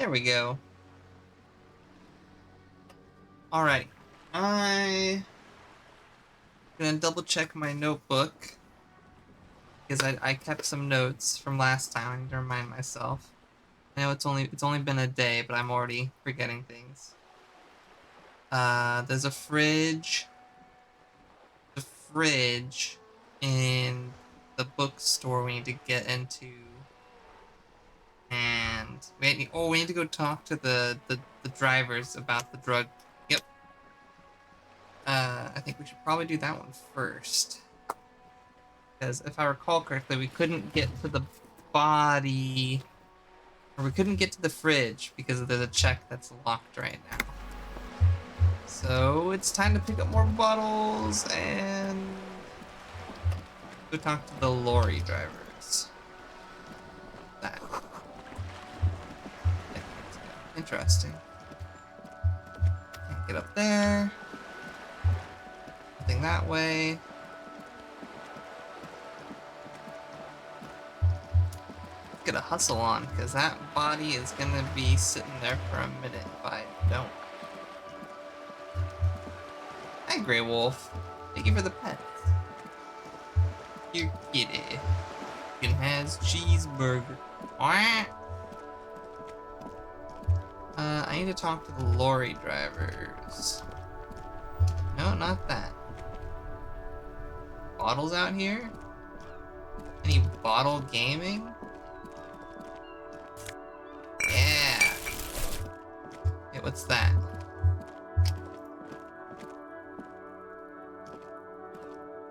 There we go. Alright. I'm gonna double check my notebook because I kept some notes from last time. I need to remind myself. I know it's only been a day, but I'm already forgetting things. There's a fridge. The fridge in the bookstore we need to get into. And we need to go talk to the drivers about the drug. Yep. I think we should probably do that one first. Because if I recall correctly, we couldn't get to the body, or we couldn't get to the fridge because there's a check that's locked right now. So it's time to pick up more bottles and go talk to the lorry drivers. That. Interesting. Can't get up there. Nothing that way. Get a hustle on, because that body is gonna be sitting there for a minute if I don't. Hi, Grey Wolf. Thank you for the pets. Your kitty. Chicken has cheeseburger. I need to talk to the lorry drivers. No, not that. Bottles out here? Any bottle gaming? Yeah. Hey, what's that?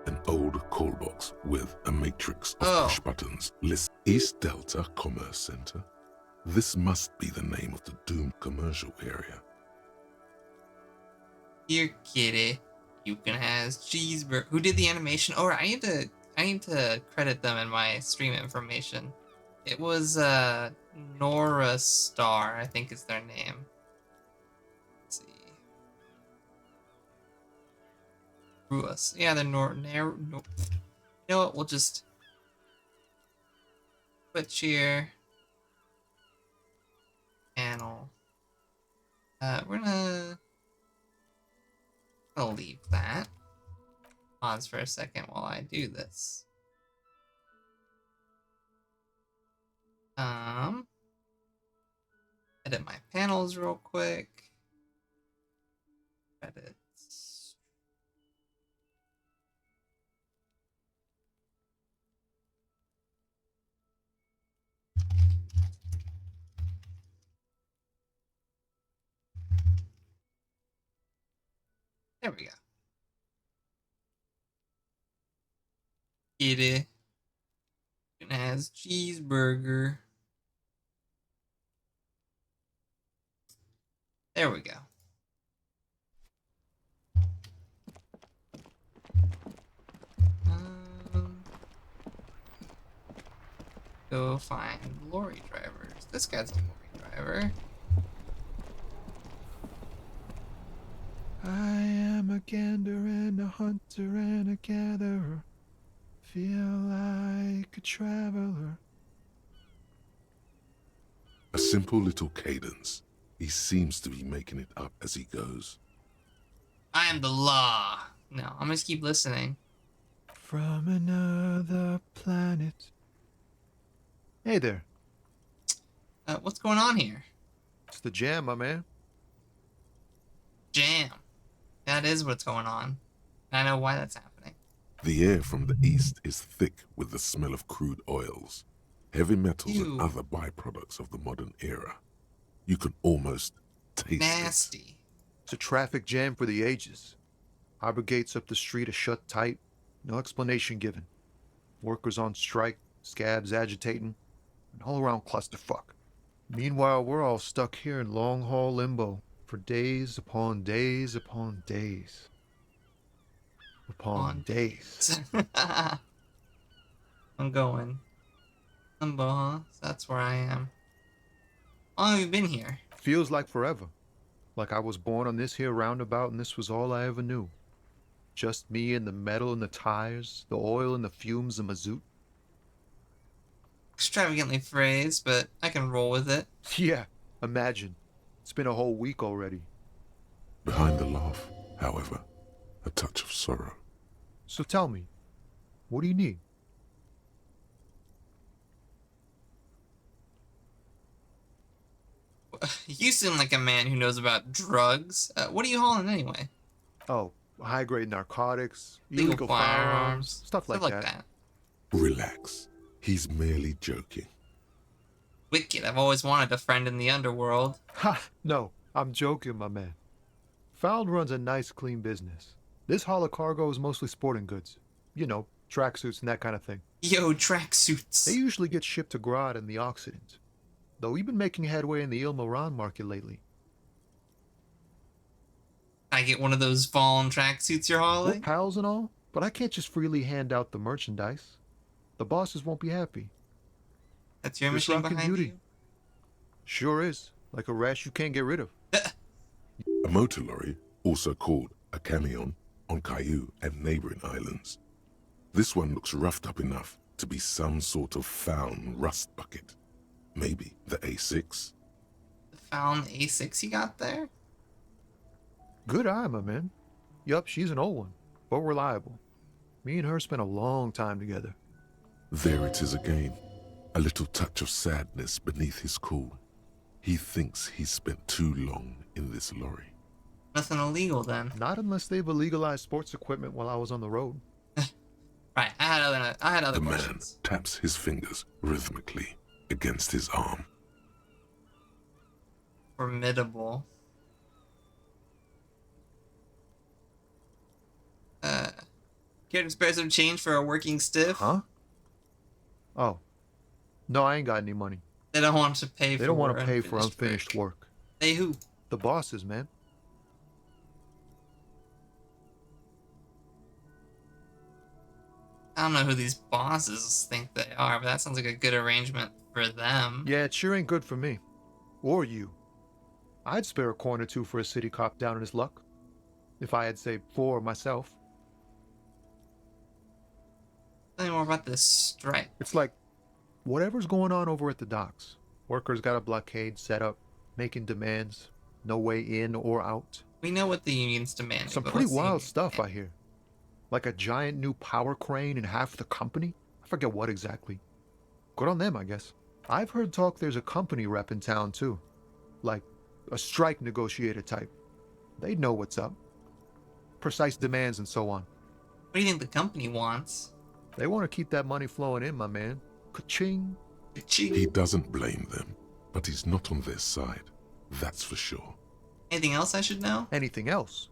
An old call box with a matrix of push buttons lists East Delta Commerce Center. This must be the name of the doomed commercial area. Here, kitty. You can have cheeseburger. Who did the animation? Oh, I need to credit them in my stream information. It was Nora Star, I think is their name. Let's see. Ruas. Yeah, they're no. You know what? We'll just switch here. Panel. We're gonna I'll leave that. Pause for a second while I do this. Edit my panels real quick. Edits. There we go. Kitty. It has cheeseburger. There we go. Go find lorry drivers. This guy's a lorry driver. I am a gander and a hunter and a gatherer. Feel like a traveler. A simple little cadence. He seems to be making it up as he goes. I am the law. No, I'm gonna keep listening. From another planet. Hey there. What's going on here? It's the jam, my man. Jam. That is what's going on. I know why that's happening. The air from the east is thick with the smell of crude oils, heavy metals, and other byproducts of the modern era. You can almost taste Nasty. it. It's a traffic jam for the ages. Harbor gates up the street are shut tight. No explanation given. Workers on strike, scabs agitating, an all-around clusterfuck. Meanwhile, we're all stuck here in long-haul limbo for days upon days upon days. Upon days. I'm going. Limbo, huh? That's where I am. How long have you been here? Feels like forever. Like I was born on this here roundabout and this was all I ever knew. Just me and the metal and the tires, the oil and the fumes of mazout. Extravagantly phrased, but I can roll with it. Yeah, Imagine. It's been a whole week already. Behind the laugh, however, a touch of sorrow. So tell me, what do you need? You seem like a man who knows about drugs. What are you hauling anyway? Oh, high-grade narcotics, Legal illegal firearms, stuff like that. Relax. He's merely joking. Wicked. I've always wanted a friend in the underworld. Ha! No, I'm joking, my man. Found runs a nice, clean business. This haul of cargo is mostly sporting goods. You know, tracksuits and that kind of thing. Yo, tracksuits. They usually get shipped to Grodd and the Occident. Though we've been making headway in the Il Moran market lately. I get one of those fallen tracksuits you're We're hauling? pals and all, but I can't just freely hand out the merchandise. The bosses won't be happy. That's your This machine rockin' behind beauty. you? Sure is. Like a rash you can't get rid of. A motor lorry, also called a camion, on Caillou and neighboring islands. This one looks roughed up enough to be some sort of found rust bucket. Maybe the A6? The found A6 you got there? Good eye, my man. Yup, she's an old one, but reliable. Me and her spent a long time together. There it is again. A little touch of sadness beneath his cool. He thinks he's spent too long in this lorry. Nothing illegal then. Not unless they've illegalized sports equipment while I was on the road. Right, I had other The man questions. taps his fingers rhythmically against his arm. Formidable. Care to spare some change for a working stiff? Huh? Oh. No, I ain't got any money. They don't want to pay They for don't want to pay for unfinished unfinished work. They who? The bosses, man. I don't know who these bosses think they are, but that sounds like a good arrangement for them. Yeah, it sure ain't good for me. Or you. I'd spare a coin or two for a city cop down in his luck. If I had, say, 4 myself. Tell me more about this strike. It's like, whatever's going on over at the docks. Workers got a blockade set up, making demands. No way in or out. We know what the union's demanding. Some but pretty what's the wild union stuff, I demanding? hear. Like a giant new power crane in half the company? I forget what exactly. Good on them, I guess. I've heard talk there's a company rep in town, too. Like, a strike negotiator type. They'd know what's up. Precise demands and so on. What do you think the company wants? They want to keep that money flowing in, my man. Ka-ching. He doesn't blame them, but he's not on their side. That's for sure. Anything else I should know? Anything else?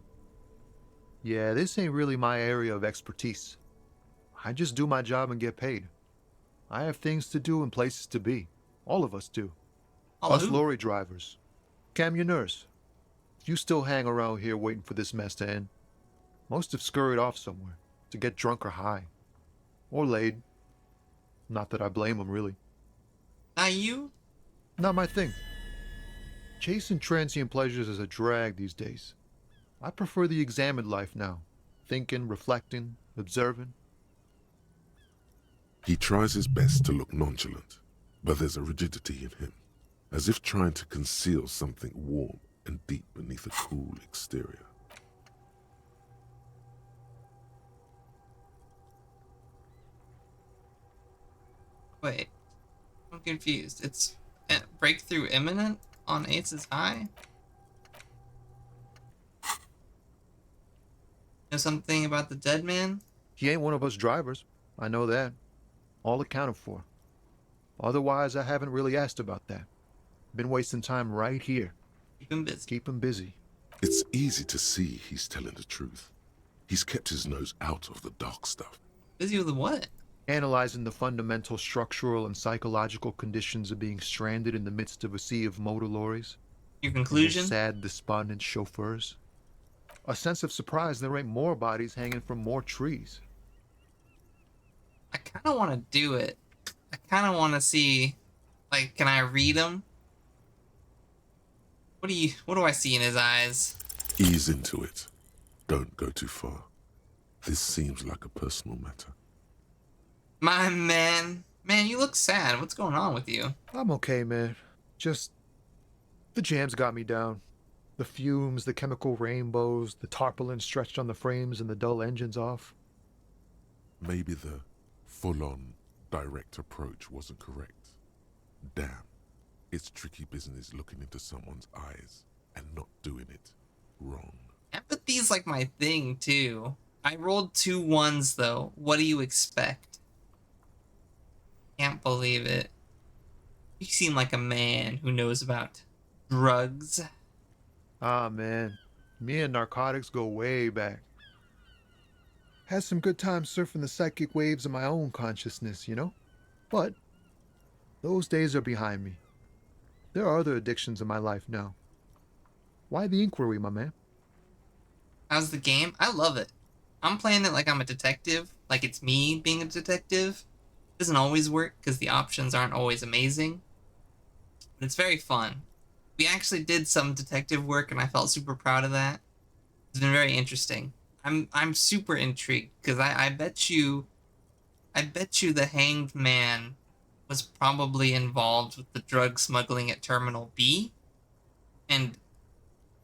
Yeah, this ain't really my area of expertise. I just do my job and get paid. I have things to do and places to be. All of us do. All Us who? lorry drivers. Camioners. You still hang around here waiting for this mess to end. Most have scurried off somewhere to get drunk or high. Or laid. Not that I blame them, really. Not you? Not my thing. Chasing transient pleasures is a drag these days. I prefer the examined life now. Thinking, reflecting, observing. He tries his best to look nonchalant, but there's a rigidity in him, as if trying to conceal something warm and deep beneath a cool exterior. Wait. I'm confused. It's breakthrough imminent on Ace's High? Know something about the dead man? He ain't one of us drivers. I know that. All accounted for. Otherwise, I haven't really asked about that. Been wasting time right here. Keep him busy. Keep him busy. It's easy to see he's telling the truth. He's kept his nose out of the dark stuff. Busy with what? Analyzing the fundamental structural and psychological conditions of being stranded in the midst of a sea of motor lorries. Your And their conclusion? sad, despondent chauffeurs. A sense of surprise there ain't more bodies hanging from more trees. I kind of want to do it. I kind of want to see, like, can I read him? What do I see in his eyes? Ease into it. Don't go too far. This seems like a personal matter. My man. Man, you look sad. What's going on with you? I'm okay, man. Just The jams got me down. The fumes, the chemical rainbows, the tarpaulin stretched on the frames and the dull engines off. Maybe the full-on direct approach wasn't correct. Damn, it's tricky business looking into someone's eyes and not doing it wrong. Empathy's like my thing, too. I rolled 2 1s, though. What do you expect? Can't believe it. You seem like a man who knows about drugs. Ah, man. Me and narcotics go way back. Had some good times surfing the psychic waves of my own consciousness, you know? But those days are behind me. There are other addictions in my life now. Why the inquiry, my man? How's the game? I love it. I'm playing it like I'm a detective, like it's me being a detective. Doesn't always work because the options aren't always amazing, but it's very fun. We actually did some detective work and I felt super proud of that. It's been very interesting. I'm super intrigued because I bet you the hanged man was probably involved with the drug smuggling at Terminal B, and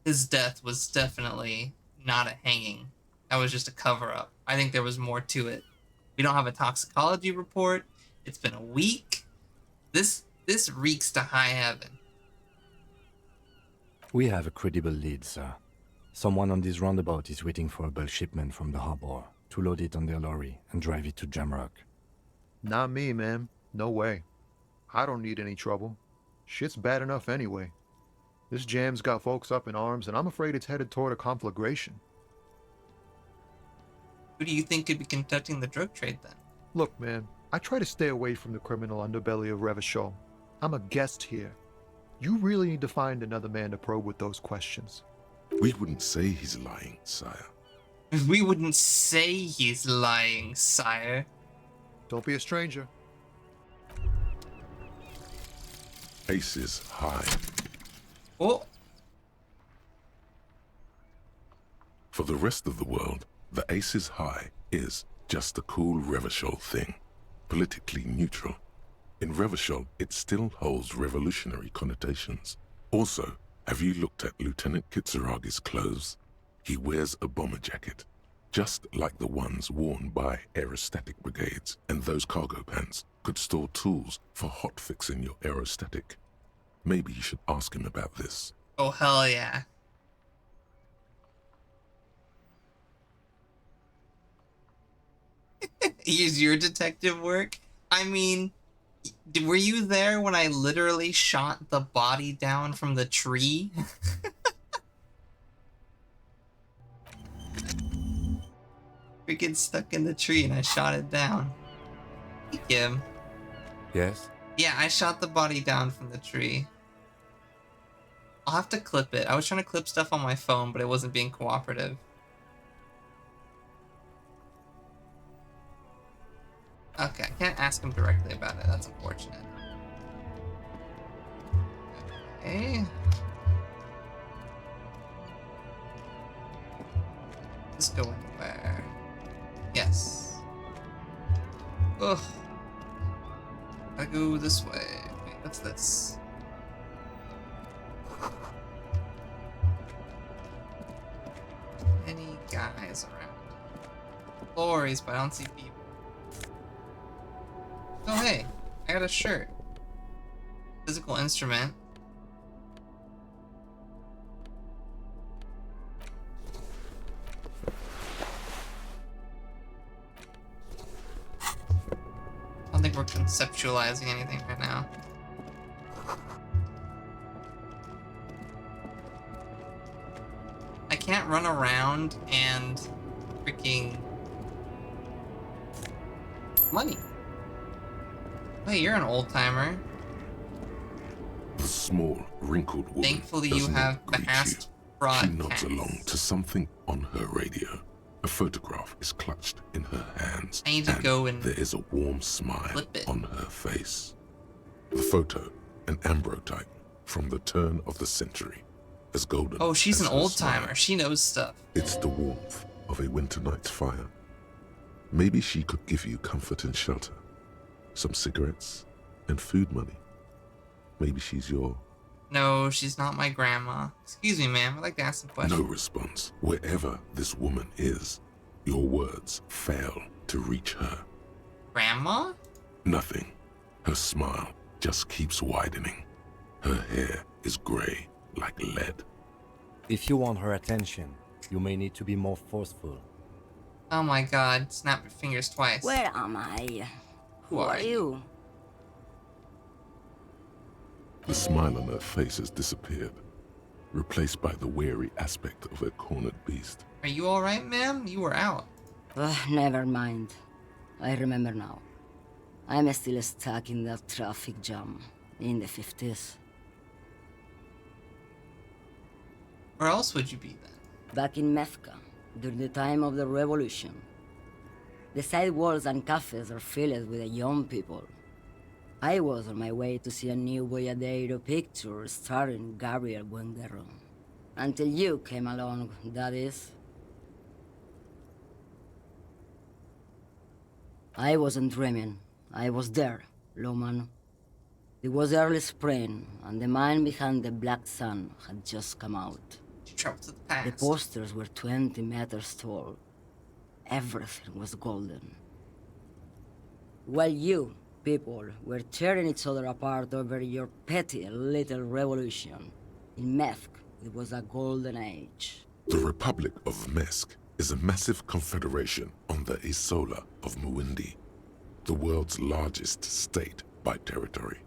his death was definitely not a hanging. That was just a cover up. I think there was more to it. We don't have a toxicology report. It's been a week. This reeks to high heaven. We have a credible lead, sir. Someone on this roundabout is waiting for a bulk shipment from the harbor to load it on their lorry and drive it to Jamrock. Not me, man. No way. I don't need any trouble. Shit's bad enough anyway. This jam's got folks up in arms, and I'm afraid it's headed toward a conflagration. Who do you think could be conducting the drug trade then? Look, man, I try to stay away from the criminal underbelly of Revachol. I'm a guest here. You really need to find another man to probe with those questions. We wouldn't say he's lying, sire. We wouldn't say he's lying, sire. Don't be a stranger. Aces high. Oh, For the rest of the world, the aces high is just a cool Revachol thing. Politically neutral. In Revachol, it still holds revolutionary connotations. Also, have you looked at Lieutenant Kitsuragi's clothes? He wears a bomber jacket, just like the ones worn by aerostatic brigades, and those cargo pants could store tools for hotfixing your aerostatic. Maybe you should ask him about this. oh hell yeah. Here's your detective work. I mean, were you there when I literally shot the body down from the tree? Freaking stuck in the tree and I shot it down. Hey, Kim. Yes? Yeah, I shot the body down from the tree. I'll have to clip it. I was trying to clip stuff on my phone, but it wasn't being cooperative. Okay, I can't ask him directly about it. That's unfortunate. Okay. Let's go anywhere. Yes. Ugh. I go this way. Wait, what's this? Any guys around? Lorries, but I don't see people. Oh hey, I got a shirt. Physical instrument. I don't think we're conceptualizing anything right now. I can't run around and freaking money. Wait, you're an old timer. The small, wrinkled woman Thankfully, you doesn't have greet past you. She nods broadcasts. along to something on her radio. A photograph is clutched in her hands, I need to go and there is a warm smile flip it. on her face. The photo, an ambrotype from the turn of the century, as golden. Oh, she's as an her old smile. timer. She knows stuff. It's the warmth of a winter night's fire. Maybe she could give you comfort and shelter, some cigarettes and food money. Maybe she's your No, she's not my grandma. Excuse me, ma'am. I'd like to ask some questions. No response. Wherever this woman is, your words fail to reach her. Grandma? Nothing. Her smile just keeps widening. Her hair is gray like lead. If you want her attention, you may need to be more forceful. Oh my god. Snap your fingers twice. Where am I? Who are you? The smile on her face has disappeared, replaced by the wary aspect of a cornered beast. Are you alright, ma'am? You were out. Never mind. I remember now. I'm still stuck in that traffic jam in the 50s. Where else would you be then? Back in Methka, during the time of the revolution. The sidewalks and cafes are filled with young people. I was on my way to see a new Boyadero picture starring Gabriel Buenguerro. Until you came along, that is. I wasn't dreaming. I was there, Loman. It was early spring, and the man behind the Black Sun had just come out. You traveled to the The past. posters were 20 meters tall. Everything was golden. While you, people, were tearing each other apart over your petty little revolution, in Methk, it was a golden age. The Republic of Mesk is a massive confederation on the Isola of Muindi, the world's largest state by territory.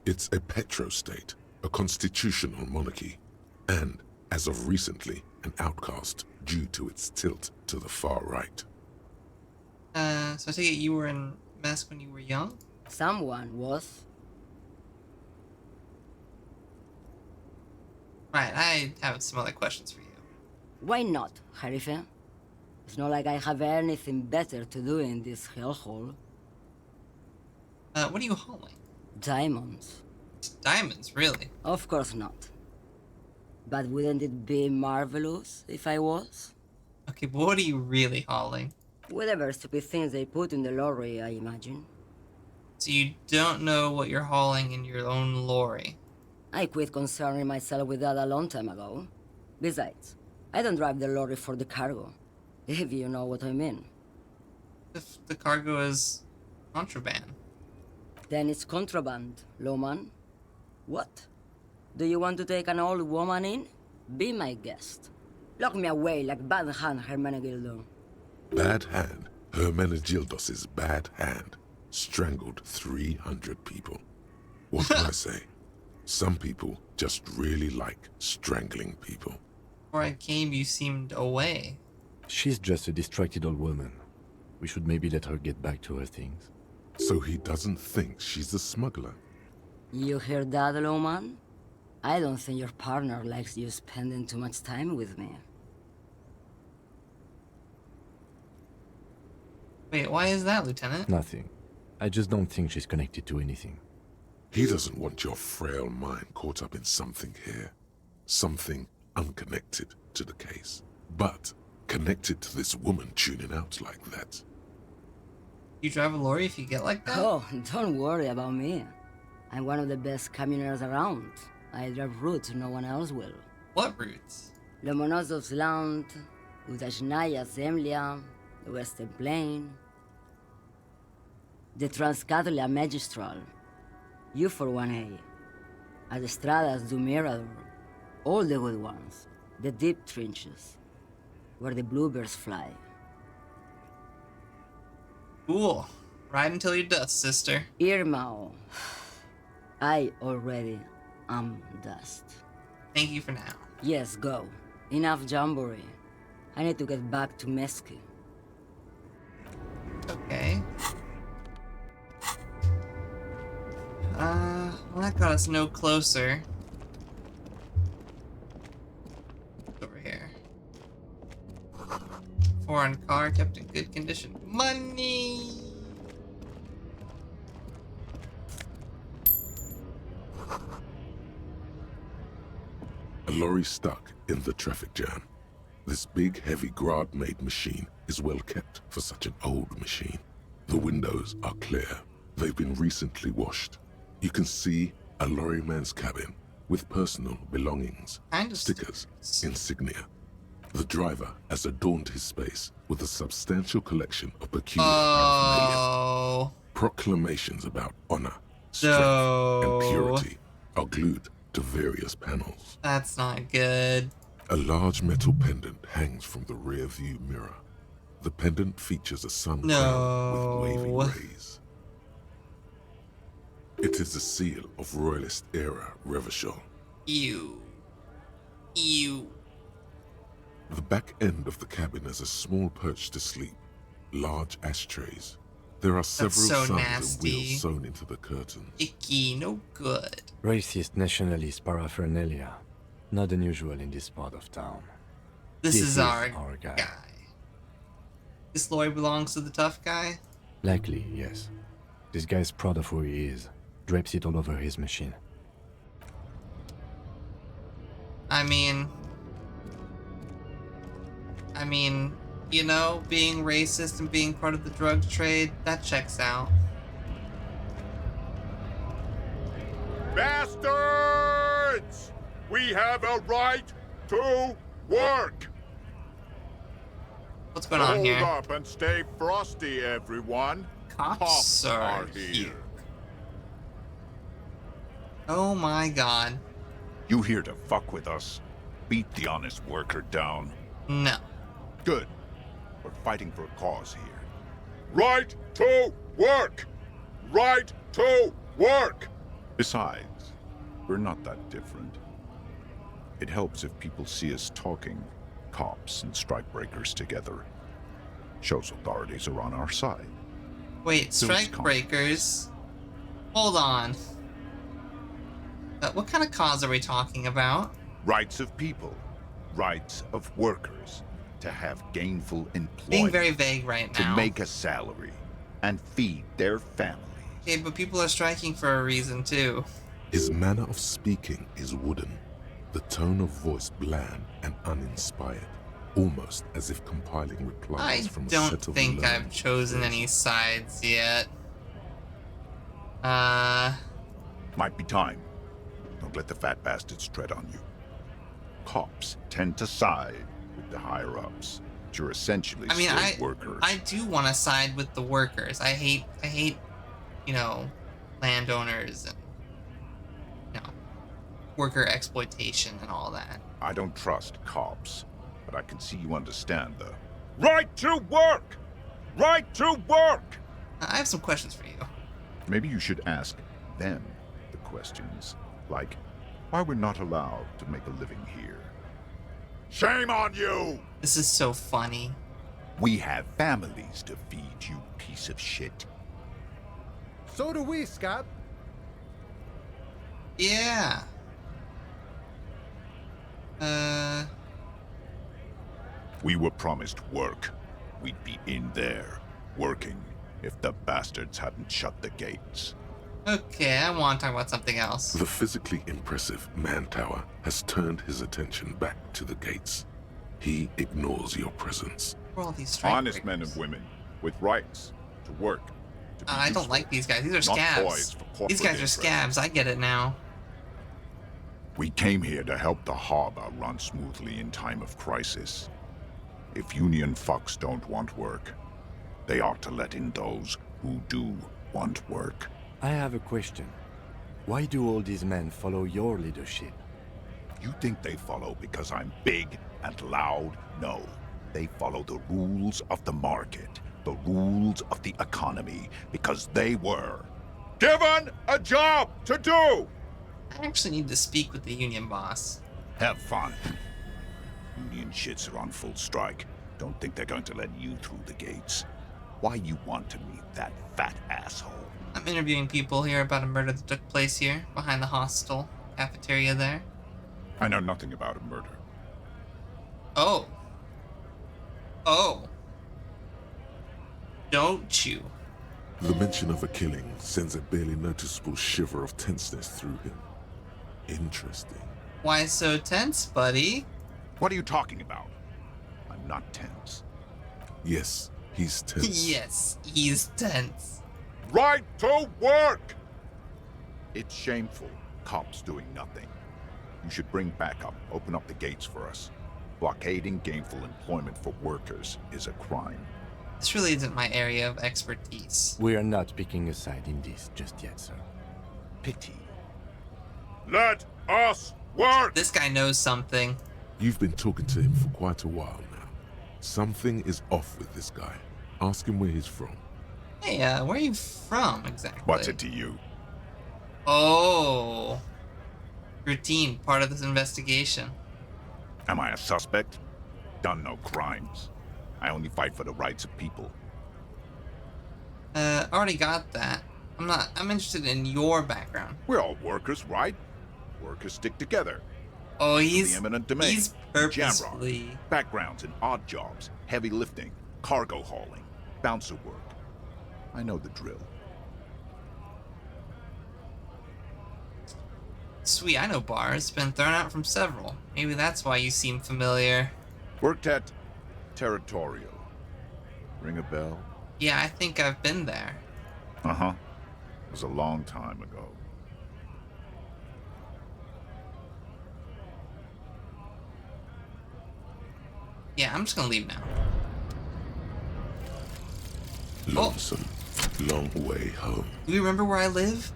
It's a petrostate, a constitutional monarchy, and, as of recently, an outcast due to its tilt to the far right. So I take it you were in Mesk when you were young? Someone was. Right, I have some other questions for you. Why not, Harife? It's not like I have anything better to do in this hellhole. What are you hauling? Diamonds. Diamonds, really? Of course not. But wouldn't it be marvelous if I was? Okay, but what are you really hauling? Whatever stupid things they put in the lorry, I imagine. So you don't know what you're hauling in your own lorry. I quit concerning myself with that a long time ago. Besides, I don't drive the lorry for the cargo, if you know what I mean. If the cargo is contraband. Then it's contraband, Loman. What? Do you want to take an old woman in? Be my guest. Lock me away like bad hand Hermenegildo. Bad Hand, Hermenegildos's bad hand, strangled 300 people. What can I say? Some people just really like strangling people. Before I came, you seemed away. She's just a distracted old woman. We should maybe let her get back to her things. So he doesn't think she's a smuggler. You hear that, Loman? I don't think your partner likes you spending too much time with me. Wait, why is that, Lieutenant? Nothing. I just don't think she's connected to anything. He doesn't want your frail mind caught up in something here. Something unconnected to the case. But connected to this woman tuning out like that. You drive a lorry if you get like that? Oh, don't worry about me. I'm one of the best camioners around. I drive routes no one else will. What routes? Lomonosov's Land, Udajnaya Zemlya, the Western Plain, the Transcatalia Magistral, U4-1A, Autostradas do Mirador, all the good ones, the deep trenches, where the bluebirds fly. Cool. Ride until you're dust, sister. Irmao, I already am dust. Thank you for now. Yes, go. Enough jamboree. I need to get back to Meski. Okay. Well, that got us no closer. Over here. Foreign car kept in good condition. Money! A lorry stuck in the traffic jam. This big, heavy Grad-made machine is well kept for such an old machine. The windows are clear. They've been recently washed. You can see a lorryman's cabin with personal belongings, Kind of stickers, stickers. insignia. The driver has adorned his space with a substantial collection of peculiar paraphernalia. Oh. Proclamations about honor, strength, and No. purity are glued to various panels. That's not good. A large metal pendant hangs from the rear view mirror. The pendant features a sun crown with waving No. rays. It is the seal of Royalist era Revachol. Ew. Ew. The back end of the cabin has a small perch to sleep, large ashtrays. There are several so suns nasty. and wheels sewn into the curtains. Icky. No good. Racist nationalist paraphernalia. Not unusual in this part of town. This is our guy. guy. This lorry belongs to the tough guy? Likely, yes. This guy's proud of who he is. Drapes it all over his machine. I mean, you know, being racist and being part of the drug trade, that checks out. Bastards! We have a right to work! What's going on Hold here? up and stay frosty, everyone. Cops are here. Oh my god. You here to fuck with us? Beat the honest worker down. No. Good. We're fighting for a cause here. Right to work! Right to work! Besides, we're not that different. It helps if people see us talking, cops and strikebreakers together. Shows authorities are on our side. Wait, Soon's strikebreakers? Hold on. What kind of cause are we talking about? Rights of people. Rights of workers. To have gainful employment. Being very vague right to now. make a salary. And feed their families. Okay, but people are striking for a reason too. His manner of speaking is wooden, the tone of voice bland and uninspired, almost as if compiling replies I from a don't set of think I've learned chosen phrases. any sides yet. Might be time. Don't let the fat bastards tread on you. Cops tend to side with the higher-ups. But you're essentially I mean, slave workers. I do want to side with the workers. I hate, you know, landowners and, you know, worker exploitation and all that. I don't trust cops, but I can see you understand the right to work! Right to work! I have some questions for you. Maybe you should ask them the questions, like why we're not allowed to make a living here. Shame on you! This is so funny. We have families to feed, you piece of shit. So do we, Scott. Yeah. We were promised work. We'd be in there, working, if the bastards hadn't shut the gates. Okay, I want to talk about something else. The physically impressive man tower has turned his attention back to the gates. He ignores your presence. Where are all these strike Honest men and breakers? women, with rights, to work, to be I don't useful. like these guys. These are Not scabs. toys for corporate These guys are interests. scabs. I get it now. We came here to help the harbor run smoothly in time of crisis. If union fucks don't want work, they ought to let in those who do want work. I have a question. Why do all these men follow your leadership? You think they follow because I'm big and loud? No. They follow the rules of the market, the rules of the economy, because they were given a job to do! I actually need to speak with the union boss. Have fun. Union shits are on full strike. Don't think they're going to let you through the gates. Why you want to meet that fat asshole? I'm interviewing people here about a murder that took place here, behind the hostel cafeteria there. I know nothing about a murder. Oh. Oh. Don't you? The mention of a killing sends a barely noticeable shiver of tenseness through him. Interesting. Why so tense, buddy? What are you talking about? I'm not tense. Yes, he's tense. Yes, he's tense. Right to work! It's shameful. Cops doing nothing. You should bring backup. Open up the gates for us. Blockading gainful employment for workers is a crime. This really isn't my area of expertise. We are not picking a side in this just yet, sir. Pity. Let us work! This guy knows something. You've been talking to him for quite a while now. Something is off with this guy. Ask him where he's from. Hey, where are you from exactly? What's it to you? Oh. Routine, part of this investigation. Am I a suspect? Done no crimes. I only fight for the rights of people. Already got that. I'm interested in your background. We're all workers, right? Workers stick together. Oh, The he's eminent domain. he's purposefully. Jamrock. Backgrounds in odd jobs, heavy lifting, cargo hauling, bouncer work. I know the drill. Sweet, I know bars. Been thrown out from several. Maybe that's why you seem familiar. Worked at Territorial. Ring a bell? Yeah, I think I've been there. Uh-huh. It was a long time ago. Yeah, I'm just gonna leave now. Lonesome. Long way home. Do you remember where I live?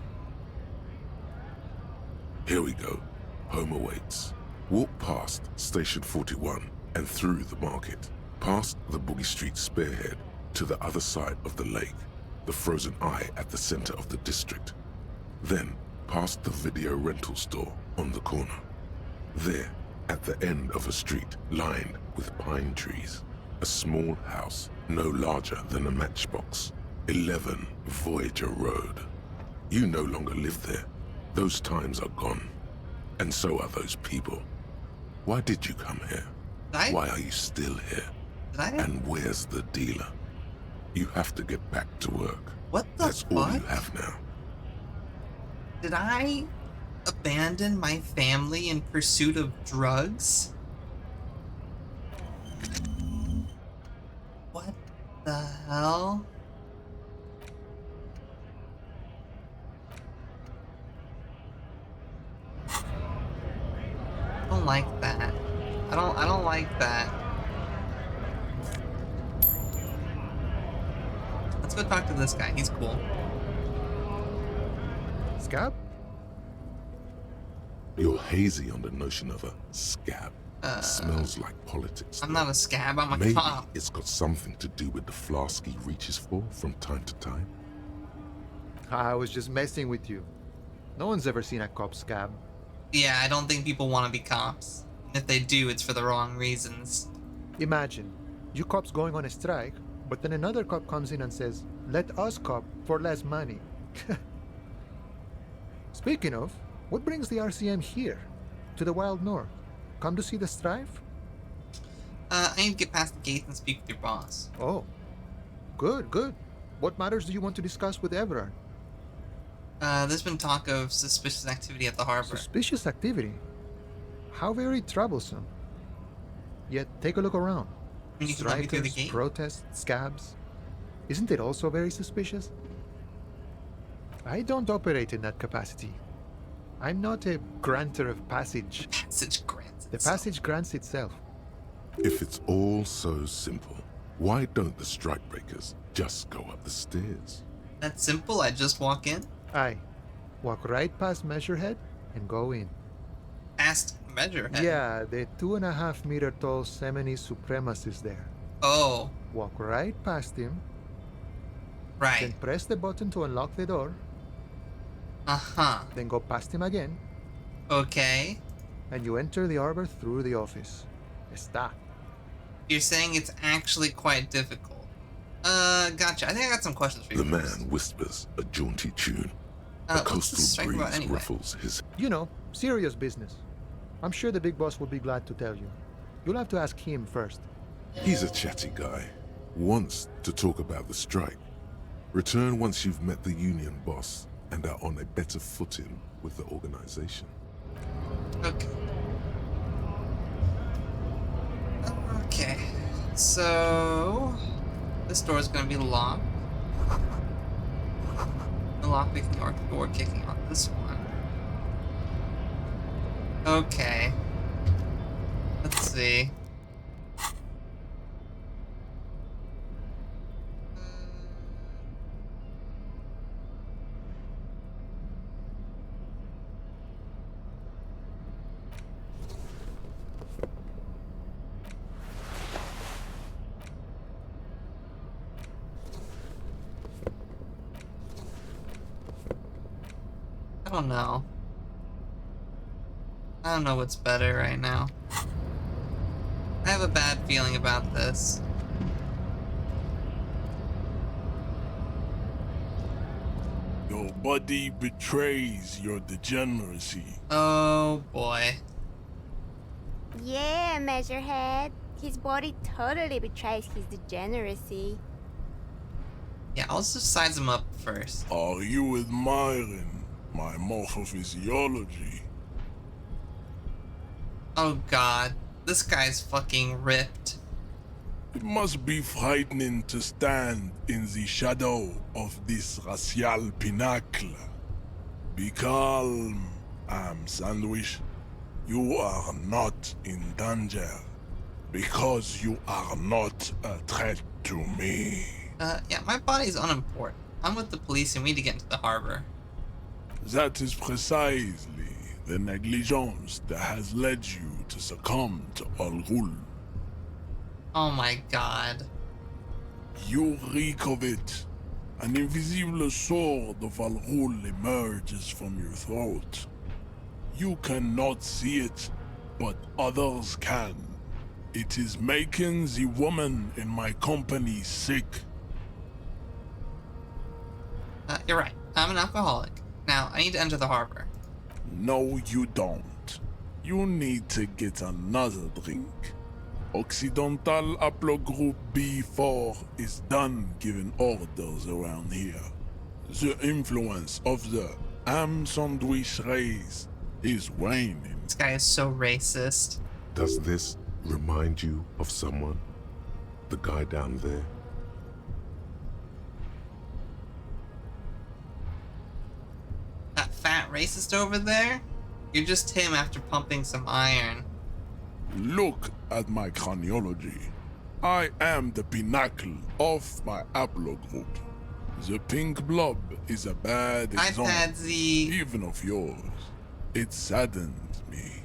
Here we go. Home awaits. Walk past Station 41 and through the market, past the Boogie Street spearhead to the other side of the lake, the frozen eye at the center of the district. Then past the video rental store on the corner. There, at the end of a street lined with pine trees, a small house no larger than a matchbox. 11 Voyager Road. You no longer live there. Those times are gone. And so are those people. Why did you come here? Why are you still here? Did I? And where's the dealer? You have to get back to work. What the That's fuck? all you have now. Did I abandon my family in pursuit of drugs? What the hell? I don't like that. I don't like that. Let's go talk to this guy. He's cool. Scab? You're hazy on the notion of a scab. Smells like politics. I'm not a scab, I'm a Maybe cop. it's got something to do with the flask he reaches for from time to time. I was just messing with you. No one's ever seen a cop scab. Yeah, I don't think people want to be cops. And if they do, it's for the wrong reasons. Imagine, you cops going on a strike, but then another cop comes in and says, "Let us cop for less money." Speaking of, what brings the RCM here? To the Wild North? Come to see the strife? I need to get past the gate and speak with your boss. Oh. Good, good. What matters do you want to discuss with Everard? There's been talk of suspicious activity at the harbor. Suspicious activity? How very troublesome. Yet, take a look around. You can let me through the Strikers, gate? protests, scabs. Isn't it also very suspicious? I don't operate in that capacity. I'm not a granter of passage. Passage grants. The itself. passage grants itself. If it's all so simple, why don't the strikebreakers just go up the stairs? That's simple, I just walk in. Aye. Walk right past Measurehead and go in. Past Measurehead. Yeah, the 2.5 meter tall Semini Supremus is there. Oh, Walk right past him, right. then press the button to unlock the door, Uh-huh. then go past him again, Okay. and you enter the arbor through the office. Está. You're saying it's actually quite difficult. Gotcha. I think I got some questions for you. The first. man whispers a jaunty tune. A What's the coastal strike breeze about anyway? ruffles his. You know, serious business. I'm sure the big boss will be glad to tell you. You'll have to ask him first. He's a chatty guy. Wants to talk about the strike. Return once you've met the union boss and are on a better footing with the organization. Okay. Okay. So this door is gonna be locked. No lock picking or door kicking on this one. Okay. Let's see. I don't know. I don't know what's better right now. I have a bad feeling about this. Your body betrays your degeneracy. Oh boy. Yeah, Measurehead. His body totally betrays his degeneracy. Yeah, I'll just size him up first. Are you admiring my morphophysiology? Oh god. This guy's fucking ripped. It must be frightening to stand in the shadow of this racial pinnacle. Be calm, Sandwich. You are not in danger because you are not a threat to me. Yeah, my body's unimportant. I'm with the police and we need to get into the harbor. That is precisely the negligence that has led you to succumb to Al Ghul. Oh my god. You reek of it. An invisible sword of Al Ghul emerges from your throat. You cannot see it, but others can. It is making the woman in my company sick. You're right. I'm an alcoholic. Now, I need to enter the harbor. No, you don't. You need to get another drink. Occidental Haplogroup B4 is done giving orders around here. The influence of the ham sandwich race is waning. This guy is so racist. Does this remind you of someone? The guy down there? That fat racist over there? You're just him after pumping some iron. Look at my craniology. I am the pinnacle of my haplogroup. The pink blob is a bad Hi, example, Padsy. even of yours. It saddens me.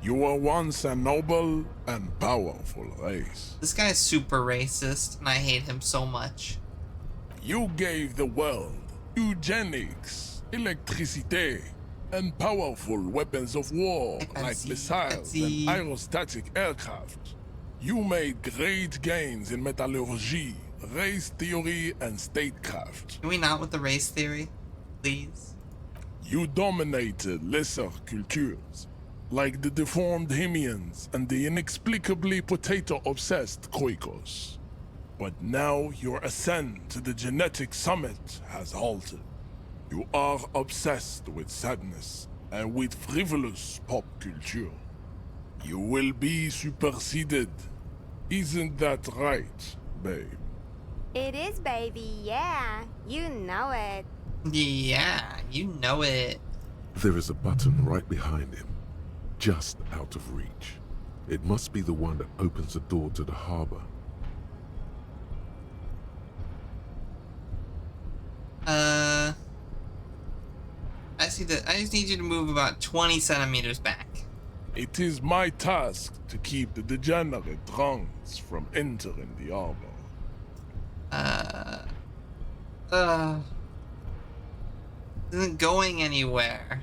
You were once a noble and powerful race. This guy is super racist, and I hate him so much. You gave the world eugenics, electricity, and powerful weapons of war like Patsy, missiles Patsy. and aerostatic aircraft. You made great gains in metallurgy, race theory, and statecraft. Can we not with the race theory? Please? You dominated lesser cultures, like the deformed Hemians and the inexplicably potato-obsessed Khoikos. But now your ascent to the genetic summit has halted. You are obsessed with sadness and with frivolous pop culture. You will be superseded. Isn't that right, babe? It is, baby, yeah. You know it. Yeah, you know it. There is a button right behind him, just out of reach. It must be the one that opens the door to the harbor. I see that. I just need you to move about 20 centimeters back. It is my task to keep the degenerate drunks from entering the harbor. Isn't going anywhere.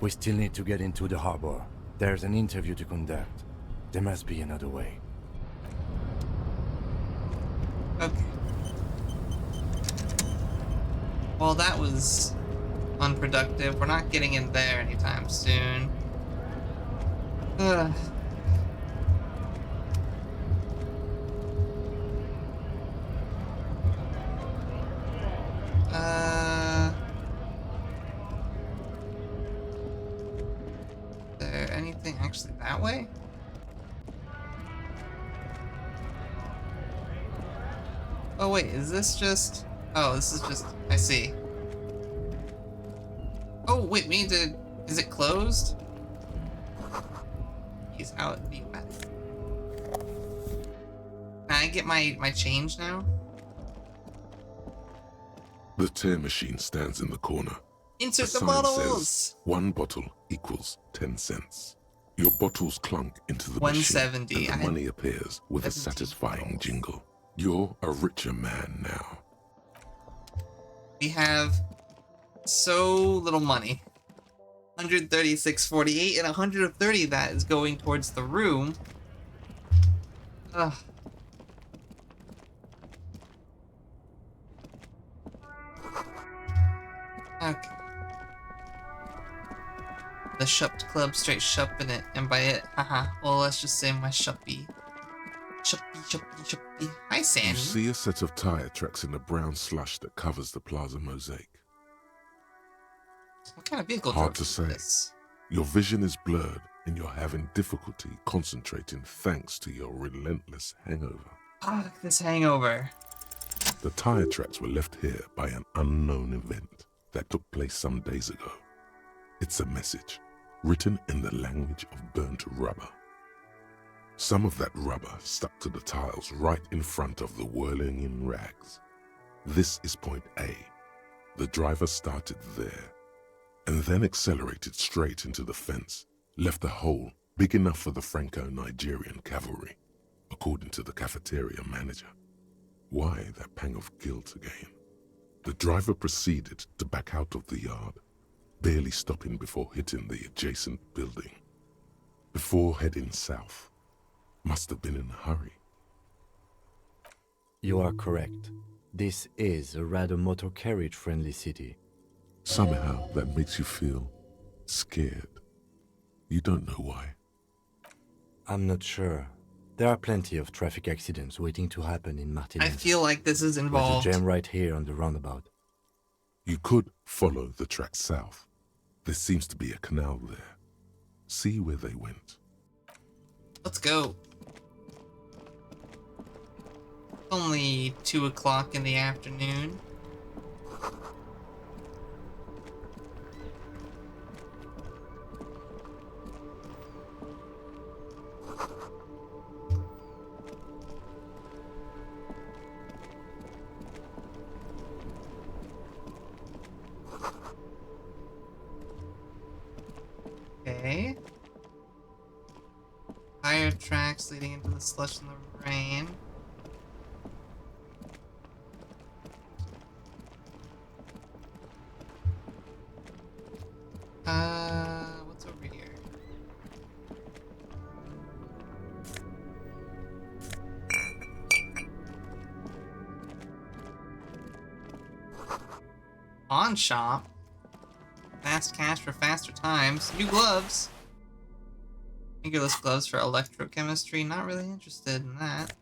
We still need to get into the harbor. There's an interview to conduct. There must be another way. Okay. Well, that was unproductive. We're not getting in there anytime soon. Ugh. Is there anything actually that way? Oh wait, is this just... Oh, this is just... I see. Oh wait, we need to... Is it closed? she's out in the west. Can I get my change now? The tear machine stands in the corner. Insert The the sign bottles! says 1 bottle equals 10 cents. Your bottles clunk into the 170. machine, and I the had money appears with a 17 satisfying bottles. jingle. You're a richer man now. We have so little money. 136.48, and 130 of that is going towards the room. Ugh. Okay. The Shupped Club straight shupping it, and by it, haha, well, let's just say my Shuppy. Shuppy. Hi, You Sandy. see a set of tire tracks in the brown slush that covers the plaza mosaic. What kind of vehicle Hard drove to say. this? Your vision is blurred, and you're having difficulty concentrating thanks to your relentless hangover. Fuck this hangover. The tire tracks were left here by an unknown event that took place some days ago. It's a message, written in the language of burnt rubber. Some of that rubber stuck to the tiles right in front of the whirling in rags. This is point A. The driver started there, and then accelerated straight into the fence, left a hole big enough for the Franco-Nigerian cavalry, according to the cafeteria manager. Why that pang of guilt again? The driver proceeded to back out of the yard, barely stopping before hitting the adjacent building. Before heading south, must have been in a hurry. You are correct. This is a rather motor carriage-friendly city. Somehow that makes you feel scared. You don't know why. I'm not sure. There are plenty of traffic accidents waiting to happen in Martinez. I feel like this is There's a involved. jam right here on the roundabout. You could follow the track south. There seems to be a canal there. See where they went. Let's go. Only 2 o'clock in the afternoon. Okay. Tire tracks leading into the slush and the rain. What's over here? Pawn shop. Fast cash for faster times. New gloves. Fingerless gloves for electrochemistry. Not really interested in that.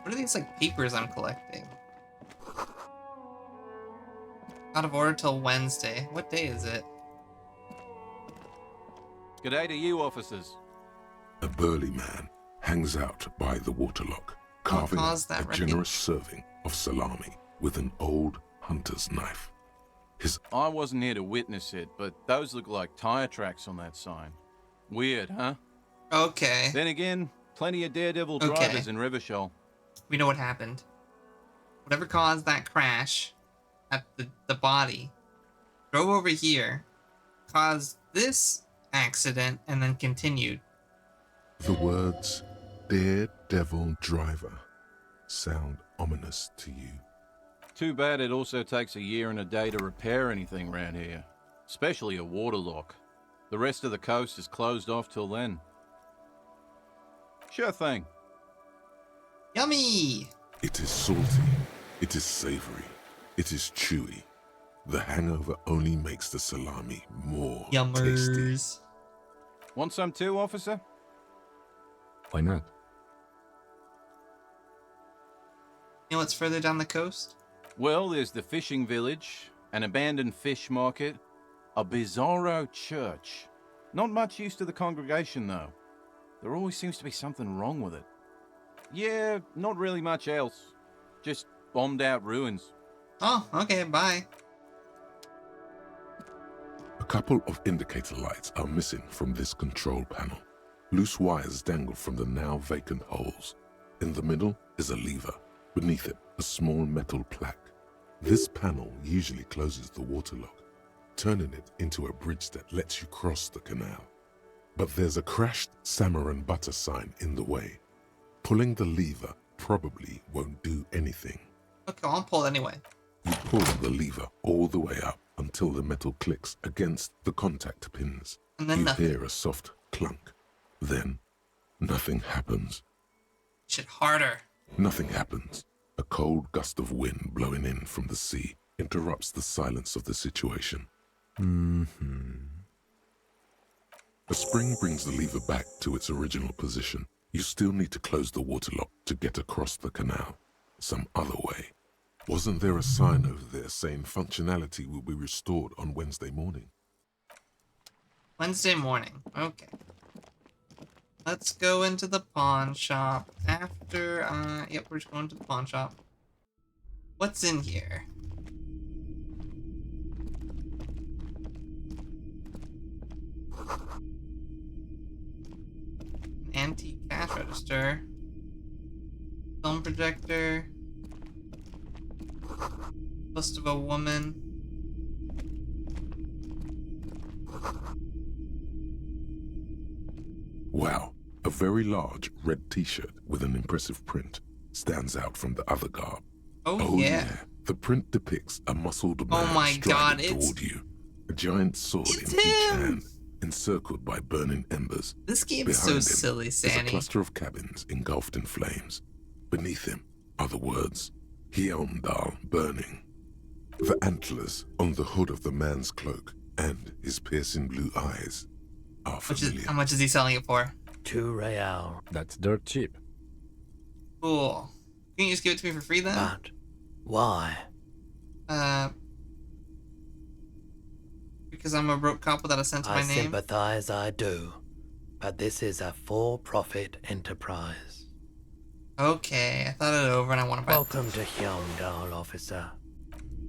What are these like papers I'm collecting? Out of order till Wednesday. What day is it? G'day to you, officers. A burly man hangs out by the waterlock, carving up cause that a generous serving of salami with an old hunter's knife. I wasn't here to witness it, but those look like tire tracks on that sign. Weird, huh? Okay. Then again, plenty of daredevil Okay. drivers in Rivershoal. We know what happened. Whatever caused that crash at the body drove over here, caused this accident, and then continued. The words daredevil driver sound ominous to you. Too bad it also takes a year and a day to repair anything around here, especially a waterlock. The rest of the coast is closed off till then. Sure thing. Yummy! It is salty, it is savory, it is chewy. The hangover only makes the salami more tasty. Yummers. Want some too, officer? Why not? You know what's further down the coast? Well, there's the fishing village, an abandoned fish market, a bizarro church. Not much use to the congregation, though. There always seems to be something wrong with it. Yeah, not really much else. Just bombed out ruins. Oh, okay, bye. A couple of indicator lights are missing from this control panel. Loose wires dangle from the now vacant holes. In the middle is a lever. Beneath it, a small metal plaque. This panel usually closes the waterlock, turning it into a bridge that lets you cross the canal. But there's a crashed salmon and butter sign in the way. Pulling the lever probably won't do anything. Okay, I'll pull it anyway. You pull the lever all the way up until the metal clicks against the contact pins. And then you nothing. hear a soft clunk. Then, nothing happens. Shit, harder. Nothing happens. A cold gust of wind blowing in from the sea interrupts the silence of the situation. A spring brings the lever back to its original position. You still need to close the waterlock to get across the canal. Some other way. Wasn't there a sign over there saying functionality will be restored on Wednesday morning? Wednesday morning. Okay. Let's go into the pawn shop after, yep, we're just going to the pawn shop. What's in here? An antique cash register. Film projector. Bust of a woman. Wow, a very large red t-shirt with an impressive print stands out from the other garb. Oh yeah. The print depicts a muscled man Oh my God, striding toward you. A giant sword It's in each him! hand, encircled by burning embers. This game's Behind so him silly, is a Sandy. cluster of cabins engulfed in flames. Beneath him are the words, Hyondal burning. The antlers on the hood of the man's cloak and his piercing blue eyes are familiar. How much is he selling it for? 2 real. That's dirt cheap. Cool. Can you just give it to me for free then? But why? Because I'm a broke cop without a cent to I my name. sympathize, I do. But this is a for-profit enterprise. Okay, I thought it over and I want to buy. Welcome to Hyondal, officer.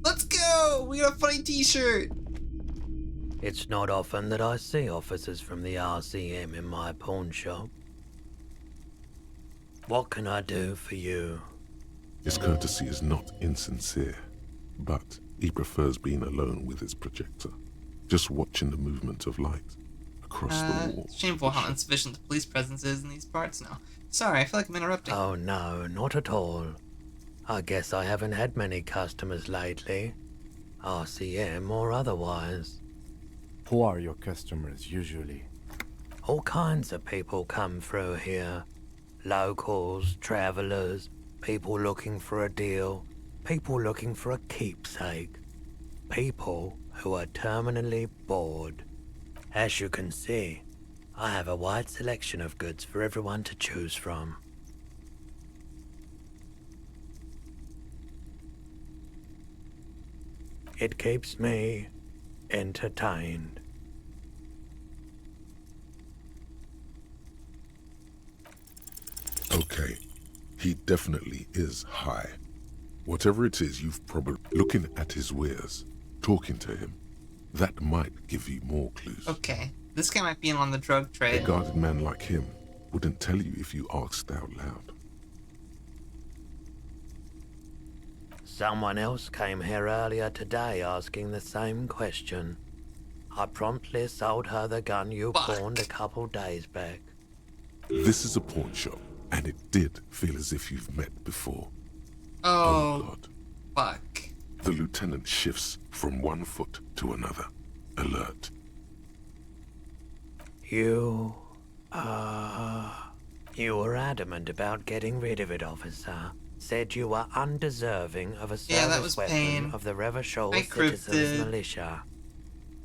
Let's go! We got a funny T-shirt. It's not often that I see officers from the RCM in my pawn shop. What can I do for you? His courtesy is not insincere, but he prefers being alone with his projector, just watching the movement of light across the wall. It's shameful how insufficient the police presence is in these parts now. Sorry, I feel like I'm interrupting. Oh no, not at all. I guess I haven't had many customers lately, RCM or otherwise. Who are your customers usually? All kinds of people come through here. Locals, travelers, people looking for a deal, people looking for a keepsake, people who are terminally bored. As you can see, I have a wide selection of goods for everyone to choose from. It keeps me entertained. Okay, he definitely is high. Whatever it is, you've probably looking at his wares, talking to him. That might give you more clues. Okay, this guy might be in on the drug A trade. guarded man like him wouldn't tell you if you asked out loud. Someone else came here earlier today asking the same question. I promptly sold her the gun you pawned a couple days back. This is a pawn shop, and it did feel as if you've met before. Oh, God. fuck. The lieutenant shifts from one foot to another, alert. You were adamant about getting rid of it, officer. Said you were undeserving of a Yeah, that service was weapon pain. of the Revachol I Citizens crypted. Militia.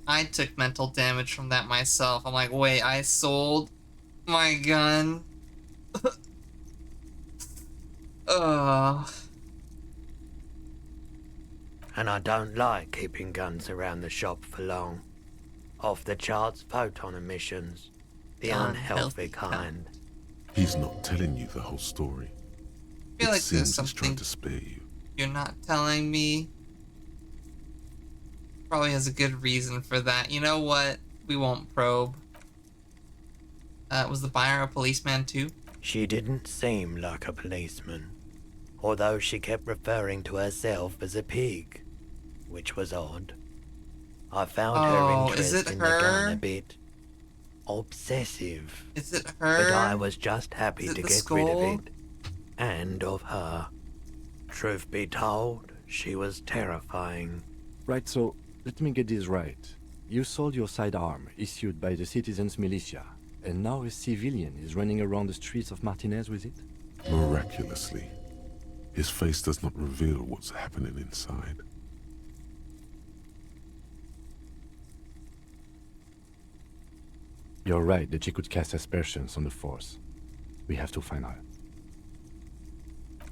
I took mental damage from that myself. I'm like, wait, I sold my gun. Ugh. And I don't like keeping guns around the shop for long. Off the charts photon emissions. The unhealthy kind. He's not telling you the whole story. I feel It like there's seems he's trying something to spare you. you're not telling me. Probably has a good reason for that. You know what? We won't probe. Was the buyer a policeman too? She didn't seem like a policeman, although she kept referring to herself as a pig, which was odd. I found her Oh, is interest it in the gun her? a bit obsessive, Is it her? but I was just happy Is it to the get rid of skull? it, and of her. Truth be told, she was terrifying. Right, so let me get this right. You sold your sidearm, issued by the citizens' militia, and now a civilian is running around the streets of Martinez with it? Miraculously, his face does not reveal what's happening inside. You're right that she could cast aspersions on the Force. We have to find her.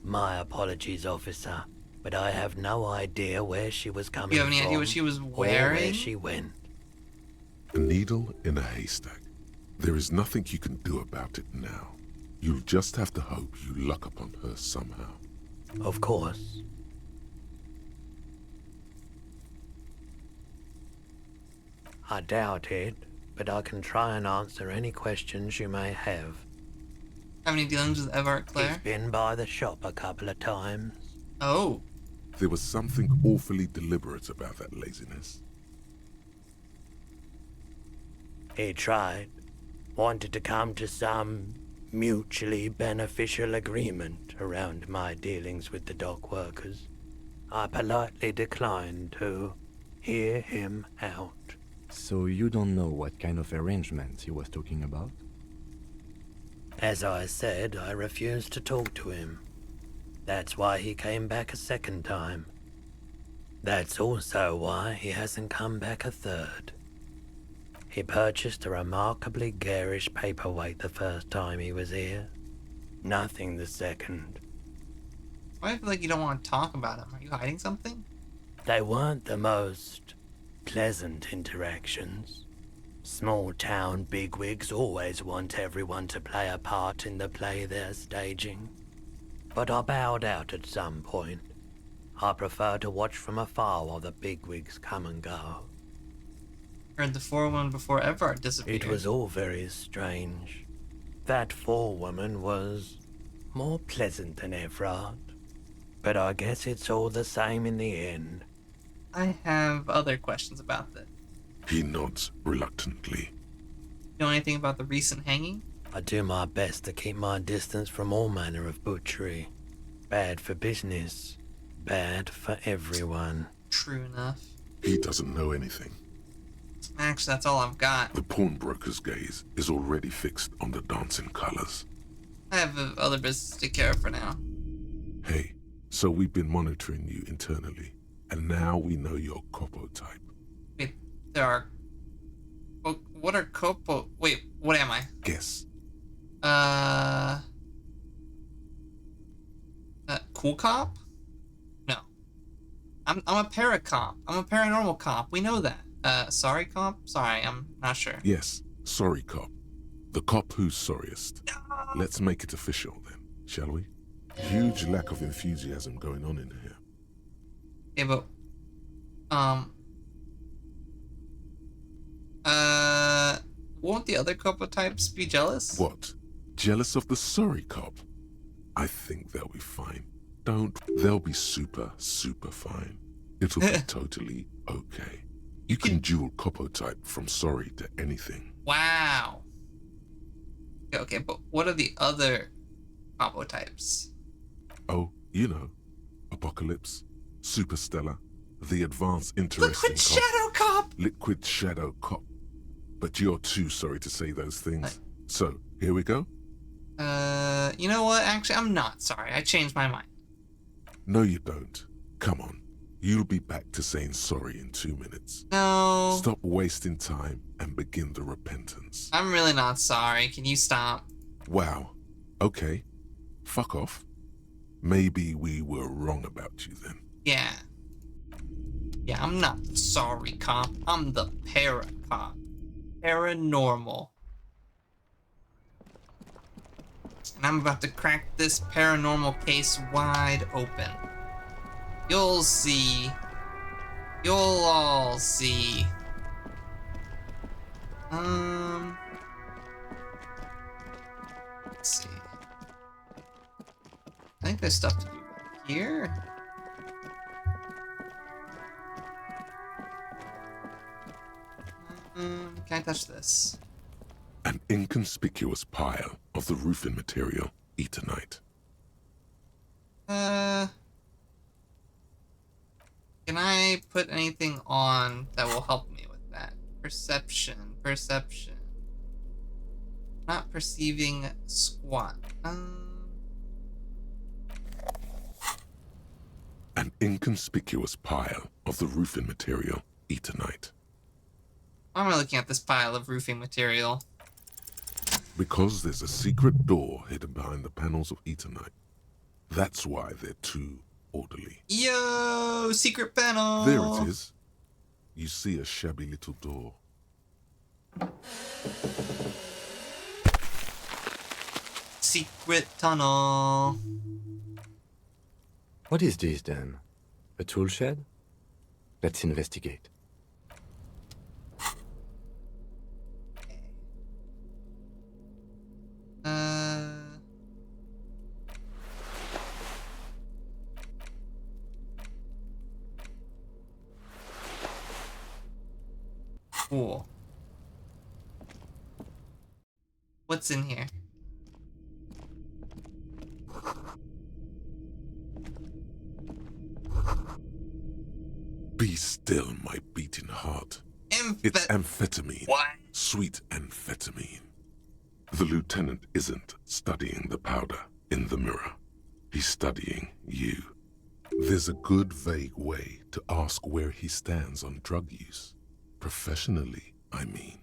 My apologies, officer, but I have no idea where she was coming from. You have any idea what she was or wearing? where she went. A needle in a haystack. There is nothing you can do about it now. You'll just have to hope you luck upon her somehow. Of course. I doubt it, but I can try and answer any questions you may have. Have any dealings with Everett He's Claire? been by the shop a couple of times. Oh. There was something awfully deliberate about that laziness. He tried. Wanted to come to some mutually beneficial agreement around my dealings with the dock workers. I politely declined to hear him out. So you don't know what kind of arrangements he was talking about? As I said, I refused to talk to him. That's why he came back a second time. That's also why he hasn't come back a third. He purchased a remarkably garish paperweight the first time he was here. Nothing the second. Why do I feel like you don't want to talk about him? Are you hiding something? They weren't the most pleasant interactions. Small-town bigwigs always want everyone to play a part in the play they're staging. But I bowed out at some point. I prefer to watch from afar while the bigwigs come and go. Heard the forewoman before Everard disappeared. It was all very strange. That forewoman was more pleasant than Everard. But I guess it's all the same in the end. I have other questions about this. He nods reluctantly. You know anything about the recent hanging? I do my best to keep my distance from all manner of butchery. Bad for business. Bad for everyone. True enough. He doesn't know anything. Actually, that's all I've got. The pawnbroker's gaze is already fixed on the dancing colors. I have other business to take care of for now. Hey, so we've been monitoring you internally, and now we know your Copo type. Wait, there are... What are Copo... Wait, what am I? Guess. Cool cop? No. I'm a paracop. I'm a paranormal cop. We know that. Sorry cop? Sorry, I'm not sure. Yes, sorry cop. The cop who's sorriest. Let's make it official then, shall we? Huge lack of enthusiasm going on in here. Yeah, but... Won't the other Copo types be jealous? What? Jealous of the sorry cop? I think they'll be fine. They'll be super, super fine. It'll be totally okay. You can dual Copo type from sorry to anything. Wow. Okay, but what are the other Copo types? Oh, you know, Apocalypse, Superstellar, the Advanced Interesting Liquid Shadow Cop! Liquid Shadow Cop. But you're too sorry to say those things. So, here we go? You know what? Actually, I'm not sorry. I changed my mind. No, you don't. Come on. You'll be back to saying sorry in 2 minutes. No. Stop wasting time and begin the repentance. I'm really not sorry. Can you stop? Wow. Okay. Fuck off. Maybe we were wrong about you then. Yeah. Yeah, I'm not the sorry cop. I'm the para cop. Paranormal. And I'm about to crack this paranormal case wide open. You'll see. You'll all see. Let's see. I think there's stuff to do back here. Can I touch this? An inconspicuous pile of the roofing material, Eternite. Can I put anything on that will help me with that? Perception. Not perceiving squat. An inconspicuous pile of the roofing material, Eternite. Why am I looking at this pile of roofing material? Because there's a secret door hidden behind the panels of Eternite. That's why they're too orderly. Yo, secret panel! There it is. You see a shabby little door. Secret tunnel. What is this then? A tool shed? Let's investigate. Cool. What's in here? Be still, my beating heart. It's amphetamine. What? Sweet amphetamine. The lieutenant isn't studying the powder in the mirror. He's studying you. There's a good vague way to ask where he stands on drug use. Professionally, I mean.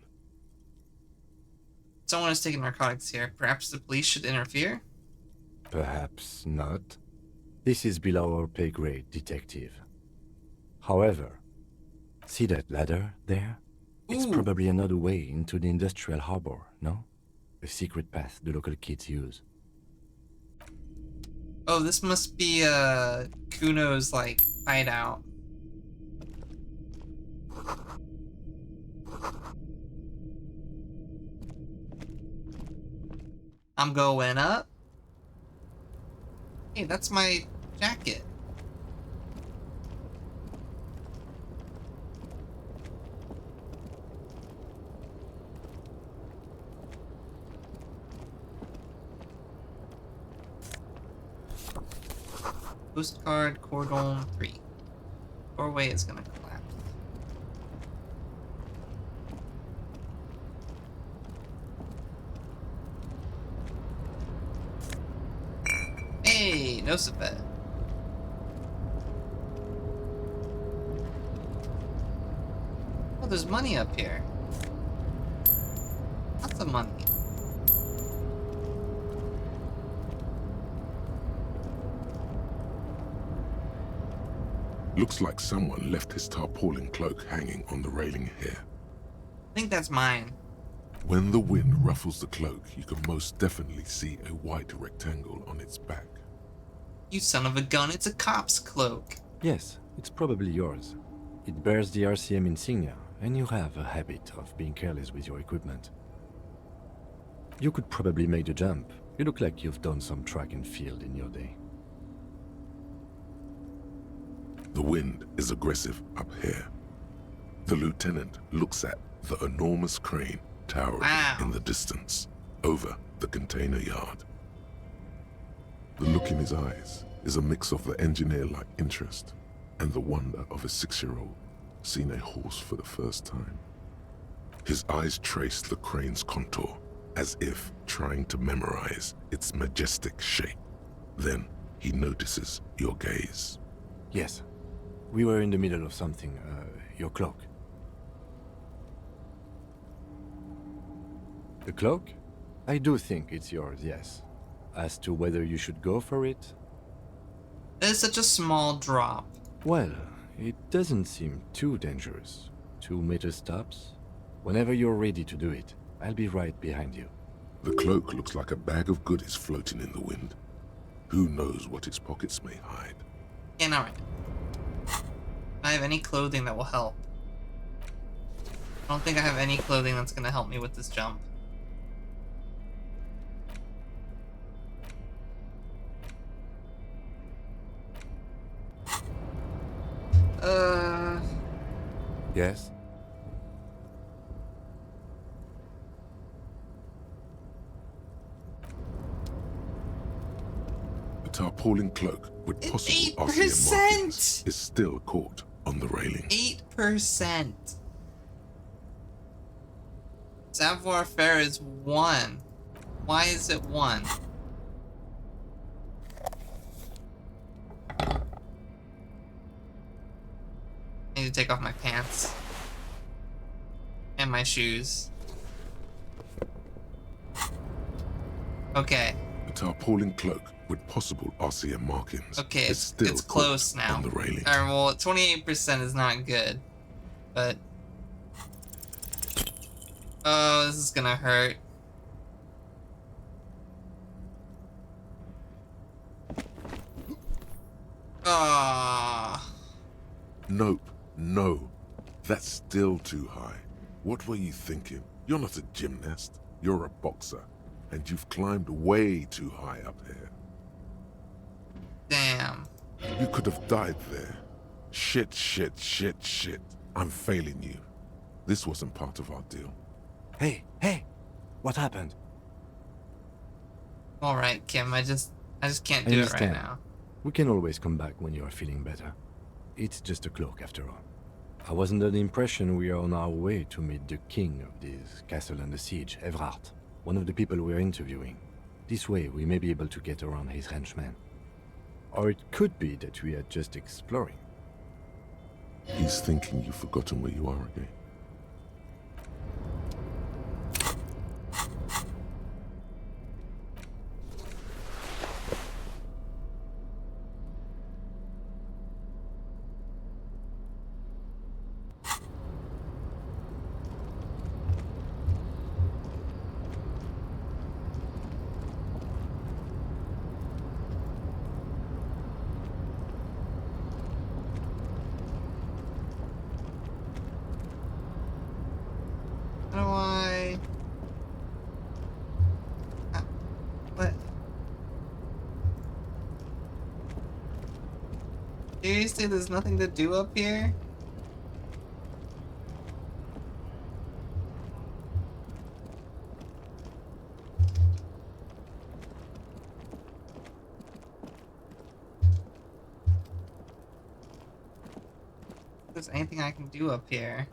Someone is taking narcotics here. Perhaps the police should interfere? Perhaps not. This is below our pay grade, detective. However, see that ladder there? It's Ooh. probably another way into the industrial harbor, no? A secret path the local kids use. Oh, this must be Kuno's like hideout. I'm going up. Hey, that's my jacket. Postcard cordon 3. Doorway is gonna collapse. Hey, no Nosafet. Oh, there's money up here. Lots of money. Looks like someone left his tarpaulin cloak hanging on the railing here. I think that's mine. When the wind ruffles the cloak, you can most definitely see a white rectangle on its back. You son of a gun, it's a cop's cloak. Yes, it's probably yours. It bears the RCM insignia, and you have a habit of being careless with your equipment. You could probably make the jump. You look like you've done some track and field in your day. The wind is aggressive up here. The lieutenant looks at the enormous crane towering in the distance over the container yard. The look in his eyes is a mix of the engineer-like interest and the wonder of a 6-year-old seeing a horse for the first time. His eyes trace the crane's contour as if trying to memorize its majestic shape. Then he notices your gaze. Yes. We were in the middle of something. Your cloak. The cloak? I do think it's yours, yes. As to whether you should go for it? It's such a small drop. Well, it doesn't seem too dangerous. 2 meter stops. Whenever you're ready to do it, I'll be right behind you. The cloak looks like a bag of goodies floating in the wind. Who knows what its pockets may hide? And alright. I have any clothing that will help? I don't think I have any clothing that's gonna help me with this jump. Yes? A tarpaulin cloak with It's possible 8%! RCM markings is still caught on the railing. 8%. Savoir faire is 1. Why is it 1? I need to take off my pants. And my shoes. Okay. A tarpaulin cloak with possible RCM markings Okay, is still it's close caught now. on the railing. Alright, well, 28% is not good. But... oh, this is gonna hurt. Ah. Nope, no. That's still too high. What were you thinking? You're not a gymnast. You're a boxer. And you've climbed way too high up here. Damn. You could have died there. Shit, shit, shit, shit. I'm failing you. This wasn't part of our deal. Hey, hey! What happened? Alright, Kim, I just can't I do it right understand. now. We can always come back when you are feeling better. It's just a cloak after all. I was under the impression we are on our way to meet the king of this castle under siege, Evrart, one of the people we're interviewing. This way we may be able to get around his henchmen. Or it could be that we are just exploring. He's thinking you've forgotten where you are again. How do I... what? Seriously, there's nothing to do up here? If there's anything I can do up here.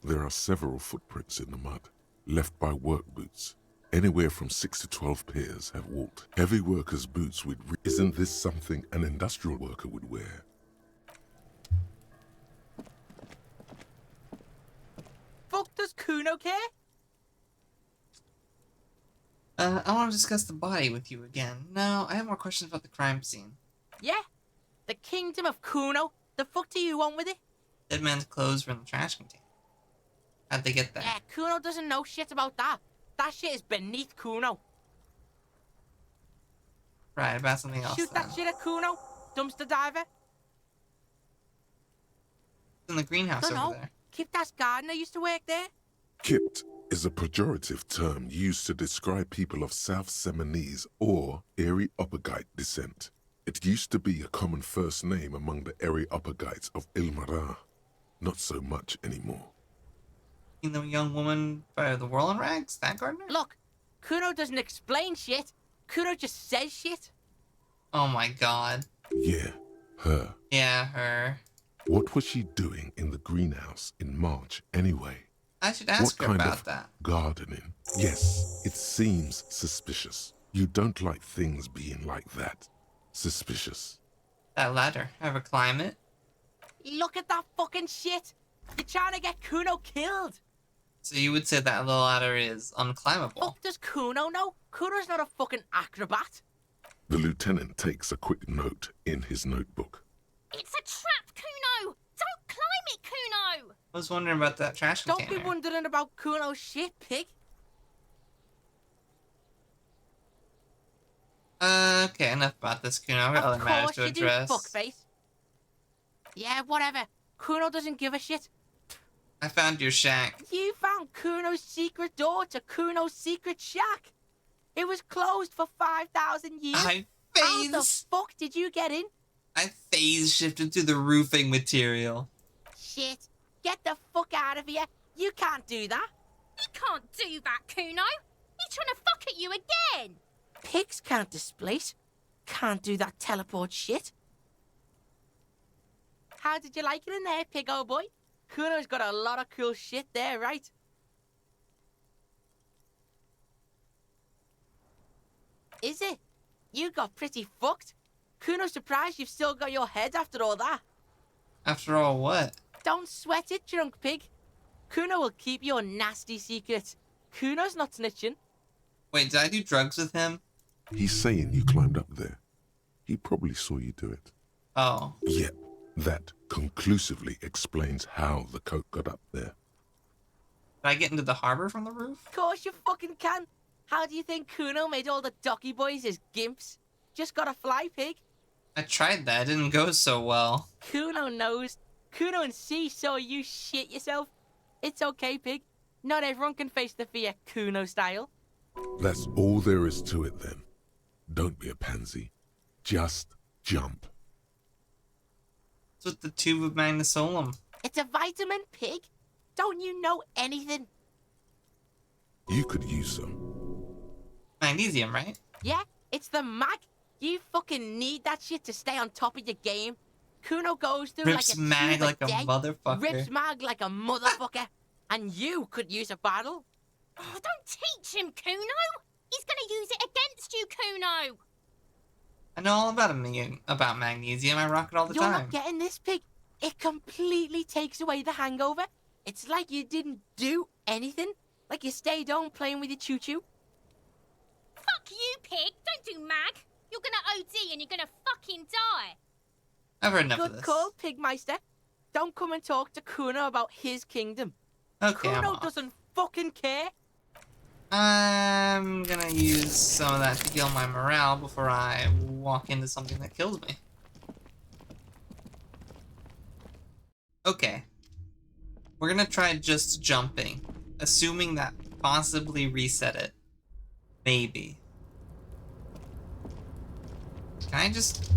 There are several footprints in the mud, left by work boots. Anywhere from 6 to 12 pairs have walked. Heavy workers' boots with... Isn't this something an industrial worker would wear? Fuck does Kuno care? I want to discuss the body with you again. No, I have more questions about the crime scene. Yeah? The kingdom of Kuno? The fuck do you want with it? Dead man's clothes were in the trash container. How'd they get there? Yeah, Kuno doesn't know shit about that. That shit is beneath Kuno. Right, about something else Shoot then. that shit at Kuno, dumpster diver. It's in the greenhouse Don't over know. there. Kiptas gardener used to work there. Kipt is a pejorative term used to describe people of South Seminese or Erie-Uppergite descent. It used to be a common first name among the Erie-Uppergites of Ilmara. Not so much anymore. You know, young woman by the whirling rags? That gardener? Look, Kuno doesn't explain shit. Kuno just says shit. Oh my god. Yeah, her. Yeah, her. What was she doing in the greenhouse in March anyway? I should ask What her kind about of that. gardening? Yes, it seems suspicious. You don't like things being like that. Suspicious. That ladder. Ever climb it? Look at that fucking shit. You're trying to get Kuno killed. So you would say that the ladder is unclimbable. Fuck does Kuno know? Kuno's not a fucking acrobat. The lieutenant takes a quick note in his notebook. It's a trap, Kuno! Don't climb it, Kuno! I was wondering about that trash Don't container. be wondering about Kuno's shit, pig. Okay, enough about this, Kuno. I've got other Of matters course to you do, address. fuckface. Yeah, whatever. Kuno doesn't give a shit. I found your shack. You found Kuno's secret door to Kuno's secret shack. It was closed for 5,000 years. I How the phase. fuck did you get in? I phase shifted through the roofing material. Shit. Get the fuck out of here. You can't do that. He can't do that, Kuno! He's trying to fuck at you again! Pigs can't displace. Can't do that teleport shit. How did you like it in there, pig old boy? Kuno's got a lot of cool shit there, right? Is it? You got pretty fucked. Kuno's surprised you've still got your head after all that. After all, what? Don't sweat it, drunk pig. Kuno will keep your nasty secret. Kuno's not snitching. Wait, did I do drugs with him? He's saying you climbed up there. He probably saw you do it. Oh. Yet, that conclusively explains how the coke got up there. Did I get into the harbor from the roof? Of course you fucking can. How do you think Kuno made all the docky boys his gimps? Just gotta fly, pig. I tried that. It didn't go so well. Kuno knows. Kuno and C saw you shit yourself. It's okay, pig. Not everyone can face the fear Kuno style. That's all there is to it then. Don't be a pansy. Just jump. What's with the tube of magnesolum? It's a vitamin, pig. Don't you know anything? You could use some. Magnesium, right? Yeah, it's the mag. You fucking need that shit to stay on top of your game. Kuno goes through Rips like a mag tube like a day, motherfucker. rips mag like a motherfucker, and you could use a battle. Oh, don't teach him, Kuno! He's gonna use it against you, Kuno! I know all about magnesium. I rock it all the You're time. not getting this, pig. It completely takes away the hangover. It's like you didn't do anything. Like you stayed home playing with your choo-choo. Fuck you, pig! Don't do mag! You're gonna OD and you're gonna fucking die! I've heard enough of Good this. call, Pigmeister. Don't come and talk to Kuno about his kingdom. Okay, I'm Kuno off. doesn't fucking care. I'm gonna use some of that to heal my morale before I walk into something that kills me. Okay. We're gonna try just jumping, assuming that possibly reset it. Maybe. Can I just...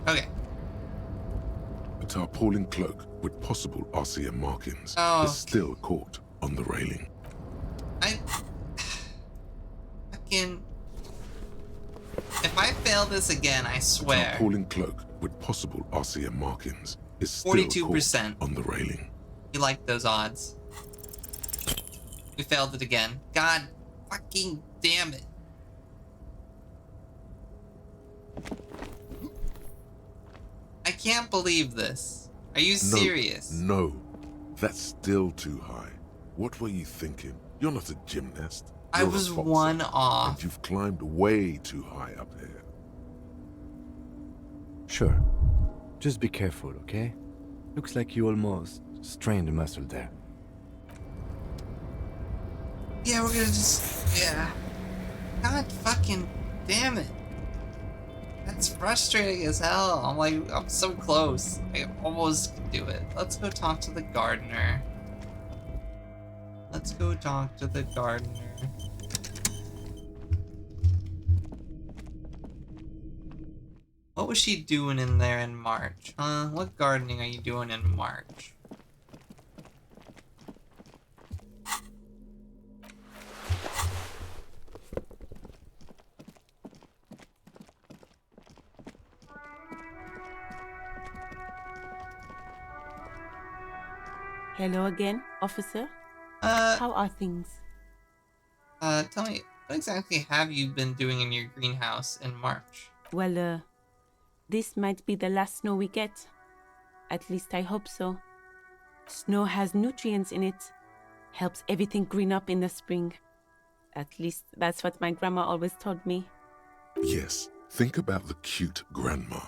Okay. A tarpaulin cloak with possible RCM markings Oh, is still caught on the railing. Fucking... If I fail this again, I swear. Tarpaulin cloak with possible RCM markings is still 42%. caught on the railing. You like those odds. We failed it again. God fucking damn it. I can't believe this. Are you serious? No, that's still too high. What were you thinking? You're not a gymnast. I You're a was foxer, one off. And you've climbed way too high up here. Sure. Just be careful, okay? Looks like you almost strained a muscle there. Yeah, we're gonna just... Yeah. God fucking damn it. That's frustrating as hell. I'm so close. I almost can do it. Let's go talk to the gardener. Let's go talk to the gardener. What was she doing in there in March? Huh? What gardening are you doing in March? Hello again, officer. How are things? Tell me, What exactly have you been doing in your greenhouse in March? Well, this might be the last snow we get. At least I hope so. Snow has nutrients in it. Helps everything green up in the spring. At least that's what my grandma always told me. Yes, think about the cute grandma,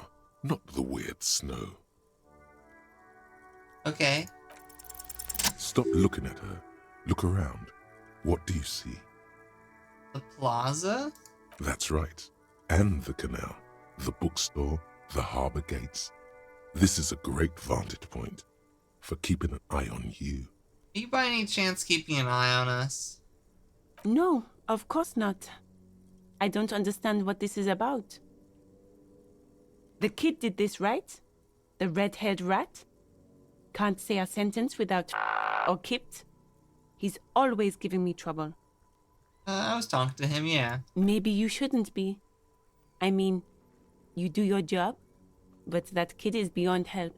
not the weird snow. Okay. Stop looking at her. Look around. What do you see? The plaza? That's right. And the canal, the bookstore, the harbor gates. This is a great vantage point for keeping an eye on you. Are you by any chance keeping an eye on us? No, of course not. I don't understand what this is about. The kid did this, right? The red-haired rat? Can't say a sentence without or kipped. He's always giving me trouble. I was talking to him, yeah. Maybe you shouldn't be. I mean, you do your job, but that kid is beyond help.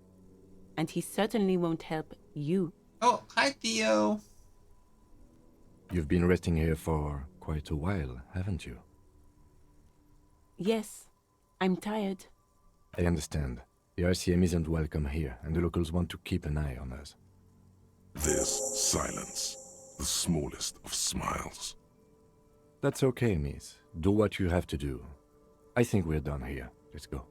And he certainly won't help you. Oh, hi, Theo. You've been resting here for quite a while, haven't you? Yes, I'm tired. I understand. The RCM isn't welcome here, and the locals want to keep an eye on us. There's silence, the smallest of smiles. That's okay, miss. Do what you have to do. I think we're done here. Let's go.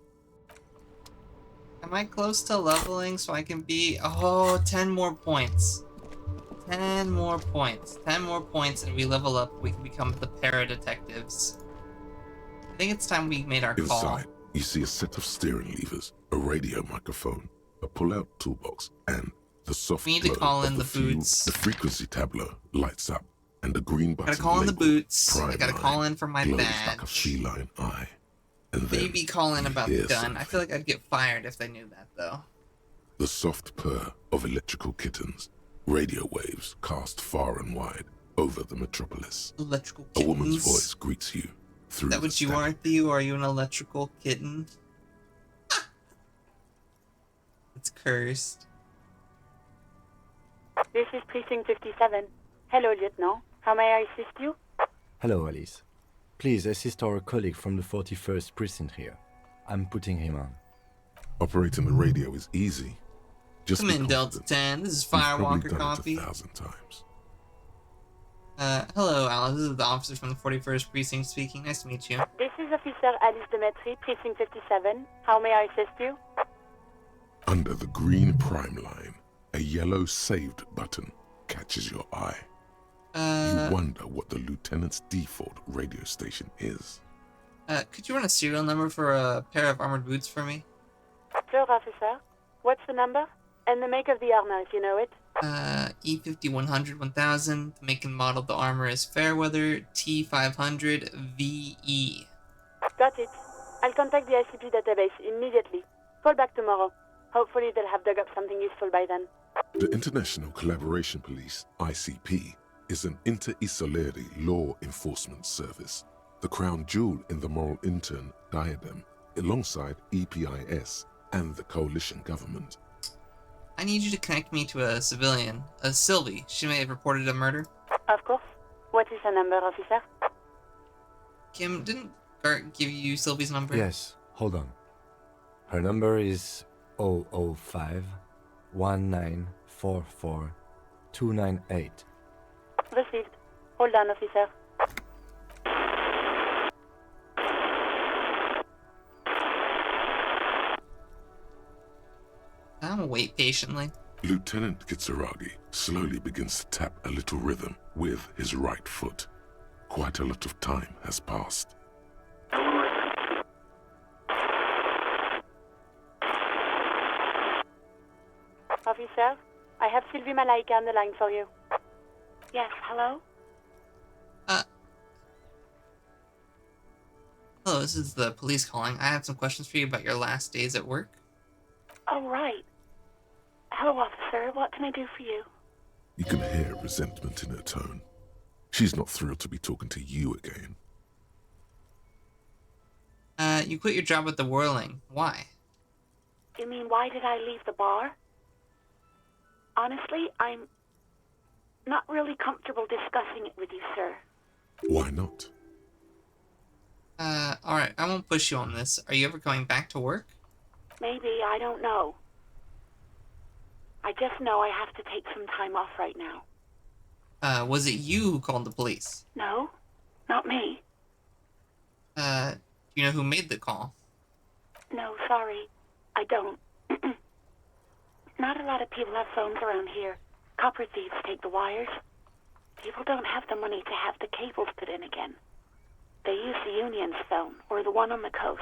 Am I close to leveling so I can be... Oh, 10 more points. 10 more points. 10 more points and we level up. We can become the para-detectives. I think it's time we made our call. Inside, you see a set of steering levers, a radio microphone, a pull-out toolbox, and the soft We need to glow call of in the fuel. boots. The frequency tableau lights up, and the green button Gotta call in the labeled boots. I Prime gotta Line call in for my glows badge. like a feline eye. And then Maybe call in you about the hear gun. I something. feel like I'd get fired if they knew that, though. The soft purr of electrical kittens, radio waves cast far and wide over the metropolis. Electrical A woman's kittens. voice greets you through Is that the what you static. are, Theo? Are you an electrical kitten? It's cursed. This is Precinct 57. Hello, Lieutenant. How may I assist you? Hello, Alice. Please assist our colleague from the 41st precinct here. I'm putting him on. Operating the radio is easy. Just Come be in, Delta confident. 10. This is You've probably Firewalker done copy. it 1,000 times. Hello, Alice. This is the officer from the 41st precinct speaking. Nice to meet you. This is Officer Alice Demetri, Precinct 57. How may I assist you? Under the green prime line, a yellow saved button catches your eye. You wonder what the lieutenant's default radio station is. Could you run a serial number for a pair of armored boots for me? Sure, officer. What's the number? And the make of the armor, if you know it. E50-100 1000. The make and model of the armor is Fairweather T500 VE. Got it. I'll contact the ICP database immediately. Call back tomorrow. Hopefully they'll have dug up something useful by then. The International Collaboration Police, ICP, is an inter-Isoleri law enforcement service, the crown jewel in the moral intern diadem, alongside EPIS and the coalition government. I need you to connect me to a civilian, Sylvie. She may have reported a murder. Of course. What is her number, officer? Kim, didn't Gart give you Sylvie's number? Yes, hold on. Her number is 005 1944 298. Received. Hold on, officer. I'm gonna wait patiently. Lieutenant Kitsuragi slowly begins to tap a little rhythm with his right foot. Quite a lot of time has passed. Officer, I have Sylvie Malaika on the line for you. Yes, hello? Hello, this is the police calling. I have some questions for you about your last days at work. Oh, right. Hello, officer. What can I do for you? You can hear resentment in her tone. She's not thrilled to be talking to you again. You quit your job at the Whirling. Why? You mean, why did I leave the bar? Honestly, I'm not really comfortable discussing it with you, sir. Why not? Alright, I won't push you on this. Are you ever going back to work? Maybe, I don't know. I just know I have to take some time off right now. Was it you who called the police? No, not me. Do you know who made the call? No, sorry. I don't. Not a lot of people have phones around here. Copper thieves take the wires. People don't have the money to have the cables put in again. They use the Union's phone, or the one on the coast.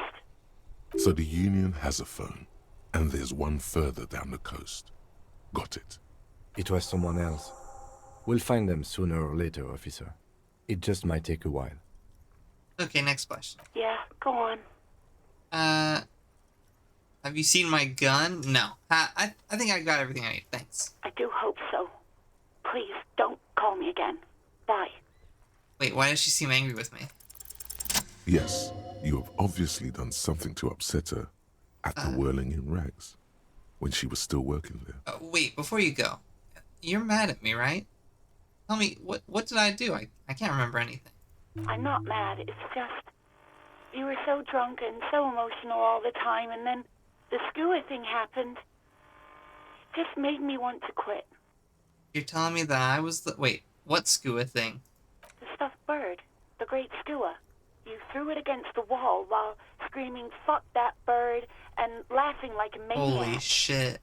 So the Union has a phone, and there's one further down the coast. Got it. It was someone else. We'll find them sooner or later, officer. It just might take a while. Okay, next question. Yeah, go on. Have you seen my gun? No. I think I got everything I need, thanks. I do hope so. Please, don't call me again. Bye. Wait, why does she seem angry with me? Yes, you have obviously done something to upset her at the Whirling in Rags, when she was still working there. Wait, before you go. You're mad at me, right? Tell me, what did I do? I can't remember anything. I'm not mad, it's just... You were so drunk and so emotional all the time, and then the skua thing happened. It just made me want to quit. You're telling me that I was the... Wait, what skua thing? The stuffed bird. The great skua. You threw it against the wall while screaming, "Fuck that bird," and laughing like a maniac. Holy shit.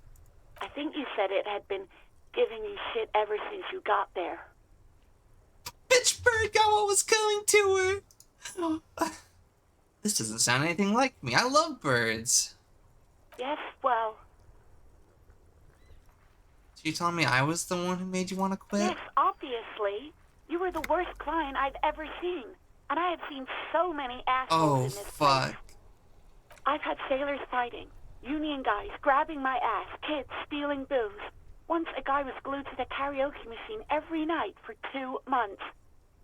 I think you said it had been giving you shit ever since you got there. Bitch bird got what was coming to her! This doesn't sound anything like me. I love birds. Yes, well... So you telling me I was the one who made you want to quit? Yes, obviously. You were the worst client I've ever seen. And I have seen so many assholes in this fuck. place. I've had sailors fighting, union guys grabbing my ass, kids stealing booze. Once a guy was glued to the karaoke machine every night for 2 months.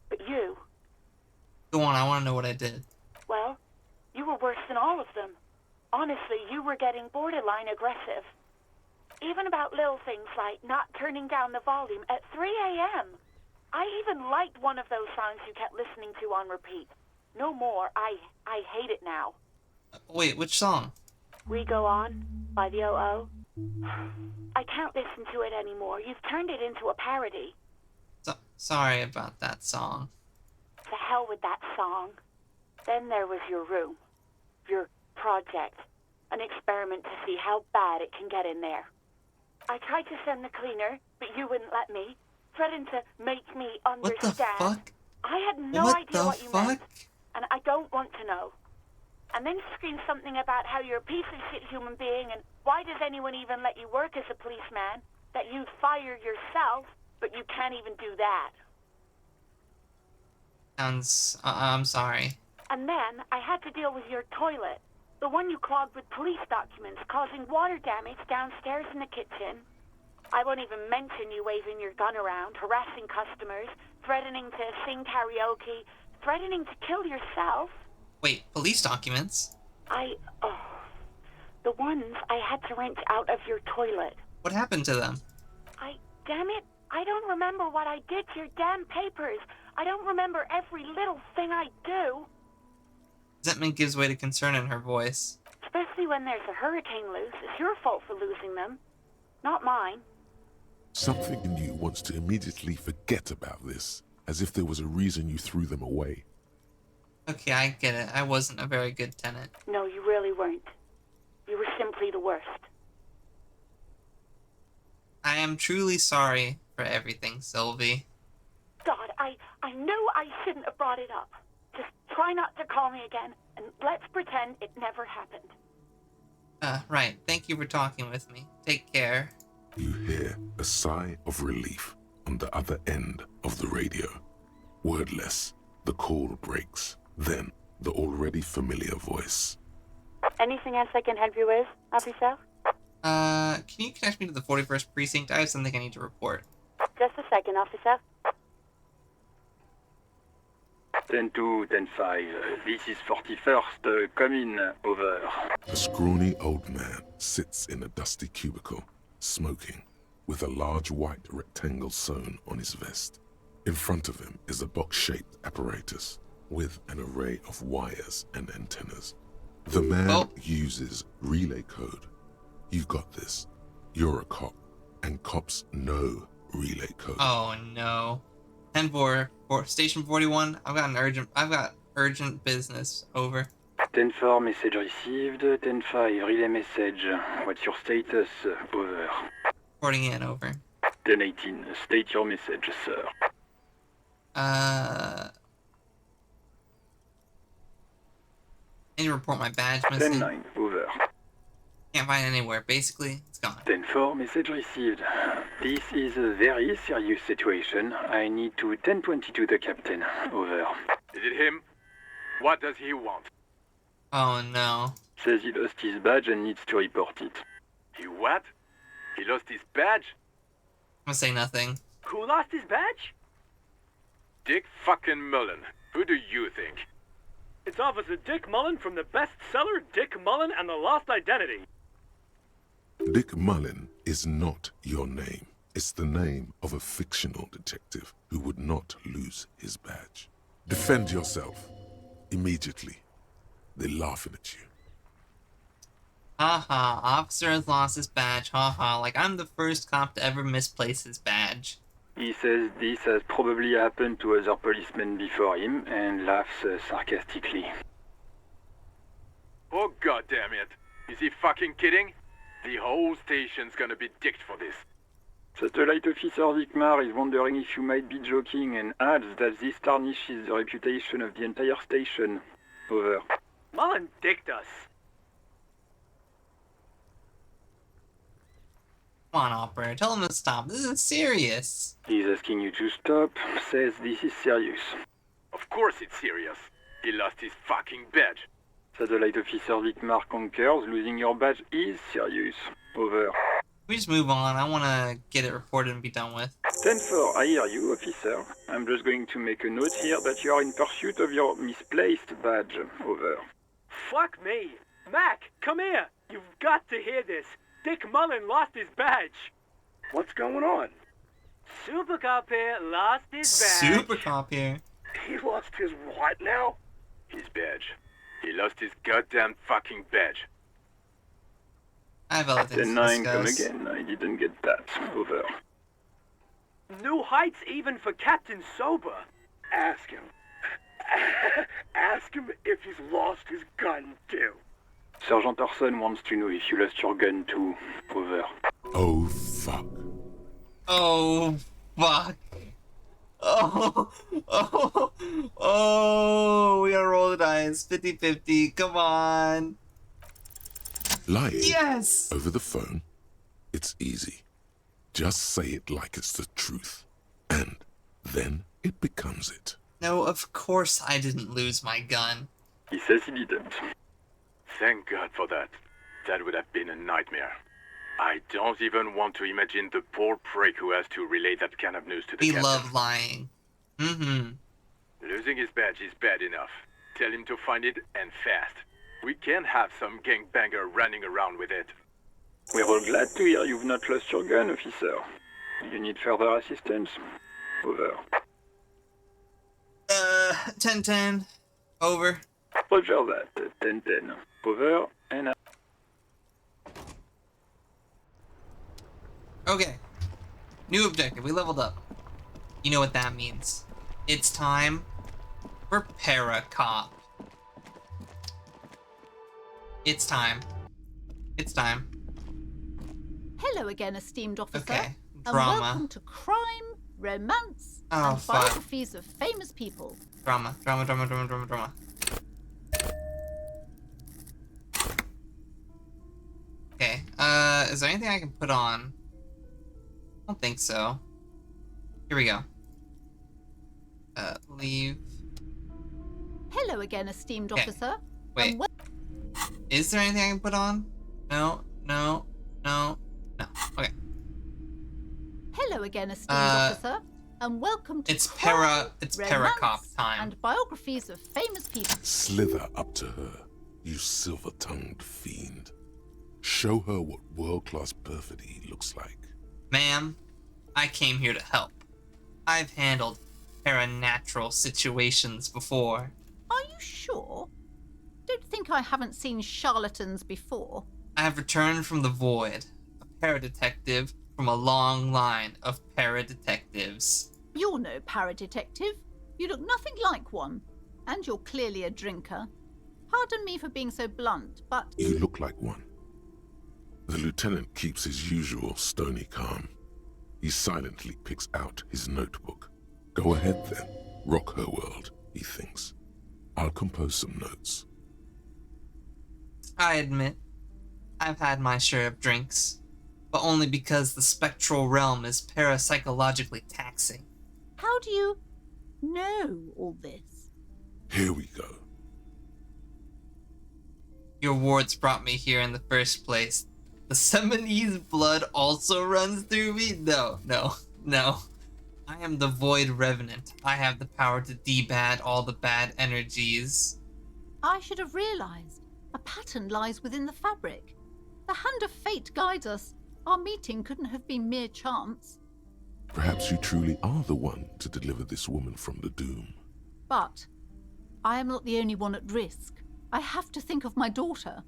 But you... Go on, I want to know what I did. Well, you were worse than all of them. Honestly, you were getting borderline aggressive. Even about little things like not turning down the volume at 3 a.m. I even liked one of those songs you kept listening to on repeat. No more. I hate it now. Wait, which song? We Go On by the O.O. I can't listen to it anymore. You've turned it into a parody. Sorry about that song. To hell with that song. Then there was your room. Your project. An experiment to see how bad it can get in there. I tried to send the cleaner, but you wouldn't let me. Threatened to make me understand. What the fuck? I had no idea what you meant, and I don't want to know. And then screamed something about how you're a piece of shit human being, and why does anyone even let you work as a policeman? That you'd fire yourself, but you can't even do that. Sounds... I'm sorry. And then I had to deal with your toilet. The one you clogged with police documents, causing water damage downstairs in the kitchen. I won't even mention you waving your gun around, harassing customers, threatening to sing karaoke, threatening to kill yourself. Wait, police documents? The ones I had to wrench out of your toilet. What happened to them? Damn it, I don't remember what I did to your damn papers. I don't remember every little thing I do. Resentment gives way to concern in her voice. Especially when there's a hurricane loose. It's your fault for losing them, not mine. Something in you wants to immediately forget about this, as if there was a reason you threw them away. Okay, I get it. I wasn't a very good tenant. No, you really weren't. You were simply the worst. I am truly sorry for everything, Sylvie. God, I knew I shouldn't have brought it up. Just try not to call me again, and let's pretend it never happened. Right. Thank you for talking with me. Take care. You hear a sigh of relief on the other end of the radio. Wordless, the call breaks. Then, the already familiar voice. Anything else I can help you with, officer? Can you connect me to the 41st Precinct? I have something I need to report. Just a second, officer. 10-2, 10-5. This is 41st. Come in. Over. A scrawny old man sits in a dusty cubicle, smoking, with a large white rectangle sewn on his vest. In front of him is a box-shaped apparatus, with an array of wires and antennas. The man uses relay code. You got this. You're a cop, and cops know relay code. Oh no. 10-4, station 41. I've got urgent business. Over. 10-4, message received. 10-5, relay message. What's your status? Over. Reporting in. Over. 10-18, state your message, sir. I need to report my badge missing. 10-9, over. Can't find it anywhere. Basically, it's gone. 10-4, message received. This is a very serious situation. I need to 10-22 the captain. Over. Is it him? What does he want? Oh no. Says he lost his badge and needs to report it. He what? He lost his badge? I'm gonna say nothing. Who lost his badge? Dick fucking Mullen. Who do you think? It's Officer Dick Mullen from the bestseller Dick Mullen and the Lost Identity. Dick Mullen is not your name. It's the name of a fictional detective who would not lose his badge. Defend yourself. Immediately. They're laughing at you. Haha, officer has lost his badge. Haha, like I'm the first cop to ever misplace his badge. He says this has probably happened to other policemen before him and laughs sarcastically. Oh god damn it. Is he fucking kidding? The whole station's gonna be dicked for this. Satellite Officer Vikmar is wondering if you might be joking and adds that this tarnishes the reputation of the entire station. Over. Mullen dicked us. Come on, operator, tell him to stop. This is serious. He's asking you to stop, says this is serious. Of course it's serious. He lost his fucking badge. Satellite Officer Vikmar concurs, losing your badge is serious. Over. We just move on. I want to get it reported and be done with. 10-4, I hear you, officer. I'm just going to make a note here that you are in pursuit of your misplaced badge. Over. Fuck me. Mac, come here. You've got to hear this. Dick Mullen lost his badge. What's going on? Super Cop here lost his badge. Super Cop here. He lost his what now? His badge. He lost his goddamn fucking badge. I have other things to 10-9, come discuss. again. I didn't get that. Over. New heights even for Captain Sober. Ask him. Ask him if he's lost his gun too. Sergeant Orson wants to know if you lost your gun too. Over. Oh, fuck. Oh, fuck. Oh, we gotta roll the dice. 50-50. Come on. Lying Yes! over the phone, it's easy. Just say it like it's the truth, and then it becomes it. No, of course I didn't lose my gun. He says he didn't. Thank God for that. That would have been a nightmare. I don't even want to imagine the poor prick who has to relay that kind of news to the We captain. love lying. Mm-hmm. Losing his badge is bad enough. Tell him to find it, and fast. We can't have some gangbanger running around with it. We're all glad to hear you've not lost your gun, officer. You need further assistance? Over. 10-10. Over. Roger that. 10-10. Over and out. Okay. New objective. We leveled up. You know what that means. It's time for Paracop. It's time. It's time. Hello again, esteemed officer. Okay. And Drama. welcome to crime, romance, Oh, and fuck. biographies of famous people. Drama. Drama, drama, drama, drama, drama. Okay. Is there anything I can put on? I don't think so. Here we go. Leave. Hello again, esteemed Okay. officer. Wait. And Is there anything I can put on? No, no, no, no. Okay. hello again, esteemed Uh, officer. And welcome to It's crime, It's romance, Paracop time. and biographies of famous people. Slither up to her, you silver-tongued fiend. Show her what world-class perfidy looks like. Ma'am, I came here to help. I've handled paranatural situations before. Are you sure? Don't think I haven't seen charlatans before. I have returned from the void, a paradetective from a long line of paradetectives. You're no paradetective. You look nothing like one. And you're clearly a drinker. Pardon me for being so blunt, but... You look like one. The lieutenant keeps his usual stony calm. He silently picks out his notebook. Go ahead then, rock her world, he thinks. I'll compose some notes. I admit, I've had my share of drinks, but only because the spectral realm is parapsychologically taxing. How do you know all this? Here we go. Your wards brought me here in the first place. The Seminese blood also runs through me? No. I am the Void Revenant. I have the power to debad all the bad energies. I should have realized. A pattern lies within the fabric. The hand of fate guides us. Our meeting couldn't have been mere chance. Perhaps you truly are the one to deliver this woman from the doom. But I am not the only one at risk. I have to think of my daughter.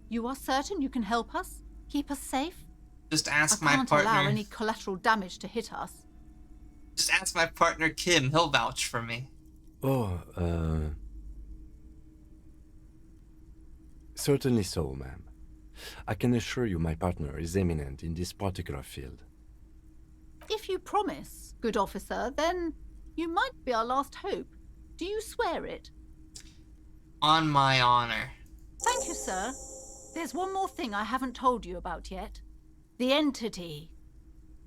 You are certain you can help us? Keep us safe? Just ask I my can't partner. allow any collateral damage to hit us. Just ask my partner Kim. He'll vouch for me. Certainly so, ma'am. I can assure you my partner is eminent in this particular field. If you promise, good officer, then you might be our last hope. Do you swear it? On my honor. Thank you, sir. There's one more thing I haven't told you about yet. The entity.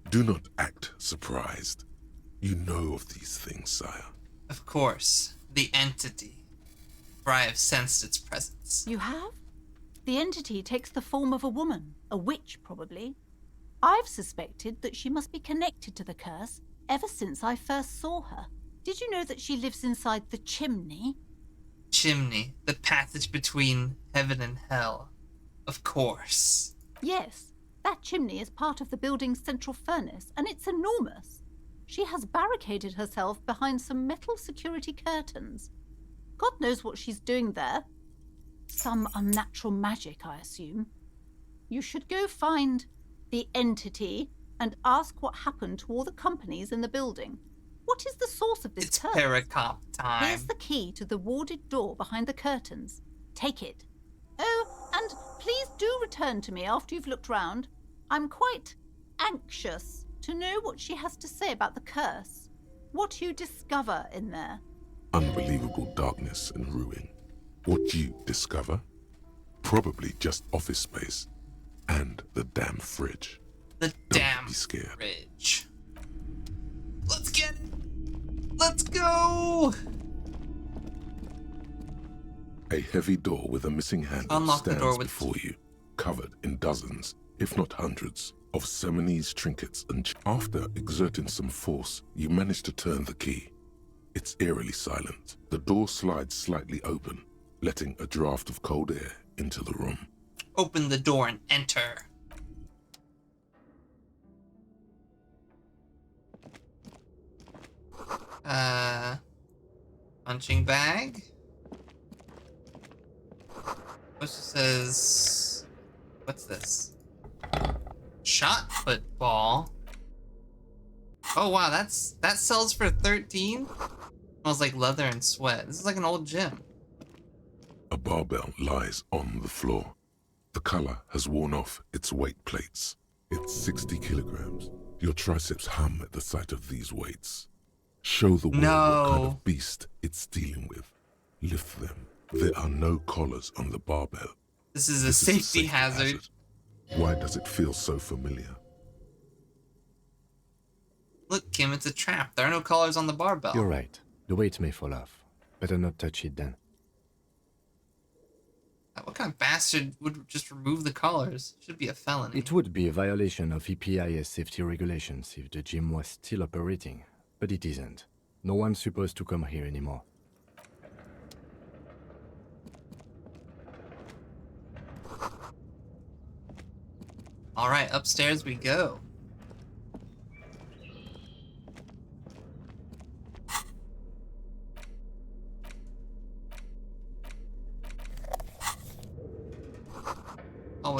Do not act surprised. You know of these things, sire. Of course, the entity. For I have sensed its presence. You have? The entity takes the form of a woman, a witch probably. I've suspected that she must be connected to the curse ever since I first saw her. Did you know that she lives inside the chimney? Chimney, the passage between heaven and hell. Of course. Yes, that chimney is part of the building's central furnace, and it's enormous. She has barricaded herself behind some metal security curtains. God knows what she's doing there. Some unnatural magic, I assume. You should go find the entity and ask what happened to all the companies in the building. What is the source of this It's curse? Paracop time. Here's the key to the warded door behind the curtains. Take it. Oh, and please do return to me after you've looked round. I'm quite anxious to know what she has to say about the curse. What you discover in there. Unbelievable darkness and ruin. What you discover? Probably just office space. And the damn fridge. The Don't damn be scared. fridge. Let's get it! Let's go! A heavy door with a missing handle Unlock the stands door with before you, covered in dozens, if not hundreds, of Seminese trinkets and after exerting some force, you manage to turn the key. It's eerily silent. The door slides slightly open, letting a draft of cold air into the room. Open the door and enter. Punching bag. Which says, what's this? Shot football. Oh wow, that sells for 13. Smells like leather and sweat. This is like an old gym. A barbell lies on the floor. The color has worn off its weight plates. It's 60 kilograms. Your triceps hum at the sight of these weights. Show the world what kind of beast it's dealing with. Lift them. There are no collars on the barbell. This is a safety hazard. Why does it feel so familiar? Look, Kim, it's a trap. There are no collars on the barbell. You're right. The weight may fall off. Better not touch it then. What kind of bastard would just remove the collars? Should be a felony. It would be a violation of EPIS safety regulations if the gym was still operating, but it isn't. No one's supposed to come here anymore. All right, upstairs we go.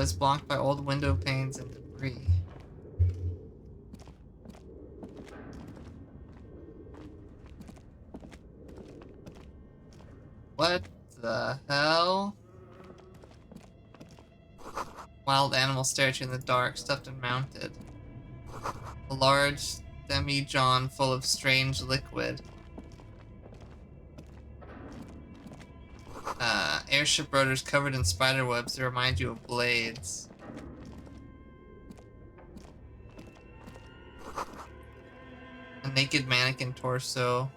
is blocked by old window panes and debris. What the hell? Wild animal stare at you in the dark, stuffed and mounted. A large demijohn full of strange liquid. Airship rotors covered in spider webs to remind you of blades. A naked mannequin torso.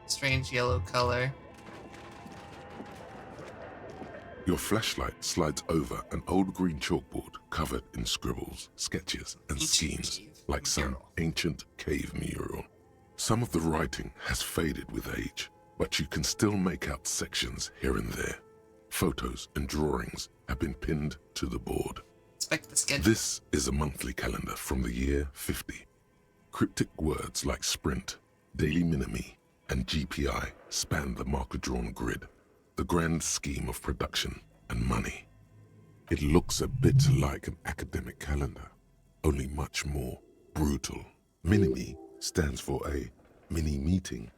Strange yellow color. Your flashlight slides over an old green chalkboard covered in scribbles, sketches, and schemes, like some ancient cave mural. Some of the writing has faded with age, but you can still make out sections here and there. Photos and drawings have been pinned to the board. Inspect the schedule. This is a monthly calendar from the year 50. Cryptic words like sprint, daily minimi, and GPI span the marker-drawn grid, the grand scheme of production and money. It looks a bit like an academic calendar, only much more brutal. Minimi stands for a mini meeting.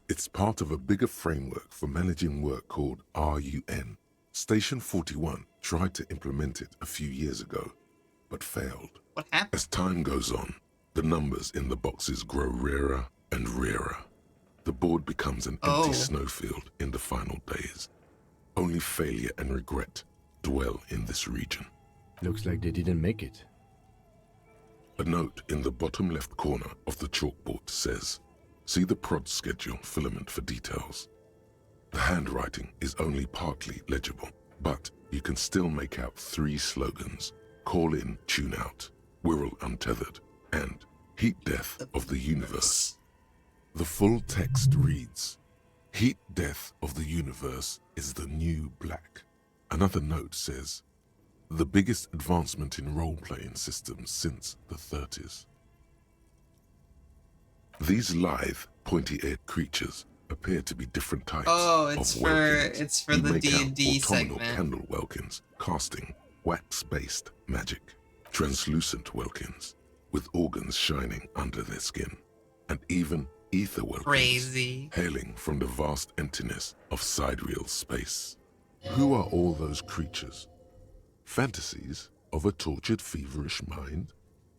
It's part of a bigger framework for managing work called RUN. Station 41 tried to implement it a few years ago, but failed. What happened? As time goes on, the numbers in the boxes grow rarer and rarer. The board becomes an empty snowfield in the final days. Only failure and regret dwell in this region. Looks like they didn't make it. A note in the bottom left corner of the chalkboard says, "See the prod schedule filament for details." The handwriting is only partly legible, but you can still make out 3 slogans: call in, tune out, Wirral untethered, and heat death of the universe. The full text reads, "Heat death of the universe is the new black." Another note says, "The biggest advancement in role-playing systems since the 30s. These lithe, pointy-eared creatures appear to be different types it's of for Welkins. it's for You the make out D&D autumnal segment. candle Welkins casting wax-based magic, translucent Welkins with organs shining under their skin, and even ether Welkins Crazy. hailing from the vast emptiness of sidereal space. Who are all those creatures? Fantasies of a tortured, feverish mind?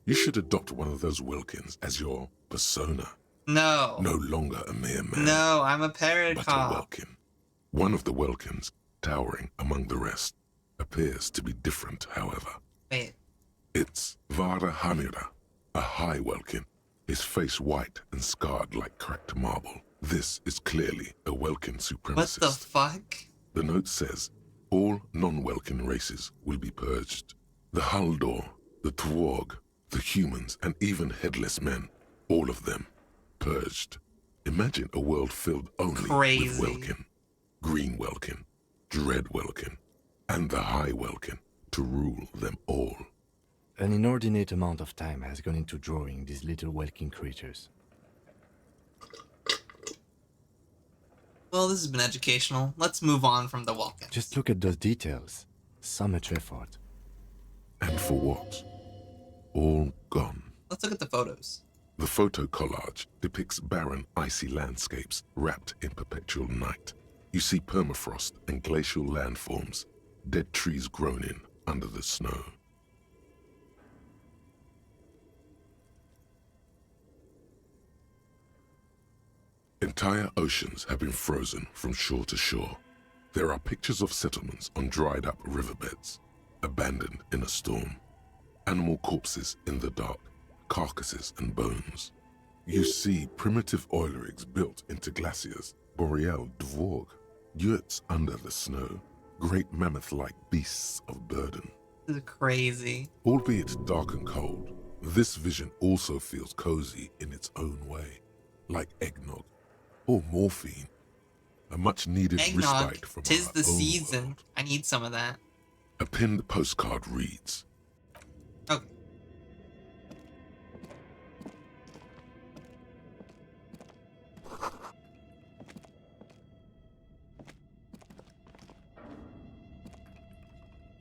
You should adopt one of those Welkins as your persona. No. No longer a mere man. No, I'm a But a paracop. Welkin. One of the Welkins, towering among the rest, appears to be different, however. Wait. It's Vara Hamira, a high Welkin, his face white and scarred like cracked marble. This is clearly a Welkin supremacist. What the fuck? The note says, all non-Welkin races will be purged. The Haldor, the Tworg, the humans, and even headless men, all of them, purged. Imagine a world filled only with Welkin. Green Welkin, Dread Welkin, and the High Welkin to rule them all. An inordinate amount of time has gone into drawing these little Welkin creatures. Well, this has been educational. Let's move on from the Welkins. Just look at those details. So much effort. And for what? All gone. Let's look at the photos. The photo collage depicts barren, icy landscapes wrapped in perpetual night. You see permafrost and glacial landforms, dead trees groaning under the snow. Entire oceans have been frozen from shore to shore. There are pictures of settlements on dried-up riverbeds, abandoned in a storm. Animal corpses in the dark, carcasses and bones. You see primitive oil rigs built into glaciers, boreal dvorg, yurts under the snow, great mammoth-like beasts of burden. This is crazy. Albeit dark and cold, this vision also feels cozy in its own way, like eggnog or morphine, a much-needed Eggnog. respite from Tis our the own season. world. I need some of that. A pinned postcard reads, Okay.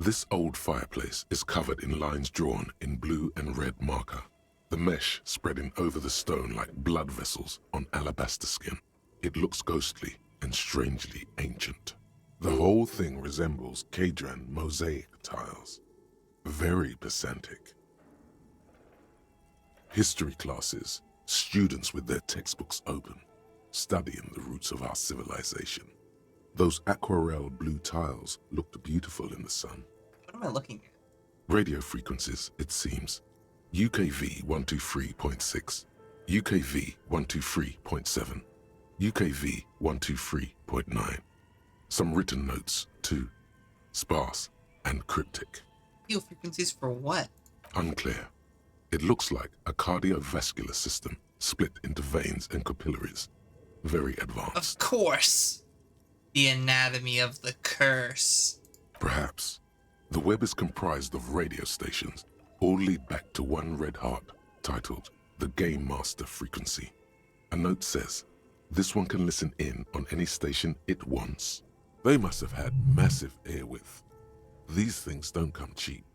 This old fireplace is covered in lines drawn in blue and red marker, the mesh spreading over the stone like blood vessels on alabaster skin. It looks ghostly and strangely ancient. The whole thing resembles Kadran mosaic tiles. Very pedantic. History classes, students with their textbooks open, studying the roots of our civilization. Those aquarelle blue tiles looked beautiful in the sun. What am I looking at? Radio frequencies, it seems. UKV 123.6, UKV 123.7, UKV 123.9. Some written notes, too. Sparse and cryptic. Radio frequencies for what? Unclear. It looks like a cardiovascular system split into veins and capillaries. Very advanced. Of course! The anatomy of the curse. Perhaps. The web is comprised of radio stations, all lead back to one red heart, titled the Game Master Frequency. A note says, this one can listen in on any station it wants. They must have had massive airwidth. These things don't come cheap.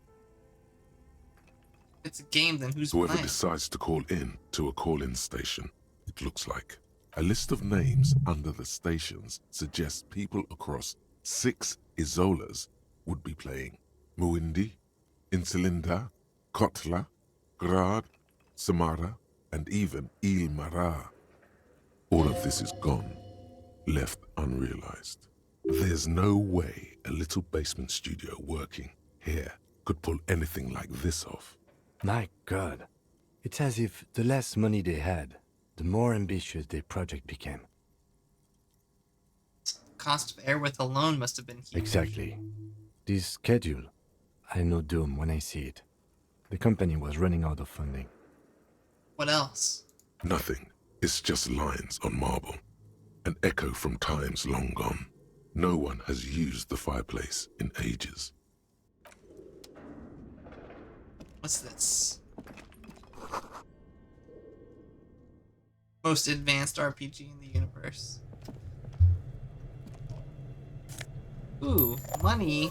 If it's a game, then who's Whoever playing? decides to call in to a call-in station, it looks like. A list of names under the stations suggests people across 6 Isolas would be playing. Muindi, Insulinda, Kotla, Grad, Samara, and even Il Mara. All of this is gone, left unrealized. There's no way a little basement studio working here could pull anything like this off. My God. It's as if the less money they had, the more ambitious their project became. The cost of airwidth alone must have been huge. Exactly. This schedule, I know doom when I see it. The company was running out of funding. What else? Nothing. It's just lines on marble. An echo from times long gone. No one has used the fireplace in ages. What's this? Most advanced RPG in the universe. Ooh, money.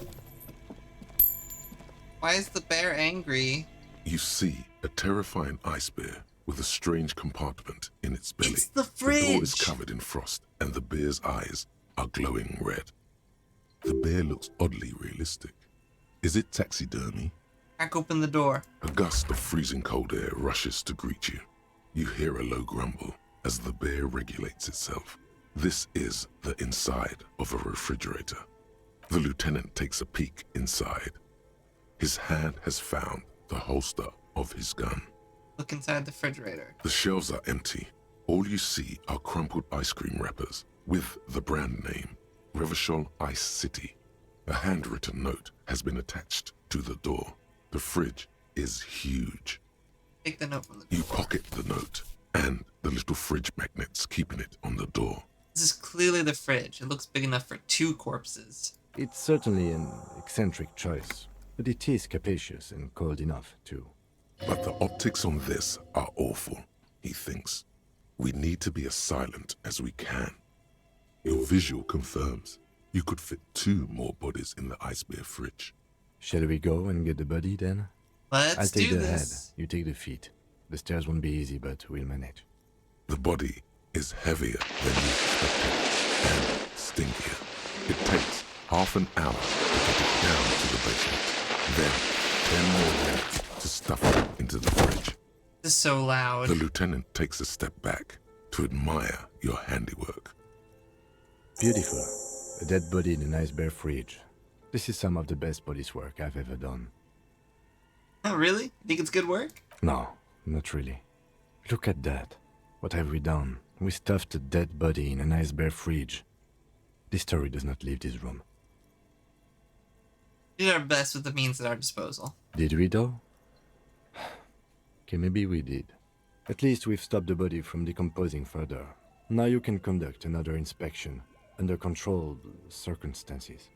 Why is the bear angry? You see a terrifying ice bear with a strange compartment in its belly. It's the fridge! The door is covered in frost, and the bear's eyes are glowing red. The bear looks oddly realistic. Is it taxidermy? Crack open the door. A gust of freezing cold air rushes to greet you. You hear a low grumble as the bear regulates itself. This is the inside of a refrigerator. The lieutenant takes a peek inside. His hand has found the holster of his gun. Look inside the refrigerator. The shelves are empty. All you see are crumpled ice cream wrappers with the brand name, Revachol Ice City. A handwritten note has been attached to the door. The fridge is huge. Take the note from the door. You pocket the note and the little fridge magnets keeping it on the door. This is clearly the fridge. It looks big enough for 2 corpses. It's certainly an eccentric choice, but it is capacious and cold enough, too. But the optics on this are awful, he thinks. We need to be as silent as we can. Your visual confirms you could fit 2 more bodies in the ice bear fridge. Shall we go and get the body, then? Let's I'll take do the head, this. you take the feet. The stairs won't be easy, but we'll manage. The body is heavier than you expected and stinkier. It takes half an hour to get it down to the basement. Then 10 more minutes to stuff it into the fridge. This is so loud. The lieutenant takes a step back to admire your handiwork. Beautiful. A dead body in a nice bare fridge. This is some of the best police work I've ever done. Oh, really? Think it's good work? No, not really. Look at that. What have we done? We stuffed a dead body in a nice bare fridge. This story does not leave this room. We did our best with the means at our disposal. Did we, though? Okay, maybe we did. At least we've stopped the body from decomposing further. Now you can conduct another inspection under controlled circumstances.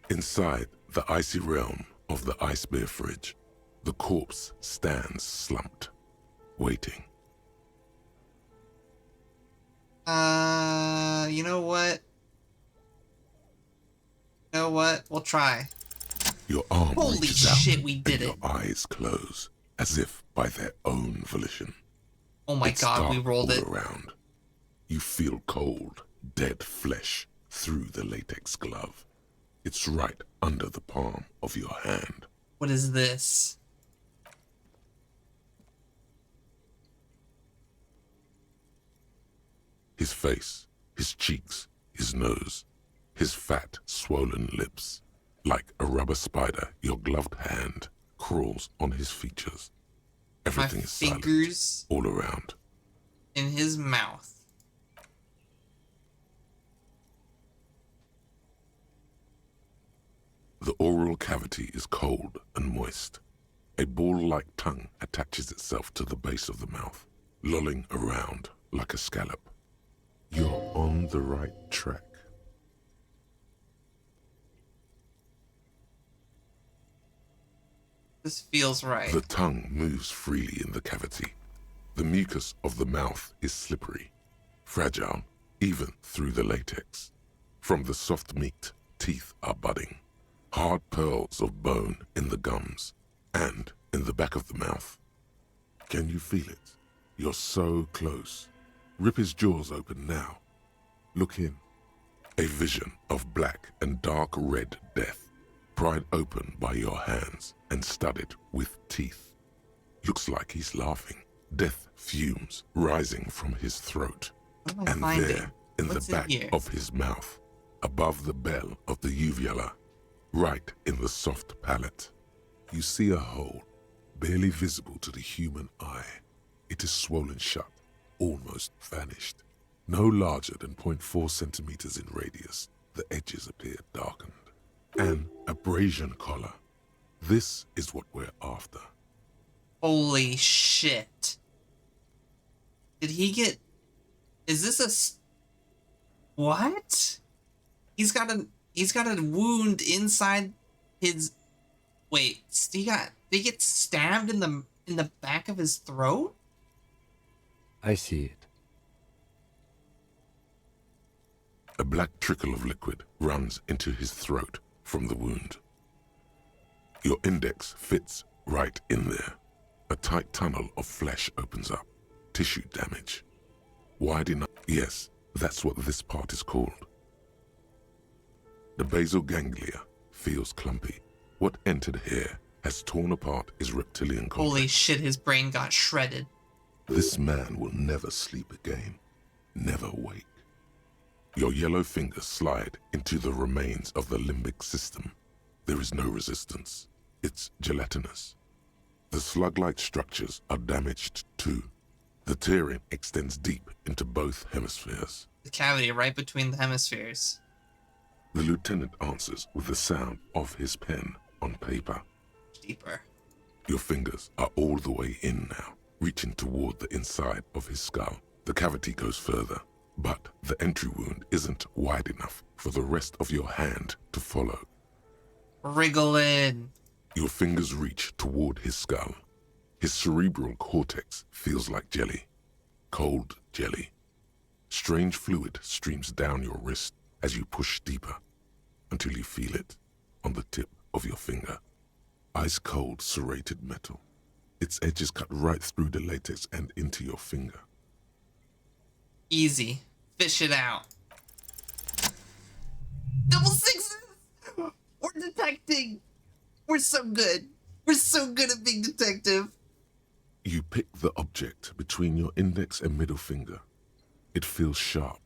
Inside the icy realm of the ice bear fridge, the corpse stands slumped, waiting. You know what? We'll try. Your arm Holy reaches out shit, we did and it. your eyes close, as if by their own volition. Oh my It's god, we dark rolled all it. around. You feel cold, dead flesh through the latex glove. It's right under the palm of your hand. What is this? His face, his cheeks, his nose, his fat, swollen lips. Like a rubber spider, your gloved hand crawls on his features. Everything is fingers silent all around. In his mouth. The oral cavity is cold and moist. A ball-like tongue attaches itself to the base of the mouth, lolling around like a scallop. You're on the right track. This feels right. The tongue moves freely in the cavity. The mucus of the mouth is slippery, fragile, even through the latex. From the soft meat, teeth are budding. Hard pearls of bone in the gums and in the back of the mouth. Can you feel it? You're so close. Rip his jaws open now. Look in. A vision of black and dark red death, pried open by your hands and studded with teeth. Looks like he's laughing. Death fumes rising from his throat. What am I And finding? there, in What's the back here? of his mouth, above the bell of the uvula, right in the soft palate, you see a hole, barely visible to the human eye. It is swollen shut, almost vanished. No larger than 0.4 centimeters in radius, the edges appear darkened. An abrasion collar. This is what we're after. Holy shit. Did he get... Is this a... What? He's got a wound inside his... Wait, did he get stabbed in the back of his throat? I see it. A black trickle of liquid runs into his throat from the wound. Your index fits right in there. A tight tunnel of flesh opens up. Tissue damage. Wide enough. Yes, that's what this part is called. The basal ganglia feels clumpy. What entered here has torn apart his reptilian complex. Holy shit, his brain got shredded. This man will never sleep again. Never wake. Your yellow fingers slide into the remains of the limbic system. There is no resistance. It's gelatinous. The slug-like structures are damaged too. The tearing extends deep into both hemispheres. The cavity right between the hemispheres. The lieutenant answers with the sound of his pen on paper. Deeper. Your fingers are all the way in now, reaching toward the inside of his skull. The cavity goes further, but the entry wound isn't wide enough for the rest of your hand to follow. Wriggle in. Your fingers reach toward his skull. His cerebral cortex feels like jelly. Cold jelly. Strange fluid streams down your wrist as you push deeper, until you feel it on the tip of your finger. Ice cold serrated metal. Its edges cut right through the latex and into your finger. Easy. Fish it out. Double sixes! We're detecting! We're so good. We're so good at being detective. You pick the object between your index and middle finger. It feels sharp,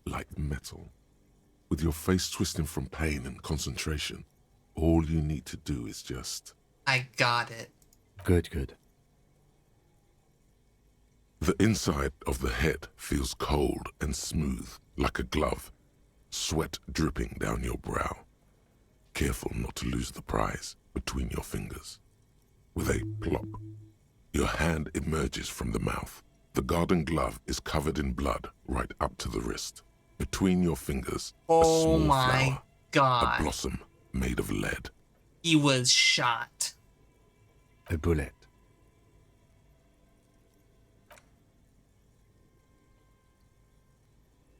like metal. With your face twisting from pain and concentration, all you need to do is just... I got it. Good, good. The inside of the head feels cold and smooth, like a glove. Sweat dripping down your brow. Careful not to lose the prize between your fingers. With a plop, your hand emerges from the mouth. The garden glove is covered in blood right up to the wrist. Between your fingers, a small flower, God. a blossom made of lead. He was shot. A bullet.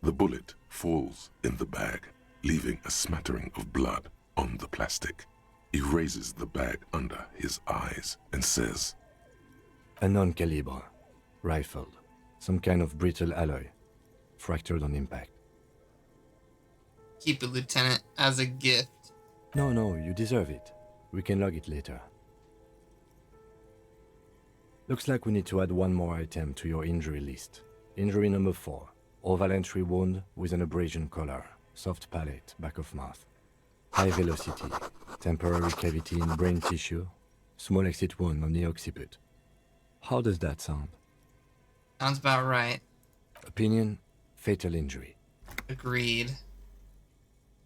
The bullet falls in the bag, leaving a smattering of blood on the plastic. He raises the bag under his eyes and says, A non-caliber. Rifled. Some kind of brittle alloy. Fractured on impact. Keep it, Lieutenant, as a gift. No, you deserve it. We can log it later. Looks like we need to add one more item to your injury list. Injury number 4. Oval entry wound with an abrasion collar. Soft palate, back of mouth. High velocity. Temporary cavity in brain tissue. Small exit wound on the occiput. How does that sound? Sounds about right. Opinion, fatal injury. Agreed.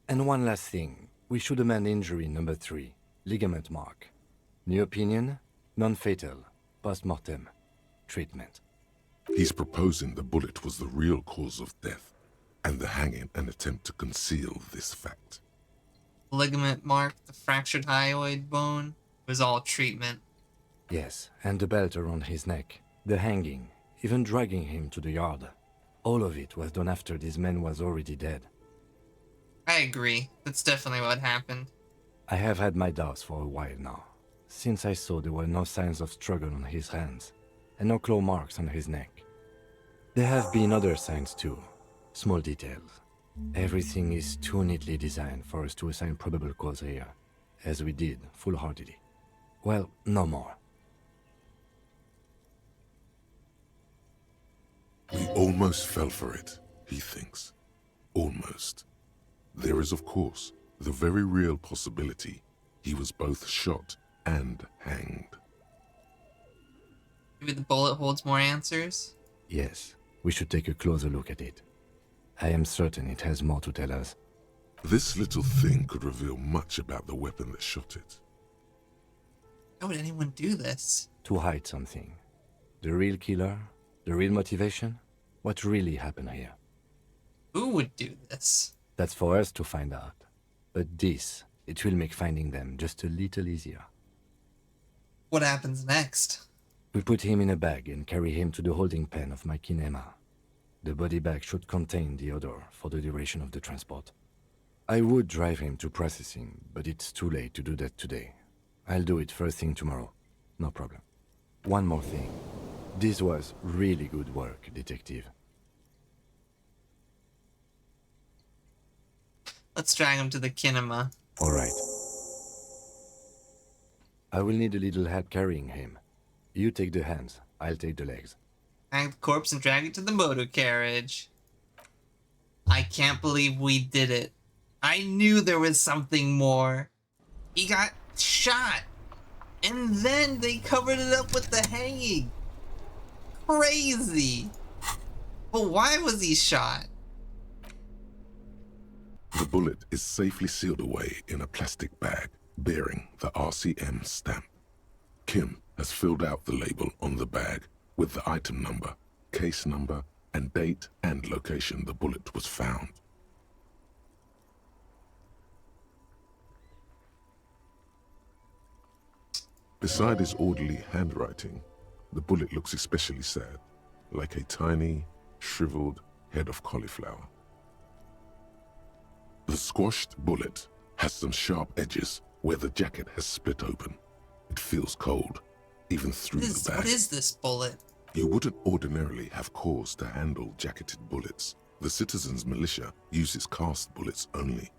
And one last thing. We should amend injury number 3. Ligament mark. New opinion, non-fatal. Post-mortem. Treatment. He's proposing the bullet was the real cause of death, and the hanging an attempt to conceal this fact. Ligament mark, the fractured hyoid bone, was all treatment. Yes, and the belt around his neck. The hanging. Even dragging him to the yard. All of it was done after this man was already dead. I agree. That's definitely what happened. I have had my doubts for a while now, since I saw there were no signs of struggle on his hands, and no claw marks on his neck. There have been other signs too, small details. Everything is too neatly designed for us to assign probable cause here, as we did, full-heartedly. Well, no more. We almost fell for it, he thinks. Almost. There is, of course, the very real possibility he was both shot and hanged. Maybe the bullet holds more answers? Yes, we should take a closer look at it. I am certain it has more to tell us. This little thing could reveal much about the weapon that shot it. How would anyone do this? To hide something. The real killer? The real motivation? What really happened here? Who would do this? That's for us to find out. But this, it will make finding them just a little easier. What happens next? We put him in a bag and carry him to the holding pen of my kinema. The body bag should contain the odor for the duration of the transport. I would drive him to processing, but it's too late to do that today. I'll do it first thing tomorrow. No problem. One more thing. This was really good work, Detective. Let's drag him to the kinema. All right. I will need a little help carrying him. You take the hands, I'll take the legs. Hang the corpse and drag it to the motor carriage. I can't believe we did it. I knew there was something more. He got shot. And then they covered it up with the hanging. Crazy. But why was he shot? The bullet is safely sealed away in a plastic bag bearing the RCM stamp. Kim has filled out the label on the bag with the item number, case number, and date and location the bullet was found. Beside his orderly handwriting, the bullet looks especially sad, like a tiny, shriveled head of cauliflower. The squashed bullet has some sharp edges where the jacket has split open. It feels cold, even through the bag. What is this bullet? You wouldn't ordinarily have cause to handle jacketed bullets. The citizens' militia uses cast bullets only.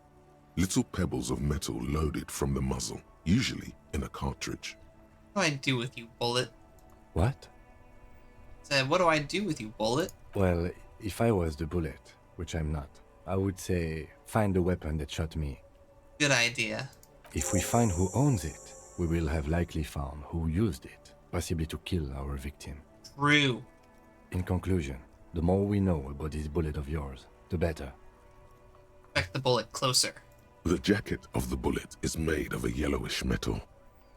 Little pebbles of metal loaded from the muzzle, usually in a cartridge. What do I do with you, bullet? What? Said, what do I do with you, bullet? Well, if I was the bullet, which I'm not, I would say find the weapon that shot me. Good idea. If we find who owns it, we will have likely found who used it, possibly to kill our victim. True. In conclusion, the more we know about this bullet of yours, the better. Back the bullet closer. The jacket of the bullet is made of a yellowish metal.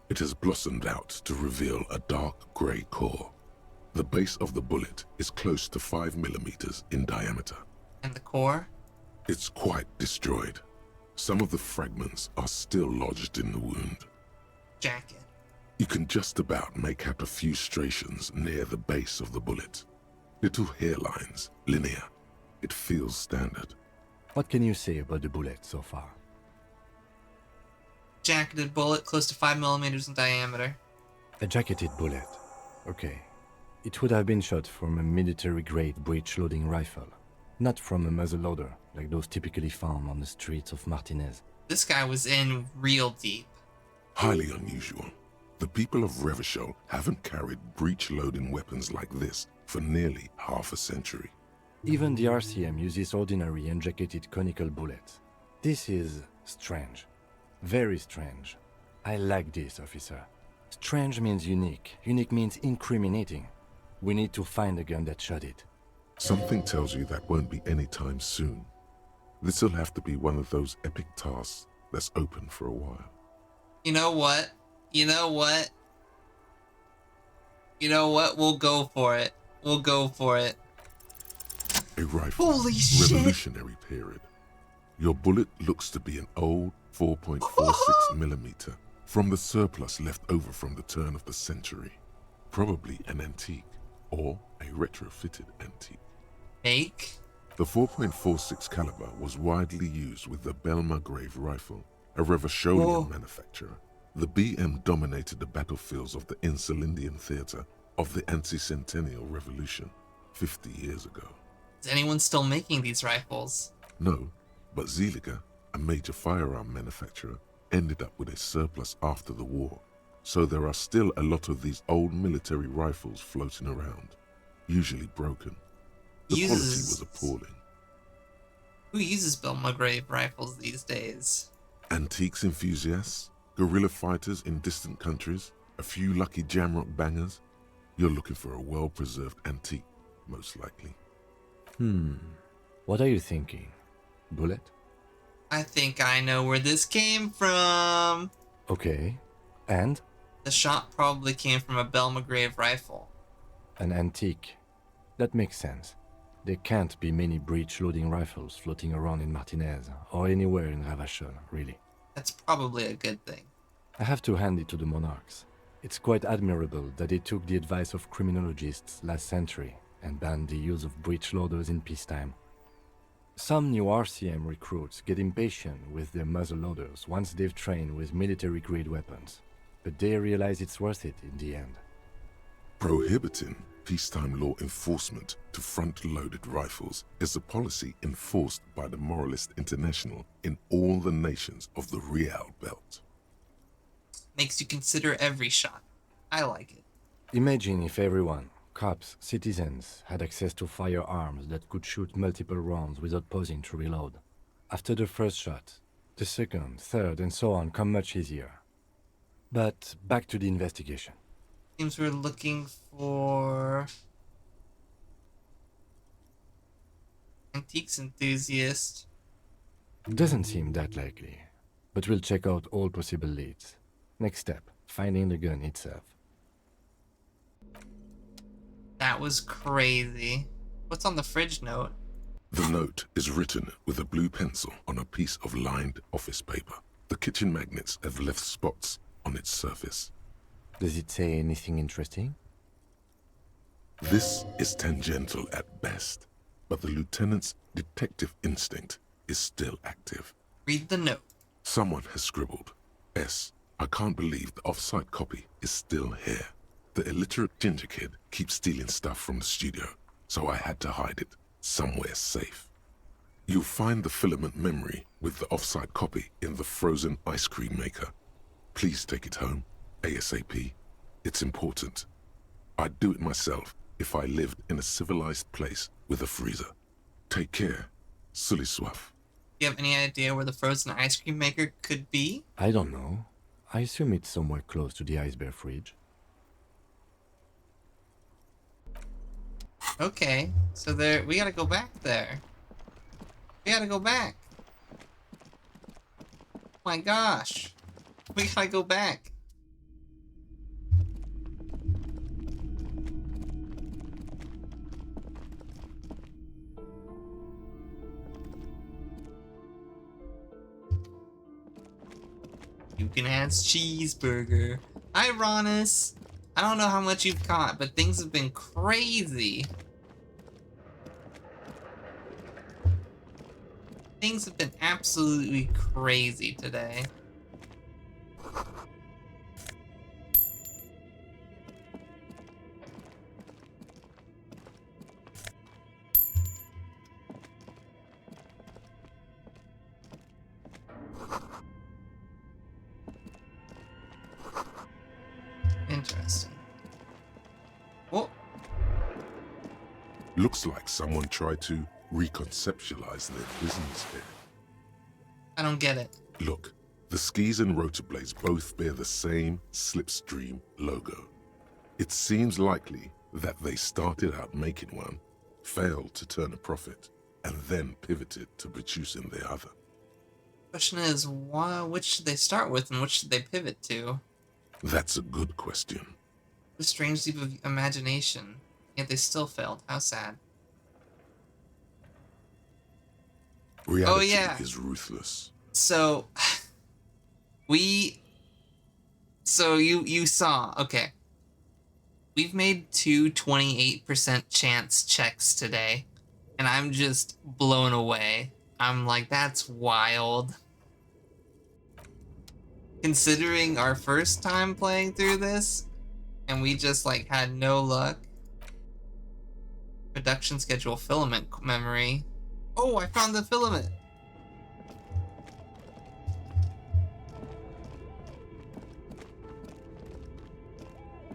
It has blossomed out to reveal a dark grey core. The base of the bullet is close to 5 millimeters in diameter. And the core? It's quite destroyed. Some of the fragments are still lodged in the wound. Jacket. You can just about make out a few striations near the base of the bullet. Little hairlines, linear. It feels standard. What can you say about the bullet so far? Jacketed bullet close to 5 millimeters in diameter. A jacketed bullet. Okay. It would have been shot from a military-grade breech-loading rifle, not from a muzzleloader like those typically found on the streets of Martinez. This guy was in real deep. Highly unusual. The people of Revachol haven't carried breech-loading weapons like this for nearly half a century. Even the RCM uses ordinary unjacketed conical bullets. This is strange. Very strange. I like this, officer. Strange means unique. Unique means incriminating. We need to find the gun that shot it. Something tells you that won't be anytime soon. This'll have to be one of those epic tasks that's open for a while. You know what? You know what? You know what? We'll go for it. We'll go for it. A rifle. Holy shit! Revolutionary period. Your bullet looks to be an old 4.46 millimeter from the surplus left over from the turn of the century. Probably an antique or a retrofitted antique. Fake? The 4.46 caliber was widely used with the Belmargrave rifle, a Revacholian manufacturer. The BM dominated the battlefields of the Insulindian theater of the anti-centennial revolution 50 years ago. Is anyone still making these rifles? No, but Zeliger, a major firearm manufacturer, ended up with a surplus after the war. So there are still a lot of these old military rifles floating around, usually broken. The quality was appalling. Who uses Belmargrave rifles these days? Antiques enthusiasts, guerrilla fighters in distant countries, a few lucky jamrock bangers. You're looking for a well-preserved antique, most likely. What are you thinking? Bullet? I think I know where this came from. Okay. And? The shot probably came from a Belmargrave rifle. An antique. That makes sense. There can't be many breech-loading rifles floating around in Martinez, or anywhere in Ravachol, really. That's probably a good thing. I have to hand it to the monarchs. It's quite admirable that they took the advice of criminologists last century and banned the use of breech loaders in peacetime. Some new RCM recruits get impatient with their muzzle loaders once they've trained with military-grade weapons, but they realize it's worth it in the end. Prohibiting peacetime law enforcement to front-loaded rifles is a policy enforced by the Moralist International in all the nations of the Real Belt. Makes you consider every shot. I like it. Imagine if everyone, cops, citizens, had access to firearms that could shoot multiple rounds without pausing to reload. After the first shot, the second, third, and so on come much easier. But back to the investigation. Seems we're looking for antiques enthusiast. Doesn't seem that likely, but we'll check out all possible leads. Next step, finding the gun itself. That was crazy. What's on the fridge note? The note is written with a blue pencil on a piece of lined office paper. The kitchen magnets have left spots on its surface. Does it say anything interesting? This is tangential at best, but the lieutenant's detective instinct is still active. Read the note. Someone has scribbled, S. I can't believe the off-site copy is still here. The illiterate ginger kid keeps stealing stuff from the studio, so I had to hide it somewhere safe. You'll find the filament memory with the off-site copy in the frozen ice cream maker. Please take it home, ASAP. It's important. I'd do it myself if I lived in a civilized place with a freezer. Take care. Sully Swaff. Do you have any idea where the frozen ice cream maker could be? I don't know. I assume it's somewhere close to the ice bear fridge. Okay, so there, we gotta go back there. We gotta go back. Oh my gosh. We gotta go back. You can have cheeseburger. Hi, Ronis. I don't know how much you've caught, but things have been crazy. Things have been absolutely crazy today. Looks like someone tried to reconceptualize their business here. I don't get it. Look, the skis and rotor blades both bear the same Slipstream logo. It seems likely that they started out making one, failed to turn a profit, and then pivoted to producing the other. Question is, which should they start with and which should they pivot to? That's a good question. A strange leap of imagination, yet they still failed. How sad. Reality yeah. is ruthless. So, you saw, okay. We've made two 28% chance checks today, and I'm just blown away. I'm like, that's wild. Considering our first time playing through this, and we just like had no luck. Production schedule, filament memory. Oh, I found the filament.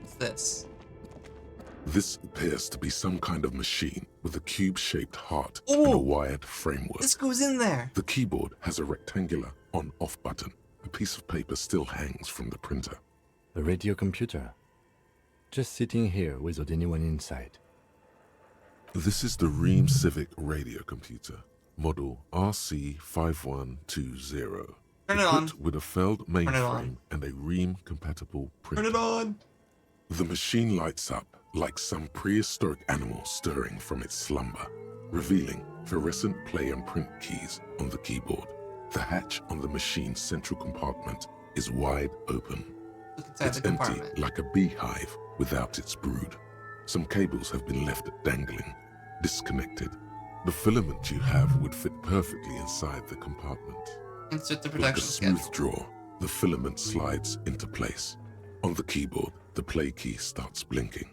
What's this? This appears to be some kind of machine with a cube-shaped heart and a wired framework. This goes in there. The keyboard has a rectangular on-off button. A piece of paper still hangs from the printer. A radio computer. Just sitting here without anyone inside. This is the Ream Civic radio computer, model RC5120. Turn it on. Equipped with a Feld mainframe and a Ream-compatible printer. Turn it on. The machine lights up like some prehistoric animal stirring from its slumber, revealing fluorescent play and print keys on the keyboard. The hatch on the machine's central compartment is wide open. It's empty like a beehive without its brood. Some cables have been left dangling, disconnected. The filament you have would fit perfectly inside the compartment. Insert the Like a production smooth schedule. draw, the filament slides into place. On the keyboard, the play key starts blinking.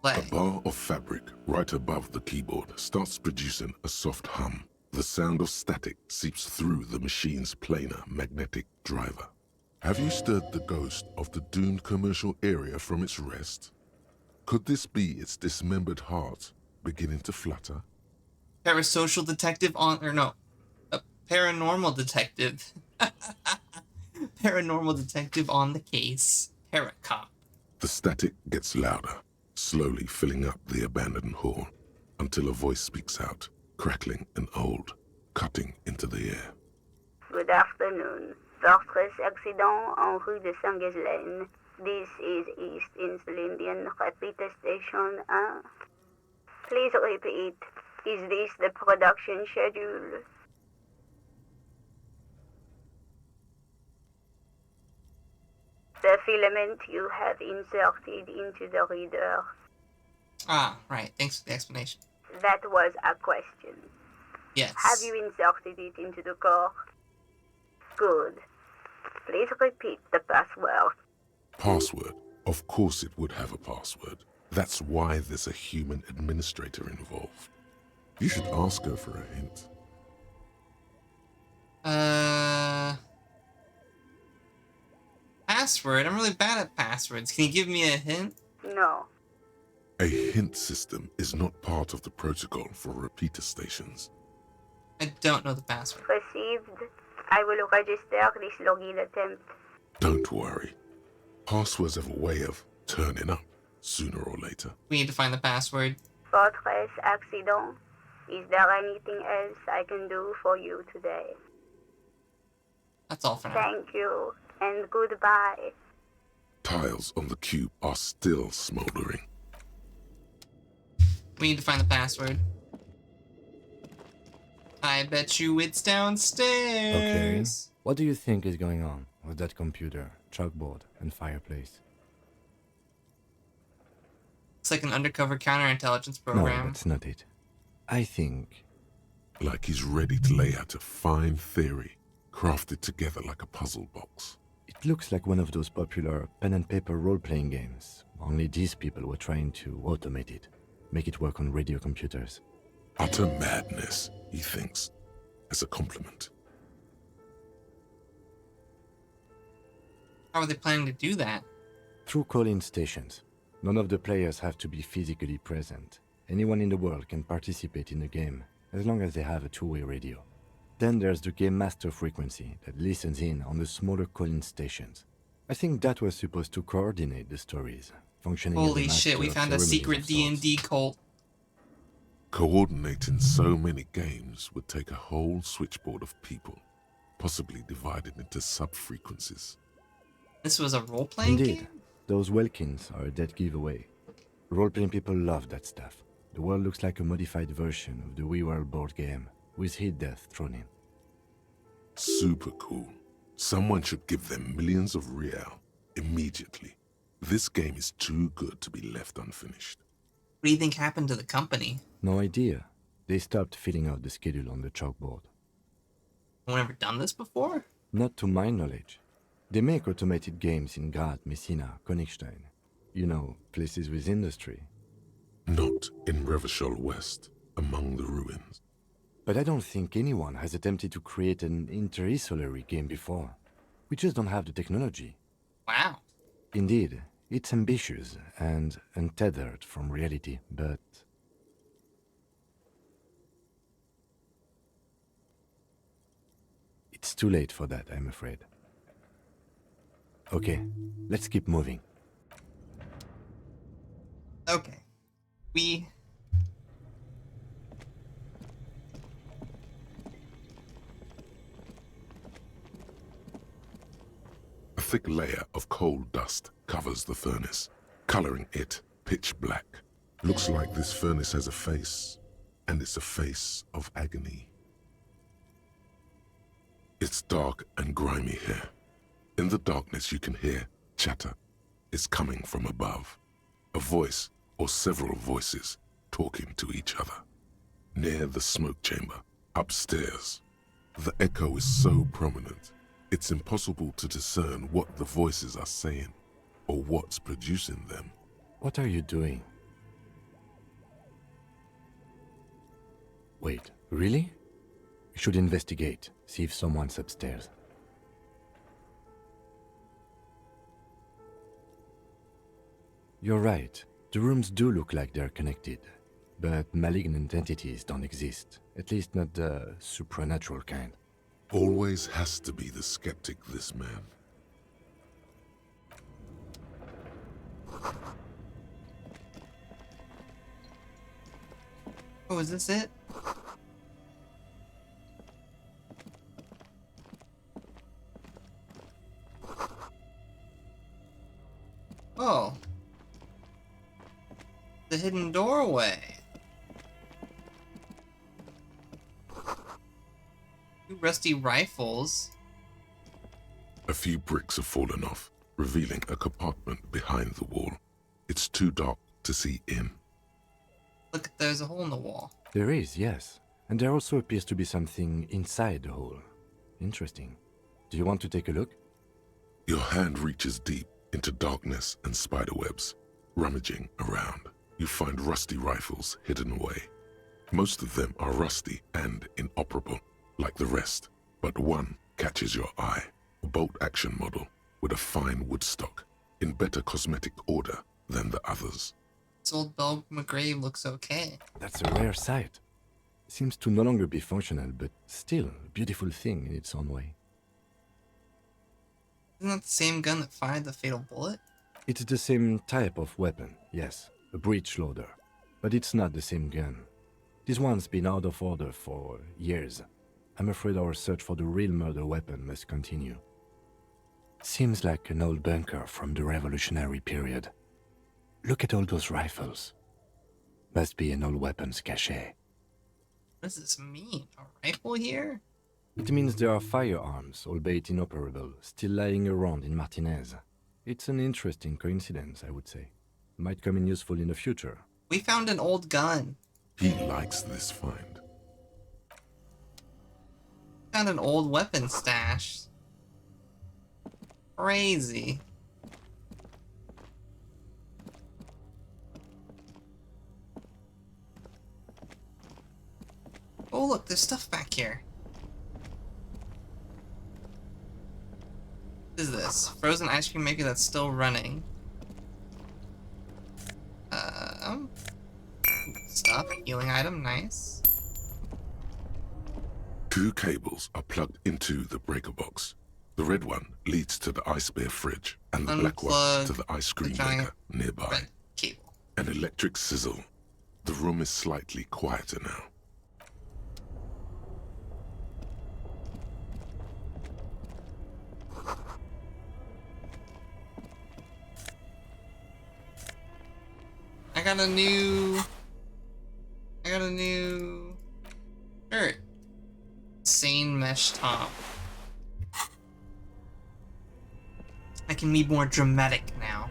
A bar of fabric right above the keyboard starts producing a soft hum. The sound of static seeps through the machine's planar magnetic driver. Have you stirred the ghost of the doomed commercial area from its rest? Could this be its dismembered heart beginning to flutter? Parasocial detective on, or no, a paranormal detective. Paranormal detective on the case. Paracop. The static gets louder, slowly filling up the abandoned hall, until a voice speaks out, crackling and old, cutting into the air. Good afternoon. Fortress accident en rue de Saint-Ghislaine. This is East Insulindian Repeater Station 1. Please repeat. Is this the production schedule? The filament you have inserted into the reader. Ah, right. Thanks for the explanation. That was a question. Yes. Have you inserted it into the core? Good. Please repeat the password. Password? Of course it would have a password. That's why there's a human administrator involved. You should ask her for a hint. Password? I'm really bad at passwords. Can you give me a hint? No. A hint system is not part of the protocol for repeater stations. I don't know the password. Received. I will register this login attempt. Don't worry. Passwords have a way of turning up sooner or later. We need to find the password. Fortress accident. Is there anything else I can do for you today? That's all for now. Thank you, and goodbye. Tiles on the cube are still smoldering. We need to find the password. I bet you it's downstairs. Okay. What do you think is going on with that computer, chalkboard, and fireplace? It's like an undercover counterintelligence program. No, that's not it. I think... Like he's ready to lay out a fine theory, crafted together like a puzzle box. It looks like one of those popular pen and paper role-playing games. Only these people were trying to automate it, make it work on radio computers. Utter madness, he thinks, as a compliment. How are they planning to do that? Through call-in stations. None of the players have to be physically present. anyone in the world can participate in the game, as long as they have a two-way radio. Then there's the Game Master frequency that listens in on the smaller call-in stations. I think that was supposed to coordinate the stories, functioning as a Holy master shit, we of found a ceremonies secret of sorts. D&D cult. Coordinating so many games would take a whole switchboard of people, possibly divided into sub-frequencies. This was a role-playing Indeed, game? those Welkins are a dead giveaway. Role-playing people love that stuff. The world looks like a modified version of the WeWorld board game, with hit death thrown in. Super cool. Someone should give them millions of real immediately. This game is too good to be left unfinished. What do you think happened to the company? No idea. They stopped filling out the schedule on the chalkboard. No one ever done this before? Not to my knowledge. They make automated games in Graz, Messina, Königstein. You know, places with industry. Not in Revachol West, among the ruins. But I don't think anyone has attempted to create an inter-isolary game before. We just don't have the technology. Wow. Indeed, it's ambitious and untethered from reality, but... It's too late for that, I'm afraid. Okay, let's keep moving. Okay. A thick layer of coal dust covers the furnace, coloring it pitch black. Looks like this furnace has a face, and it's a face of agony. It's dark and grimy here. In the darkness you can hear chatter. It's coming from above. A voice or several voices talking to each other. Near the smoke chamber, upstairs. The echo is so prominent, it's impossible to discern what the voices are saying or what's producing them. What are you doing? Wait, really? We should investigate, see if someone's upstairs. You're right. The rooms do look like they're connected, but malignant entities don't exist. At least not the supernatural kind. Always has to be the skeptic, this man. Oh, is this it? Oh. The hidden doorway. Two rusty rifles. A few bricks have fallen off, revealing a compartment behind the wall. It's too dark to see in. Look, there's a hole in the wall. There is, yes. And there also appears to be something inside the hole. Interesting. Do you want to take a look? Your hand reaches deep into darkness and spiderwebs. Rummaging around, you find rusty rifles hidden away. Most of them are rusty and inoperable, like the rest, but one catches your eye. A bolt-action model with a fine wood stock, in better cosmetic order than the others. This old Belle McGrave looks okay. That's a rare sight. Seems to no longer be functional, but still a beautiful thing in its own way. Isn't that the same gun that fired the fatal bullet? It's the same type of weapon, yes, a breech loader. But it's not the same gun. This one's been out of order for years. I'm afraid our search for the real murder weapon must continue. Seems like an old bunker from the revolutionary period. Look at all those rifles. Must be an old weapons cache. What does this mean? A rifle here? It means there are firearms, albeit inoperable, still lying around in Martinez. It's an interesting coincidence, I would say. Might come in useful in the future. We found an old gun. He likes this find. Found an old weapon stash. Crazy. Oh look, there's stuff back here. What is this? Frozen ice cream maker that's still running. Stuff. stuff. Healing item, nice. 2 cables are plugged into the breaker box. The red one leads to the ice bear fridge, and the black one to the ice cream maker nearby. Cable. An electric sizzle. The room is slightly quieter now. I got a new shirt. Sane mesh top. I can be more dramatic now.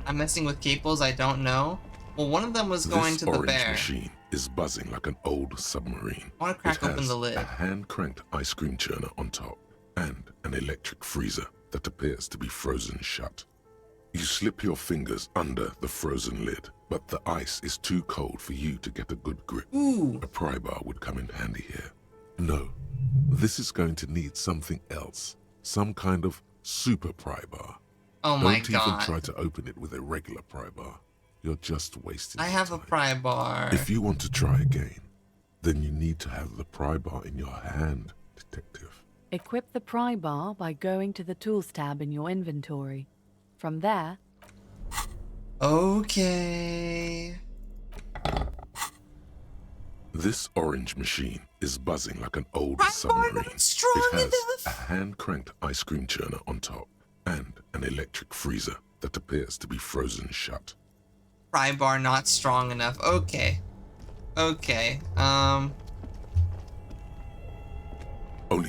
I'm messing with cables I don't know. Well, one of them was going to the orange bear. Machine is buzzing like an old submarine. I want to crack open the lid. A hand-cranked ice cream churner on top and an electric freezer that appears to be frozen shut. You slip your fingers under the frozen lid, but the ice is too cold for you to get a good grip. Ooh. A pry bar would come in handy here. No, this is going to need something else. Some kind of super pry bar. Oh my Don't god. even try to open it with a regular pry bar. You're just wasting I have a pry bar. If you want to try again, then you need to have the pry bar in your hand, detective. Equip the pry bar by going to the Tools tab in your inventory. From there... Okay... This orange machine is buzzing like an old submarine. It has a hand-cranked ice cream churner on top and an electric freezer that appears to be frozen shut. Pry bar not strong enough. Okay. Okay. Only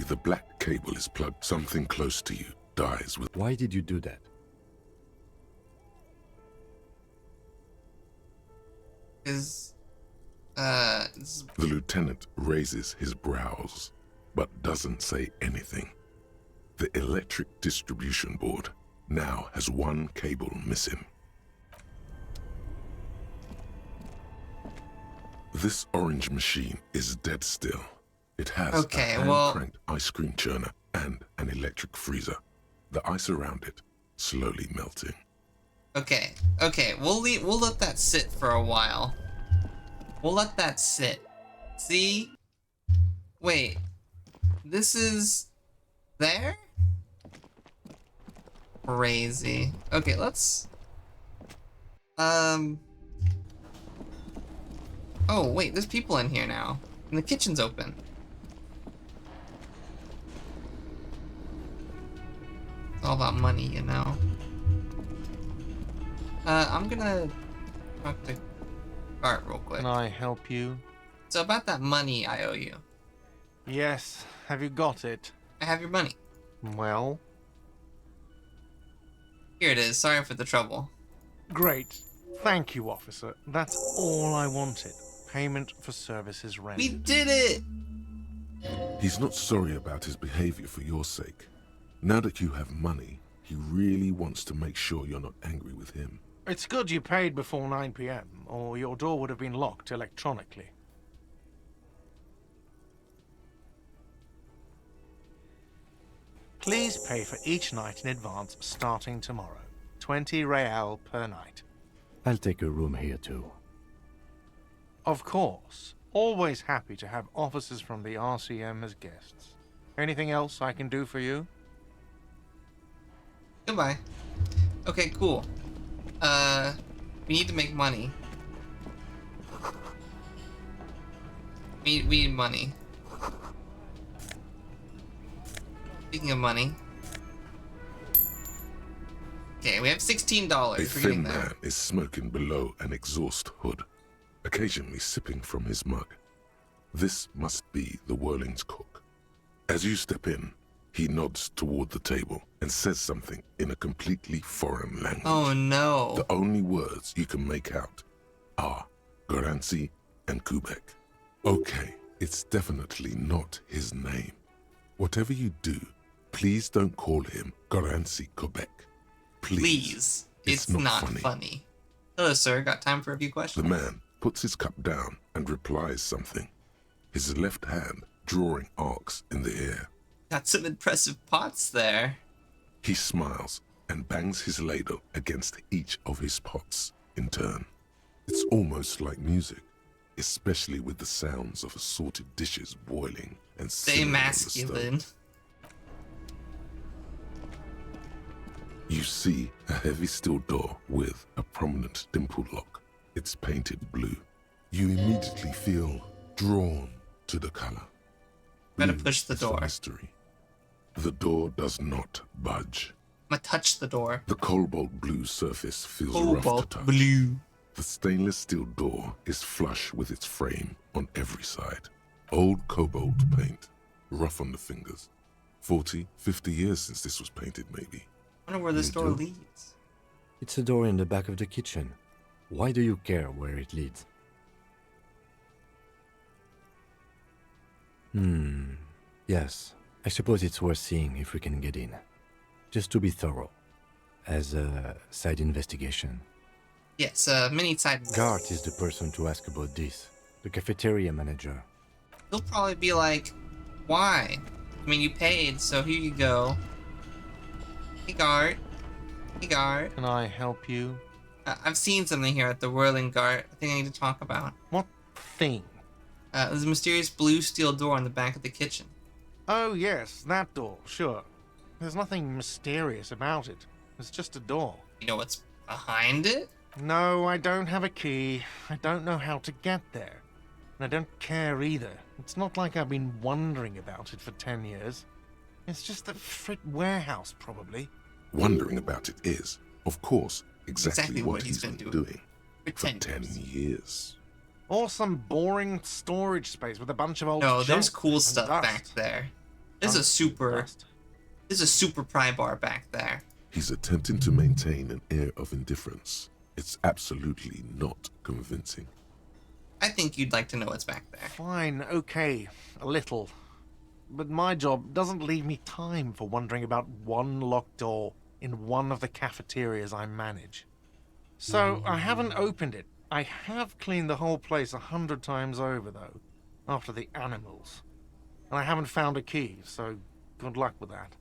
the black cable is plugged. Something close to you dies with... Why did you do that? The lieutenant raises his brows, but doesn't say anything. The electric distribution board now has one cable missing. This orange machine is dead still. It has a hand-cranked ice cream churner and an electric freezer. The ice around it slowly melting. Okay. Okay. We'll let that sit for a while. We'll let that sit. See? Wait. This is... there? Crazy. Okay, let's... Oh, wait, there's people in here now. And the kitchen's open. It's all about money, you know? I'm gonna talk to Art real quick. Can I help you? So about that money I owe you. Yes. Have you got it? I have your money. Well? Here it is. Sorry for the trouble. Great. Thank you, officer. That's all I wanted. Payment for services rendered. We did it! He's not sorry about his behavior for your sake. Now that you have money, he really wants to make sure you're not angry with him. It's good you paid before 9 p.m., or your door would have been locked electronically. Please pay for each night in advance starting tomorrow. 20 real per night. I'll take a room here too. Of course. Always happy to have officers from the RCM as guests. Anything else I can do for you? Goodbye. Okay, cool. We need to make money. We need money. Speaking of money. Okay, we have $16. A thin man is smoking below an exhaust hood, occasionally sipping from his mug. This must be the Whirling's cook. As you step in, he nods toward the table and says something in a completely foreign language. Oh no. The only words you can make out are Garancy and Kubek. Okay, it's definitely not his name. Whatever you do, please don't call him Garancy Kubek. Please. It's not funny. Hello, sir. Got time for a few questions? The man puts his cup down and replies something, his left hand drawing arcs in the air. Got some impressive pots there. He smiles and bangs his ladle against each of his pots in turn. It's almost like music. especially with the sounds of assorted dishes boiling and Stay simmering on the masculine. stove. You see a heavy steel door with a prominent dimpled lock. It's painted blue. You immediately feel drawn to the color. Better Blue push the is door. mystery. The door does not budge. I'm gonna touch the door. The cobalt blue surface feels rough to Cobalt touch. blue. The stainless steel door is flush with its frame on every side. Old cobalt paint, rough on the fingers. 40, 50 years since this was painted, maybe. I wonder where this door do? leads. It's a door in the back of the kitchen. Why do you care where it leads? Yes. I suppose it's worth seeing if we can get in. Just to be thorough. As a side investigation. Yes, mini side. Gart is the person to ask about this. The cafeteria manager. He'll probably be like, why? I mean, you paid, so here you go. Hey, Gart. Hey, Gart. Can I help you? I've seen something here at the Whirling Gart. I think I need to talk about. What thing? There's a mysterious blue steel door in the back of the kitchen. Oh, yes, that door, sure. There's nothing mysterious about it. It's just a door. You know what's behind it? No, I don't have a key. I don't know how to get there. And I don't care either. It's not like I've been wondering about it for 10 years. It's just the frit warehouse, probably. Wondering about it is, of course, exactly Exactly what what he's he's been been doing doing for for 10 years. Or some boring storage space with a bunch of old No, there's junk cool and stuff dust. back there. There's a super pry bar back there. He's attempting to maintain an air of indifference. It's absolutely not convincing. I think you'd like to know what's back there. Fine, okay, a little. But my job doesn't leave me time for wondering about one locked door in one of the cafeterias I manage. So I haven't opened it. I have cleaned the whole place 100 times over, though, after the animals. And I haven't found a key, so good luck with that.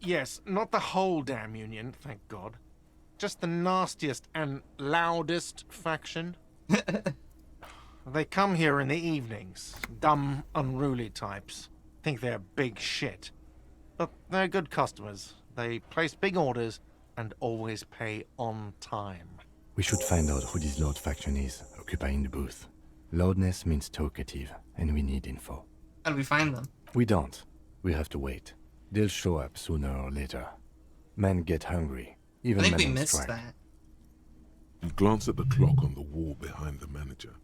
Yes, not the whole damn union, thank God. Just the nastiest and loudest faction. They come here in the evenings. Dumb, unruly types. Think they're big shit. But they're good customers. They place big orders and always pay on time. We should find out who this Lord faction is, occupying the booth. Loudness means talkative, and we need info. How do we find them? We don't. We have to wait. They'll show up sooner or later. Men get hungry. Even I think men we on missed strike. that. You glance at the clock on the wall behind the manager.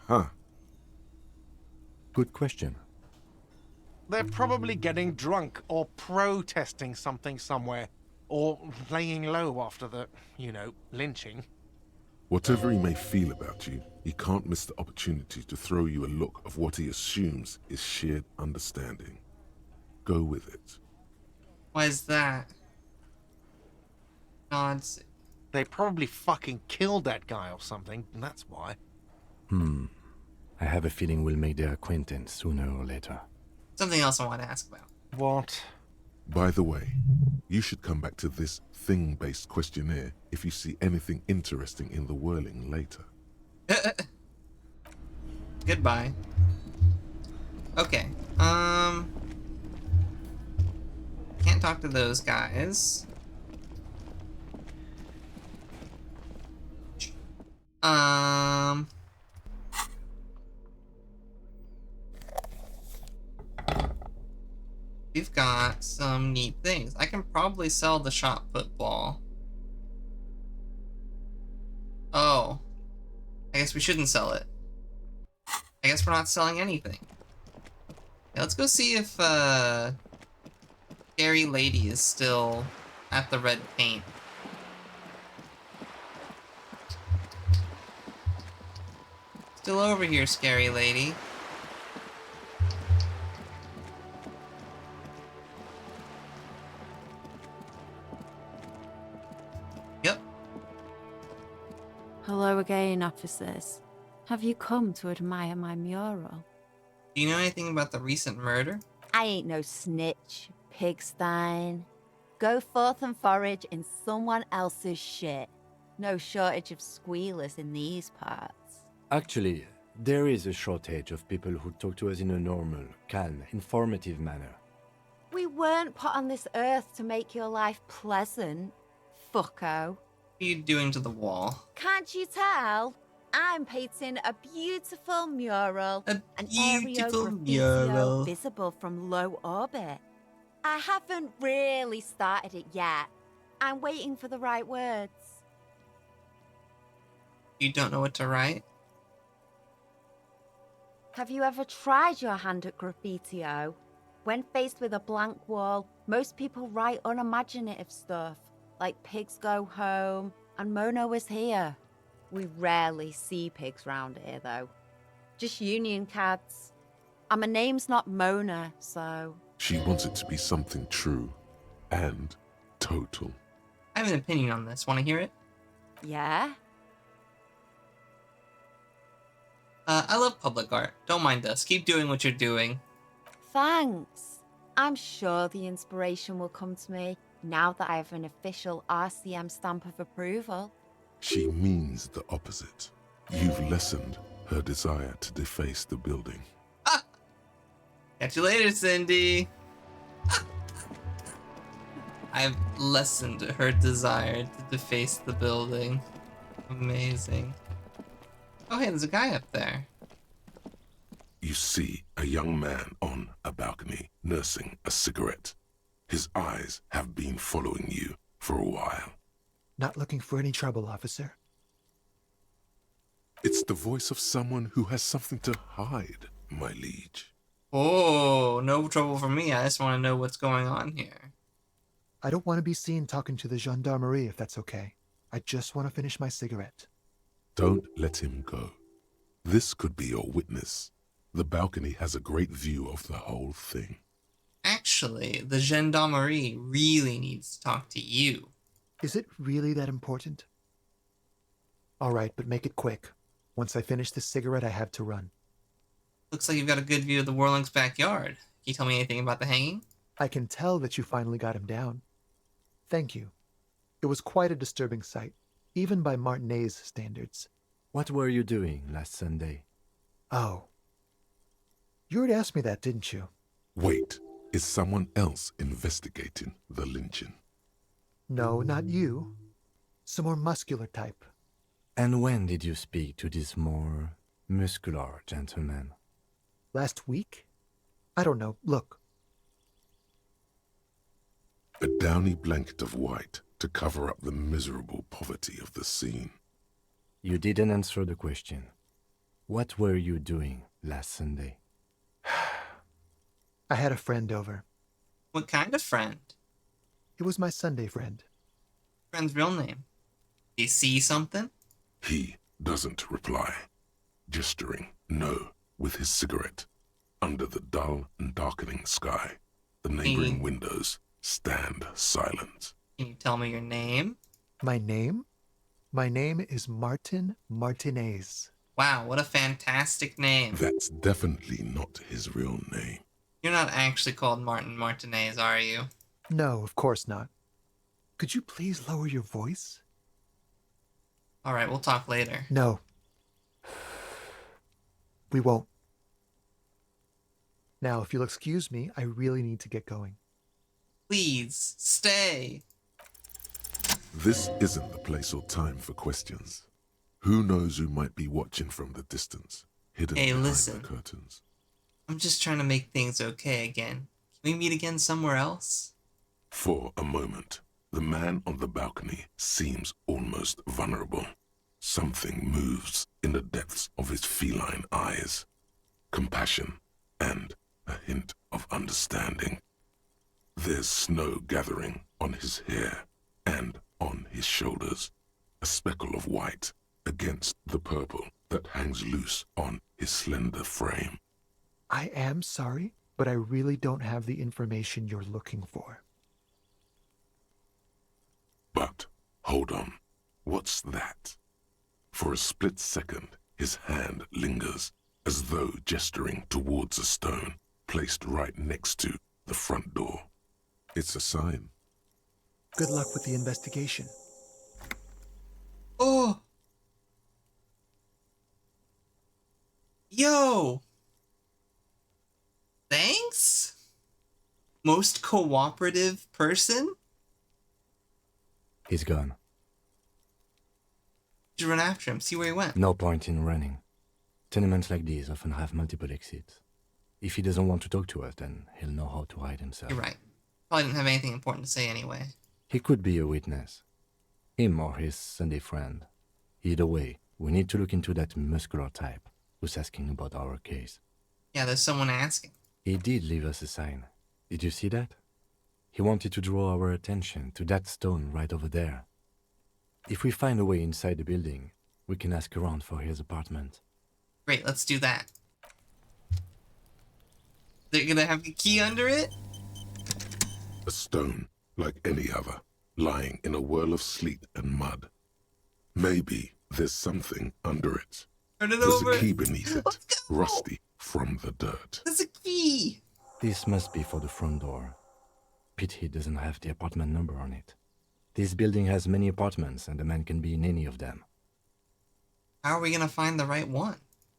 Huh. Good question. They're probably getting drunk or protesting something somewhere. Or laying low after the, lynching. Whatever he may feel about you, he can't miss the opportunity to throw you a look of what he assumes is shared understanding. Go with it. Why is that? Nods. They probably fucking killed that guy or something, and that's why. I have a feeling we'll make their acquaintance sooner or later. Something else I want to ask about. What? By the way, you should come back to this thing-based questionnaire if you see anything interesting in the whirling later. Goodbye. Okay. Can't talk to those guys. We've got some neat things. I can probably sell the shot put ball. Oh. I guess we shouldn't sell it. I guess we're not selling anything. Yeah, let's go see if, Scary Lady is still at the red paint. Still over here, Scary Lady. Yep. Hello again, officers. Have you come to admire my mural? Do you know anything about the recent murder? I ain't no snitch, pigstein. Go forth and forage in someone else's shit. No shortage of squealers in these parts. Actually, There is a shortage of people who talk to us in a normal, calm, informative manner. We weren't put on this earth to make your life pleasant, fucko. What are you doing to the wall? Can't you tell? I'm painting a beautiful mural, an aerial graffitio visible from low orbit. I haven't really started it yet. I'm waiting for the right words. You don't know what to write? Have you ever tried your hand at graffitio? When faced with a blank wall, most people write unimaginative stuff, like pigs go home and Mona was here. We rarely see pigs round here, though. Just union cats. And my name's not Mona, so... She wants it to be something true and total. I have an opinion on this. Want to hear it? Yeah? I love public art. Don't mind us. Keep doing what you're doing. Thanks. I'm sure the inspiration will come to me now that I have an official RCM stamp of approval. She means the opposite. You've lessened her desire to deface the building. Catch you later, Cindy. I've lessened her desire to deface the building. Amazing. Oh, hey, there's a guy up there. You see a young man on a balcony nursing a cigarette. His eyes have been following you for a while. Not looking for any trouble, officer. It's the voice of someone who has something to hide, my liege. Oh, no trouble for me. I just want to know what's going on here. I don't want to be seen talking to the gendarmerie if that's okay. I just want to finish my cigarette. Don't let him go. This could be your witness. The balcony has a great view of the whole thing. Actually, the gendarmerie really needs to talk to you. Is it really that important? All right, but make it quick. Once I finish this cigarette, I have to run. Looks like you've got a good view of the Whirling's backyard. Can you tell me anything about the hanging? I can tell that you finally got him down. Thank you. It was quite a disturbing sight, even by Martinet's standards. What were you doing last Sunday? Oh. You already asked me that, didn't you? Wait, is someone else investigating the lynching? No, not you. Some more muscular type. And when did you speak to this more muscular gentleman? Last week? I don't know. Look. A downy blanket of white to cover up the miserable poverty of the scene. You didn't answer the question. What were you doing last Sunday? I had a friend over. What kind of friend? It was my Sunday friend. Friend's real name. Did you see something? He doesn't reply, gesturing no with his cigarette. Under the dull and darkening sky, the neighboring windows stand silent. Can you tell me your name? My name? My name is Martin Martinez. Wow, what a fantastic name. That's definitely not his real name. You're not actually called Martin Martinez, are you? No, of course not. Could you please lower your voice? Alright, we'll talk later. No. We won't. Now, if you'll excuse me, I really need to get going. Please, stay. This isn't the place or time for questions. Who knows who might be watching from the distance, hidden behind the curtains. I'm just trying to make things okay again. Can we meet again somewhere else? For a moment, the man on the balcony seems almost vulnerable. Something moves in the depths of his feline eyes. Compassion and a hint of understanding. There's snow gathering on his hair and on his shoulders. A speckle of white against the purple that hangs loose on his slender frame. I am sorry, but I really don't have the information you're looking for. But, hold on, what's that? For a split second, his hand lingers, as though gesturing towards a stone placed right next to the front door. It's a sign. Good luck with the investigation. Oh! Yo! Thanks? Most cooperative person? He's gone. Should run after him, see where he went. No point in running. Tenements like these often have multiple exits. If he doesn't want to talk to us, then he'll know how to hide himself. You're right. Probably didn't have anything important to say anyway. He could be a witness. Him or his Sunday friend. Either way, we need to look into that muscular type who's asking about our case. Yeah, there's someone asking. He did leave us a sign. Did you see that? He wanted to draw our attention to that stone right over there. If we find a way inside the building, we can ask around for his apartment. Great, let's do that. They're gonna have a key under it? A stone, like any other, lying in a whirl of sleet and mud. Maybe there's something under it. Turn it There's over. a key beneath it, rusty from the dirt. There's a key! This must be for the front door. Pity doesn't have the apartment number on it. This building has many apartments, and the man can be in any of them. How are we gonna find the right one?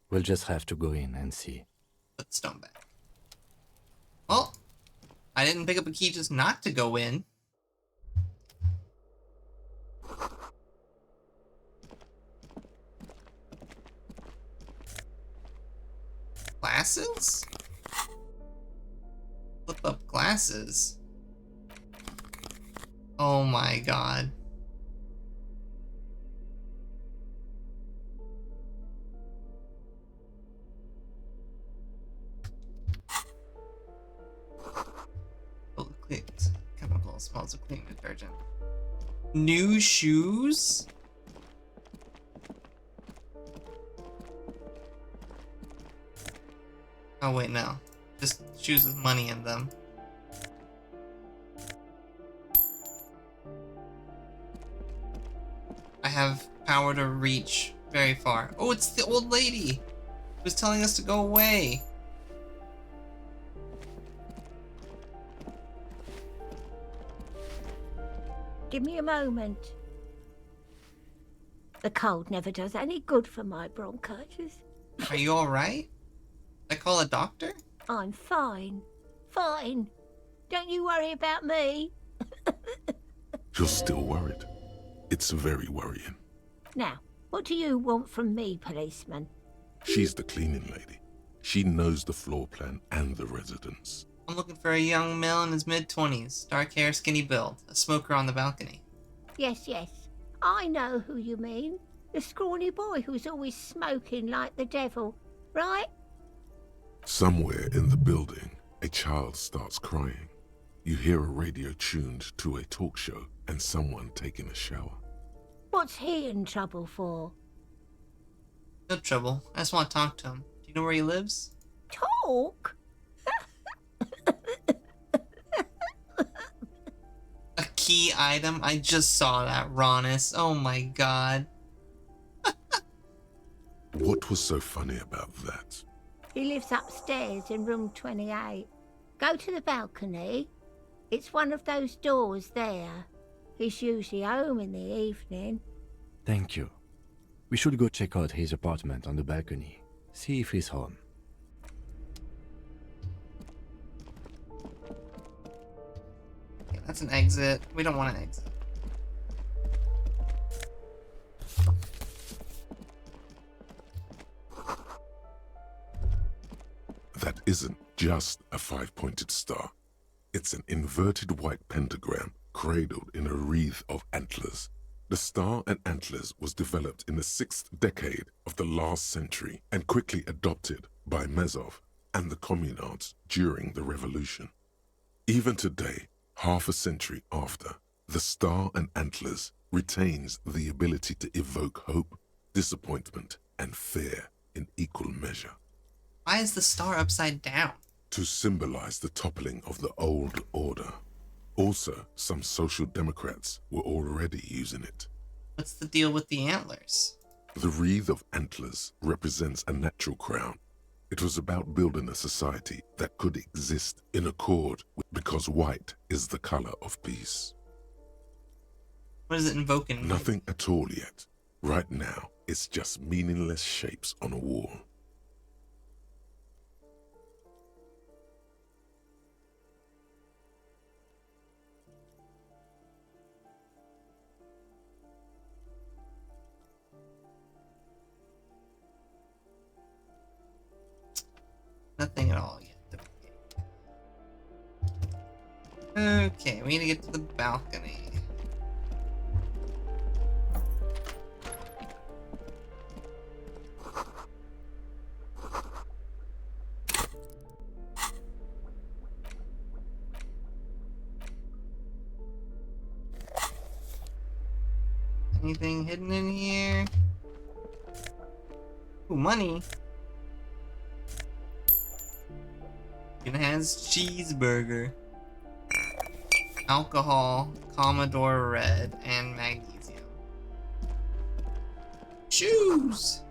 We'll just have to go in and see. Put the stone back. Well, I didn't pick up a key just not to go in. Glasses? Flip up glasses. Oh my god. Clicked. Chemical smells of cleaning detergent. New shoes? Oh wait, no. Just shoes with money in them. I have power to reach very far. Oh, it's the old lady who was telling us to go away. Give me a moment. The cold never does any good for my bronchitis. Are you alright? I call a doctor? I'm fine. Fine. Don't you worry about me. You're still worried. It's very worrying. Now, what do you want from me, policeman? She's the cleaning lady. She knows the floor plan and the residence. I'm looking for a young male in his mid-20s, dark hair, skinny build, a smoker on the balcony. Yes, yes. I know who you mean. The scrawny boy who's always smoking like the devil, right? Somewhere in the building, a child starts crying. You hear a radio tuned to a talk show and someone taking a shower. What's he in trouble for? No trouble. I just want to talk to him. Do you know where he lives? Talk? A key item? I just saw that, Ronis. Oh my god. What was so funny about that? He lives upstairs in room 28. Go to the balcony. It's one of those doors there. He's usually home in the evening. Thank you. We should go check out his apartment on the balcony. See if he's home. Okay, that's an exit. We don't want an exit. That isn't just a five-pointed star. It's an inverted white pentagram cradled in a wreath of antlers. The star and antlers was developed in the 6th decade of the last century and quickly adopted by Mezov and the communards during the revolution. Even today, half a century after, the star and antlers retains the ability to evoke hope, disappointment, and fear in equal measure. Why is the star upside down? To symbolize the toppling of the old order. Also, some social democrats were already using it. What's the deal with the antlers? The wreath of antlers represents a natural crown. It was about building a society that could exist in accord because white is the color of peace. What is it invoking? Nothing at all yet. Right now, it's just meaningless shapes on a wall. Nothing at all yet. Okay, we need to get to the balcony. Anything hidden in here? Ooh, money. It has cheeseburger, alcohol, Commodore Red, and magnesium. Shoes!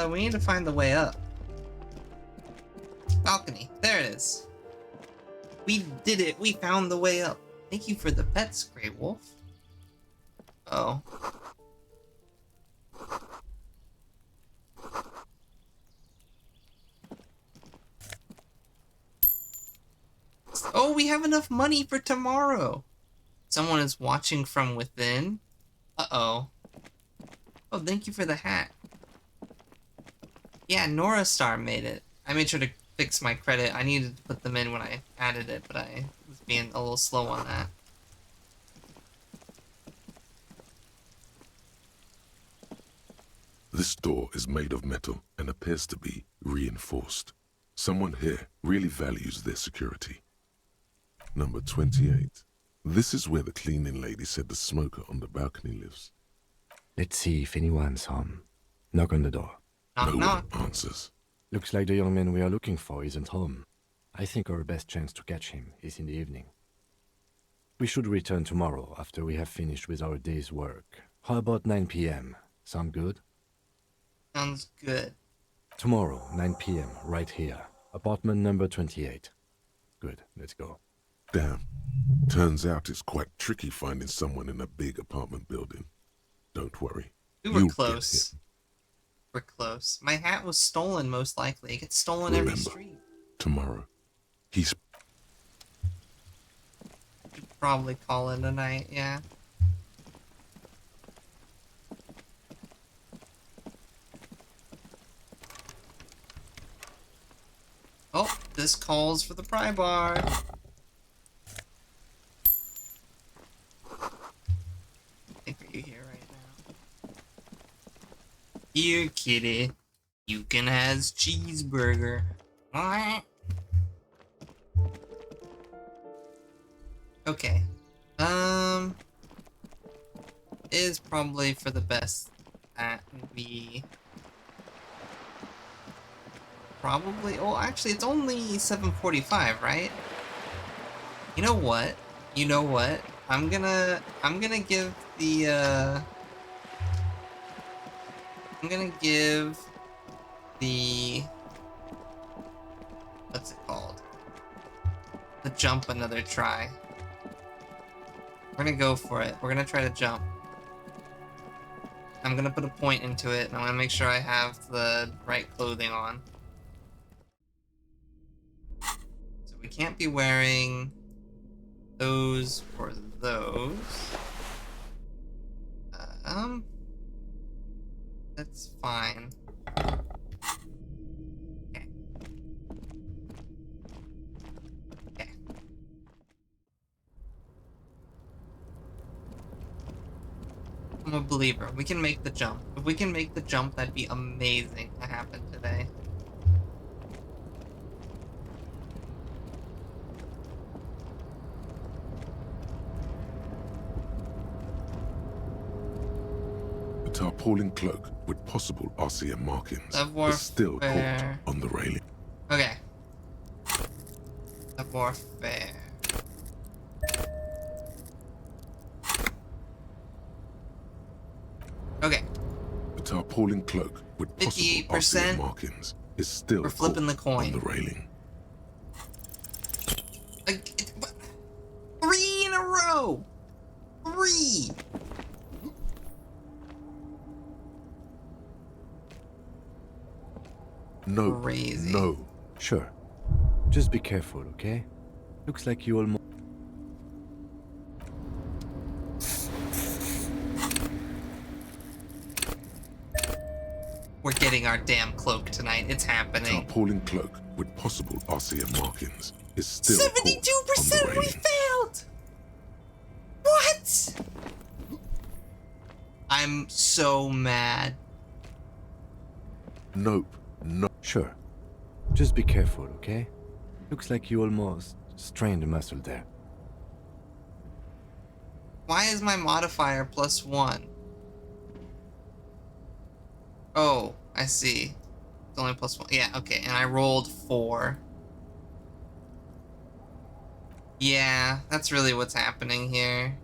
We need to find the way up. Balcony. There it is. We did it. We found the way up. Thank you for the pets, Grey Wolf. Oh. Oh, we have enough money for tomorrow. Someone is watching from within. Uh-oh. Oh, thank you for the hat. Yeah, Nora Star made it. I made sure to fix my credit. I needed to put them in when I added it, but I was being a little slow on that. This door is made of metal and appears to be reinforced. Someone here really values their security. Number 28. This is where the cleaning lady said the smoker on the balcony lives. Let's see if anyone's home. Knock on the door. Knock, no knock. one answers. Looks like the young man we are looking for isn't home. I think our best chance to catch him is in the evening. We should return tomorrow after we have finished with our day's work. How about 9 p.m.? Sound good? Sounds good. Tomorrow, 9 p.m., right here. Apartment number 28. Good, let's go. Damn. Turns out it's quite tricky finding someone in a big apartment building. Don't worry. We were You'll close. We're close. My hat was stolen, most likely. It gets stolen every street. Tomorrow. He's... Should probably call it a night, yeah. Oh, this calls for the pry bar. I think are you here right now? Here, kitty. You can have cheeseburger. Okay. Is probably for the best that we probably. Oh, actually, it's only 7:45, right? You know what? You know what? I'm gonna give the I'm gonna give the what's it called? The jump another try. We're gonna go for it. We're gonna try to jump. I'm gonna put a point into it, and I'm gonna make sure I have the right clothing on. So we can't be wearing those or those. That's fine. Okay. Okay. I'm a believer. We can make the jump. If we can make the jump, that'd be amazing to happen today. A tarpaulin cloak with possible RCM markings Savoir is still caught faire. on the railing. Okay. Savoir faire. Okay. A tarpaulin cloak with possible RCM markings is still We're flipping the caught coin. on the railing. Like, 3 in a row! 3! No. Crazy. No. Sure. Just be careful, okay? Looks like you almost... We're getting our damn cloak tonight. It's happening. Tarpaulin cloak with possible RCM markings is still 72% caught on the we railing. failed! What? I'm so mad. Nope. No. Sure. Just be careful, okay? Looks like you almost strained a muscle there. Why is my modifier +1? Oh, I see. It's only +1. Yeah, okay. And I rolled 4. Yeah, that's really what's happening here.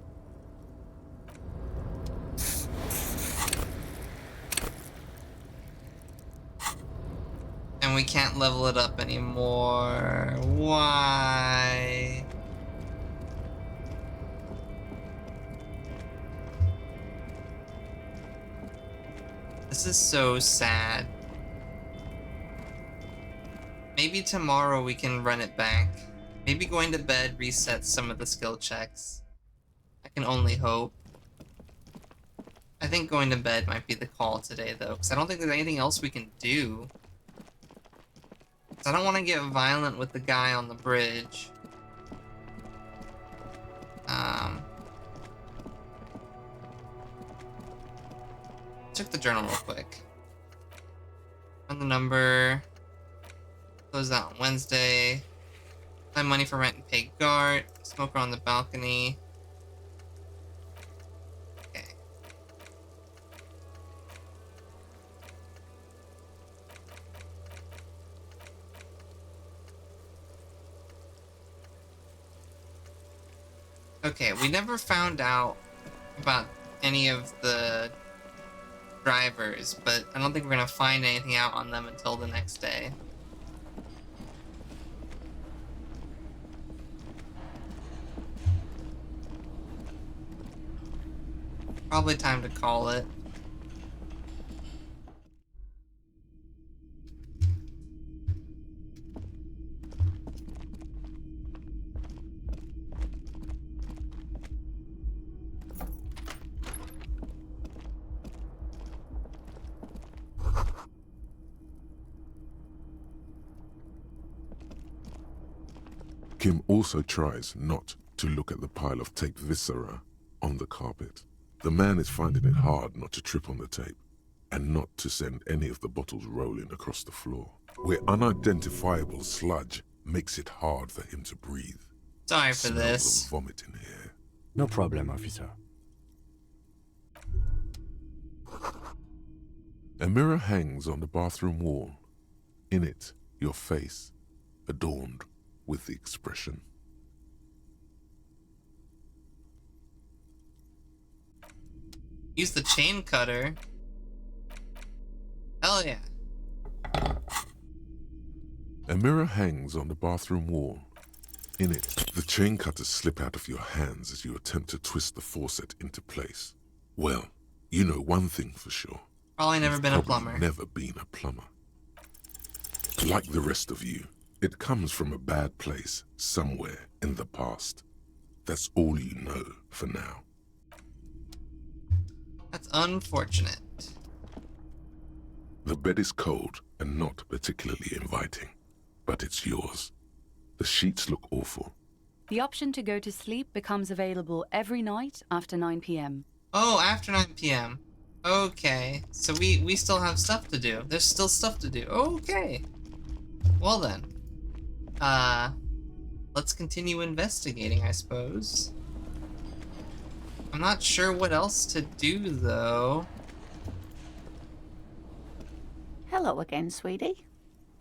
And we can't level it up anymore. Why? This is so sad. Maybe tomorrow we can run it back. Maybe going to bed resets some of the skill checks. I can only hope. I think going to bed might be the call today, though, because I don't think there's anything else we can do. 'Cause I don't want to get violent with the guy on the bridge. Check the journal real quick. Run the number. Close out on Wednesday. Find money for rent and pay guard. Smoker on the balcony. Okay. Okay, we never found out about any of the drivers, but I don't think we're gonna find anything out on them until the next day. Probably time to call it. Kim also tries not to look at the pile of tape viscera on the carpet. The man is finding it hard not to trip on the tape and not to send any of the bottles rolling across the floor, where unidentifiable sludge makes it hard for him to breathe. Sorry for Smells this. of vomit in here. No problem, officer. A mirror hangs on the bathroom wall. In it, your face, adorned with the expression. Use the chain cutter. Hell yeah. A mirror hangs on the bathroom wall. In it, the chain cutters slip out of your hands as you attempt to twist the faucet into place. Well, you know one thing for sure. Probably never You've been a probably plumber. Never been a plumber. Like the rest of you, it comes from a bad place somewhere in the past. That's all you know for now. That's unfortunate. The bed is cold and not particularly inviting, but it's yours. The sheets look awful. The option to go to sleep becomes available every night after 9 p.m. Oh, after 9 p.m. Okay, so we still have stuff to do. There's still stuff to do. Okay. Well then. Let's continue investigating, I suppose. I'm not sure what else to do, though. Hello again, sweetie.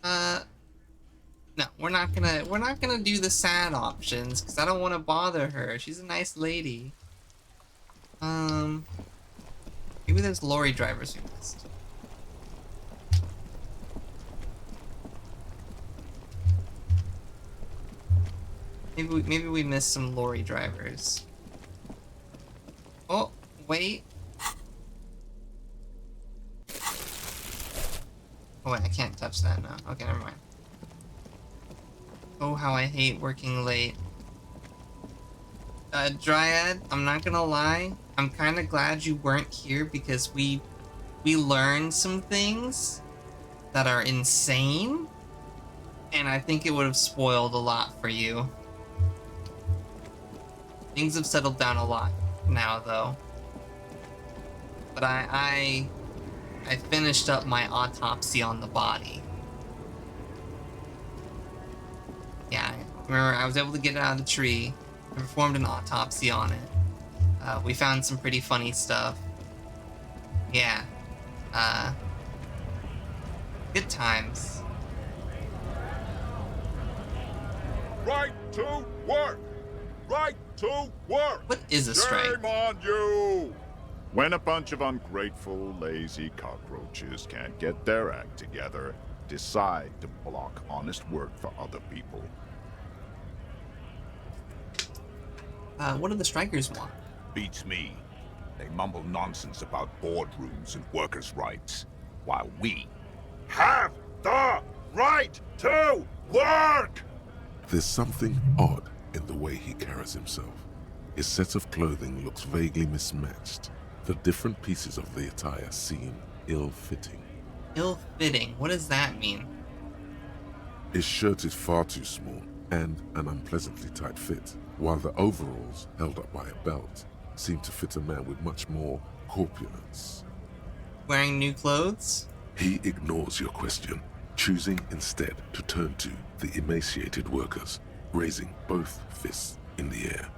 No, we're not gonna do the sad options, because I don't want to bother her. She's a nice lady. Maybe there's lorry drivers who missed. Maybe we missed some lorry drivers. Oh, wait. Oh wait, I can't touch that now. Okay, never mind. Oh, how I hate working late. Dryad, I'm not gonna lie. I'm kind of glad you weren't here because we we learned some things that are insane, and I think it would have spoiled a lot for you. Things have settled down a lot now, though. But I finished up my autopsy on the body. Yeah, remember, I was able to get it out of the tree and performed an autopsy on it. We found some pretty funny stuff. Yeah. Good times. Right to work! Right to work! What is a strike? Shame on you! When a bunch of ungrateful, lazy cockroaches can't get their act together, decide to block honest work for other people. What do the strikers want? Beats me. They mumble nonsense about boardrooms and workers' rights, while we have the right to work! There's something odd in the way he carries himself. His set of clothing looks vaguely mismatched. The different pieces of the attire seem ill-fitting. Ill-fitting? What does that mean? His shirt is far too small and an unpleasantly tight fit, while the overalls, held up by a belt, seem to fit a man with much more corpulence. Wearing new clothes? He ignores your question, choosing instead to turn to the emaciated workers, raising both fists in the air.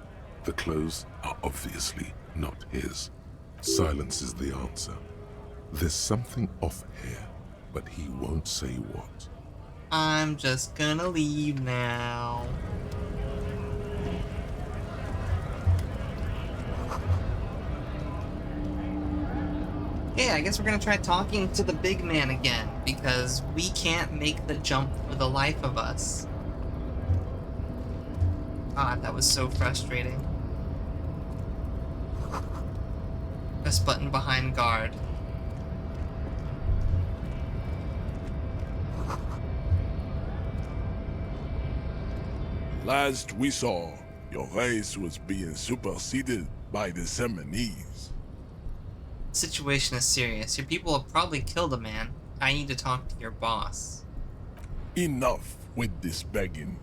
The clothes are obviously not his. Silence is the answer. There's something off here, but he won't say what. I'm just gonna leave now. Yeah, I guess we're gonna try talking to the big man again, because we can't make the jump for the life of us. God, that was so frustrating. Press button behind guard. Last we saw, your race was being superseded by the Seminese. The situation is serious. Your people have probably killed a man. I need to talk to your boss. Enough with this begging.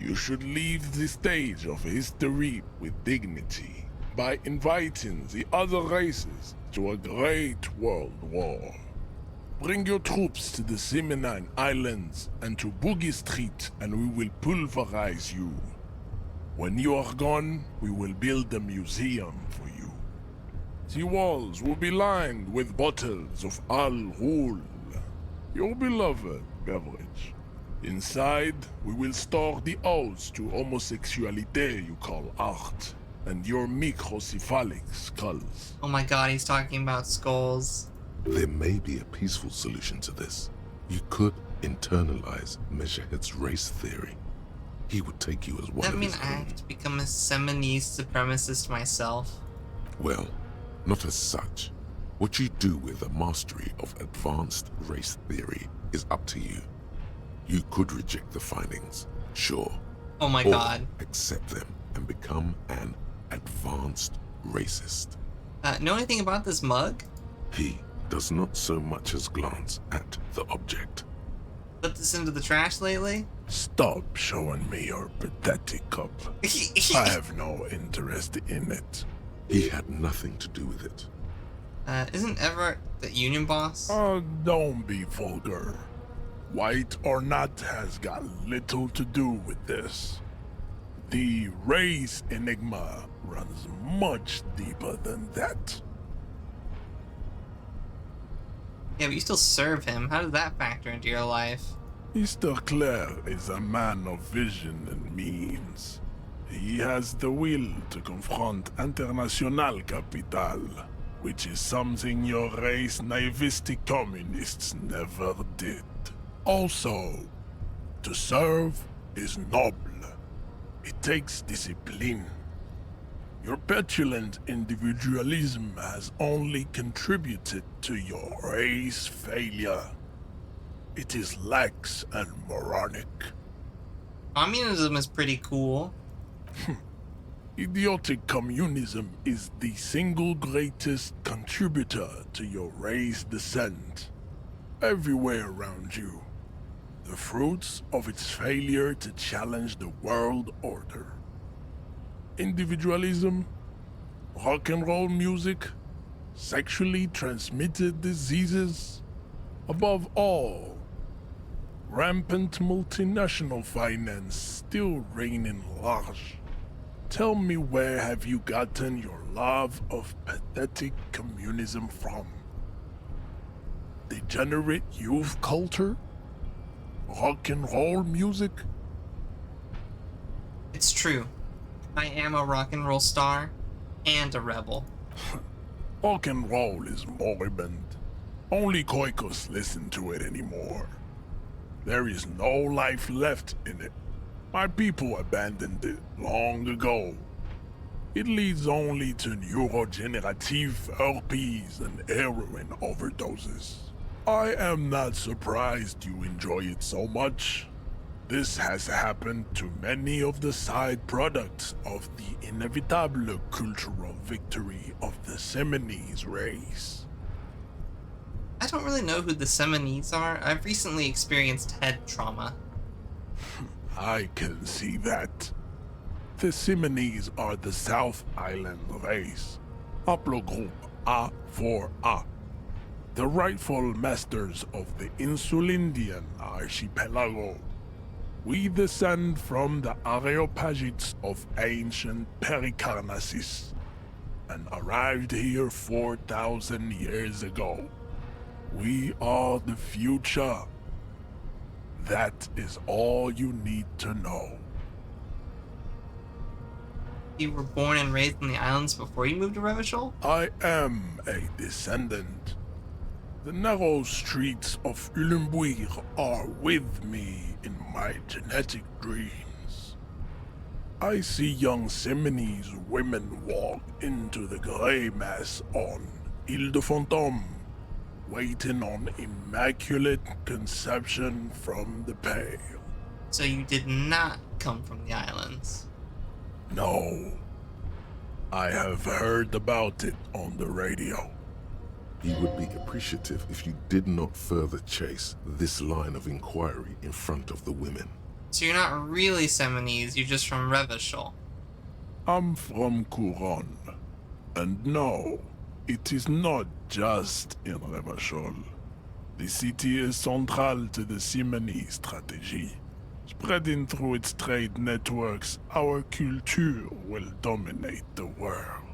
You should leave the stage of history with dignity by inviting the other races to a great world war. Bring your troops to the Seminine Islands and to Boogie Street, and we will pulverize you. When you are gone, we will build a museum for you. The walls will be lined with bottles of Al Ghul, your beloved beverage. Inside, we will store the odes to homosexuality you call art, and your microcephalic skulls. Oh my god, he's talking about skulls. There may be a peaceful solution to this. You could internalize Meshahed's race theory. He would take you as one That of mean his I have to become a Seminese supremacist myself? Well, not as such. What you do with a mastery of advanced race theory is up to you. You could reject the findings, sure. Oh my or god. accept them and become an advanced racist. Know anything about this mug? He does not so much as glance at the object. Put this into the trash lately? Stop showing me your pathetic cup. I have no interest in it. He had nothing to do with it. Isn't Everett the union boss? Oh, don't be vulgar. White or not has got little to do with this. The race enigma runs much deeper than that. Yeah, but you still serve him. How does that factor into your life? Mr. Clare is a man of vision and means. He has the will to confront international capital, which is something your race naivistic communists never did. Also, to serve is noble. It takes discipline. Your petulant individualism has only contributed to your race failure. It is lax and moronic. Communism is pretty cool. Idiotic communism is the single greatest contributor to your race descent. Everywhere around you. The fruits of its failure to challenge the world order. Individualism, rock and roll music, sexually transmitted diseases, above all, rampant multinational finance still reigning large. Tell me, where have you gotten your love of pathetic communism from? Degenerate youth culture? Rock and roll music? It's true. I am a rock and roll star and a rebel. Rock and roll is moribund. Only Koikos listen to it anymore. There is no life left in it. My people abandoned it long ago. It leads only to neurodegenerative herpes and heroin overdoses. I am not surprised you enjoy it so much. This has happened to many of the side products of the inevitable cultural victory of the Seminese race. I don't really know who the Seminese are. I've recently experienced head trauma. I can see that. The Seminese are the South Island race, haplogroup A4A, the rightful masters of the Insulindian archipelago. We descend from the Areopagites of ancient Pericarnassus, and arrived here 4,000 years ago. We are the future. That is all you need to know. You were born and raised in the islands before you moved to Revachol? I am a descendant. The narrow streets of Ulimbuir are with me in my genetic dreams. I see young Seminese women walk into the grey mass on Ile de Fantôme, waiting on immaculate conception from the pale. So you did not come from the islands? No. I have heard about it on the radio. He would be appreciative if you did not further chase this line of inquiry in front of the women. So you're not really Seminese, you're just from Revachol? I'm from Couronne. And no, it is not just in Revachol. The city is central to the Simony strategy. Spreading through its trade networks, our culture will dominate the world.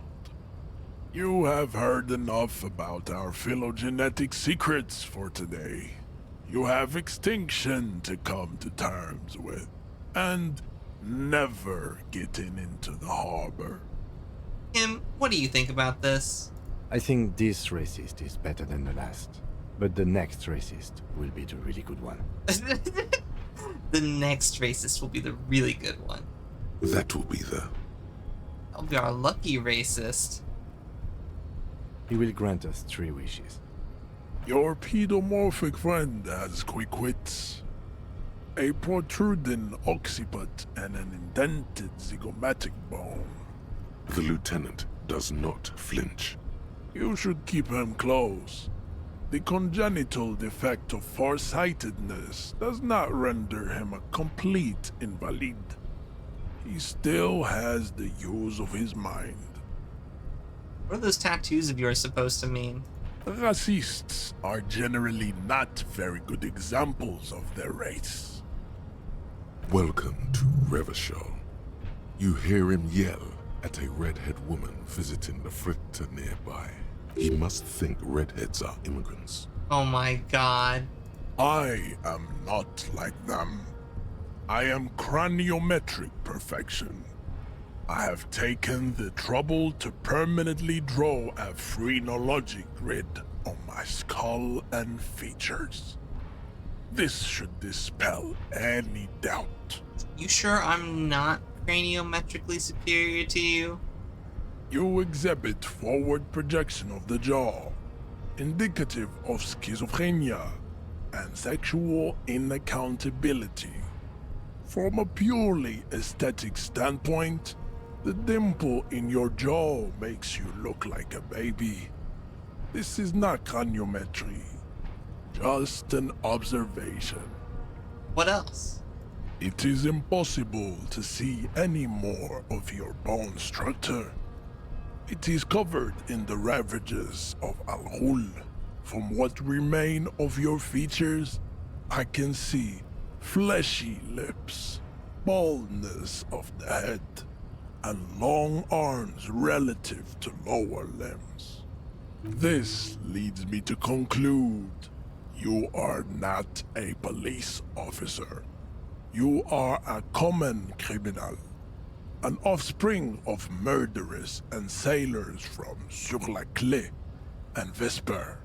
You have heard enough about our phylogenetic secrets for today. You have extinction to come to terms with, and never getting into the harbor. Kim, what do you think about this? I think this racist is better than the last. But the next racist will be the really good one. The next racist will be the really good one. That will be the... That'll be our lucky racist. He will grant us 3 wishes. Your pedomorphic friend has quick wits. A protruding occiput and an indented zygomatic bone. The lieutenant does not flinch. You should keep him close. The congenital defect of farsightedness does not render him a complete invalid. He still has the use of his mind. What are those tattoos of yours supposed to mean? Racists are generally not very good examples of their race. Welcome to Revachol. You hear him yell at a redhead woman visiting the fritter nearby. He must think redheads are immigrants. Oh my god. I am not like them. I am craniometric perfection. I have taken the trouble to permanently draw a phrenologic grid on my skull and features. This should dispel any doubt. You sure I'm not craniometrically superior to you? You exhibit forward projection of the jaw, indicative of schizophrenia and sexual inaccountability. From a purely aesthetic standpoint, The dimple in your jaw makes you look like a baby. This is not coniometry, just an observation. What else? It is impossible to see any more of your bone structure. It is covered in the ravages of Al-Ghul. From what remain of your features, I can see fleshy lips, baldness of the head, and long arms relative to lower limbs. This leads me to conclude you are not a police officer. You are a common criminal, an offspring of murderers and sailors from Sur-la-Clé and Vesper,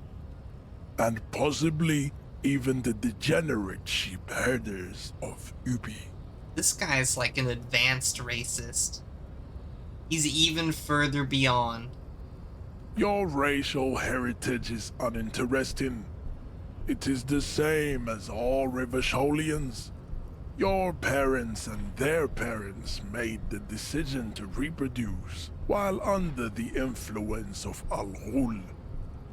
and possibly even the degenerate sheep herders of Ubi. This guy's like an advanced racist. He's even further beyond. Your racial heritage is uninteresting. It is the same as all Rivasholians. Your parents and their parents made the decision to reproduce while under the influence of Al-Ghul.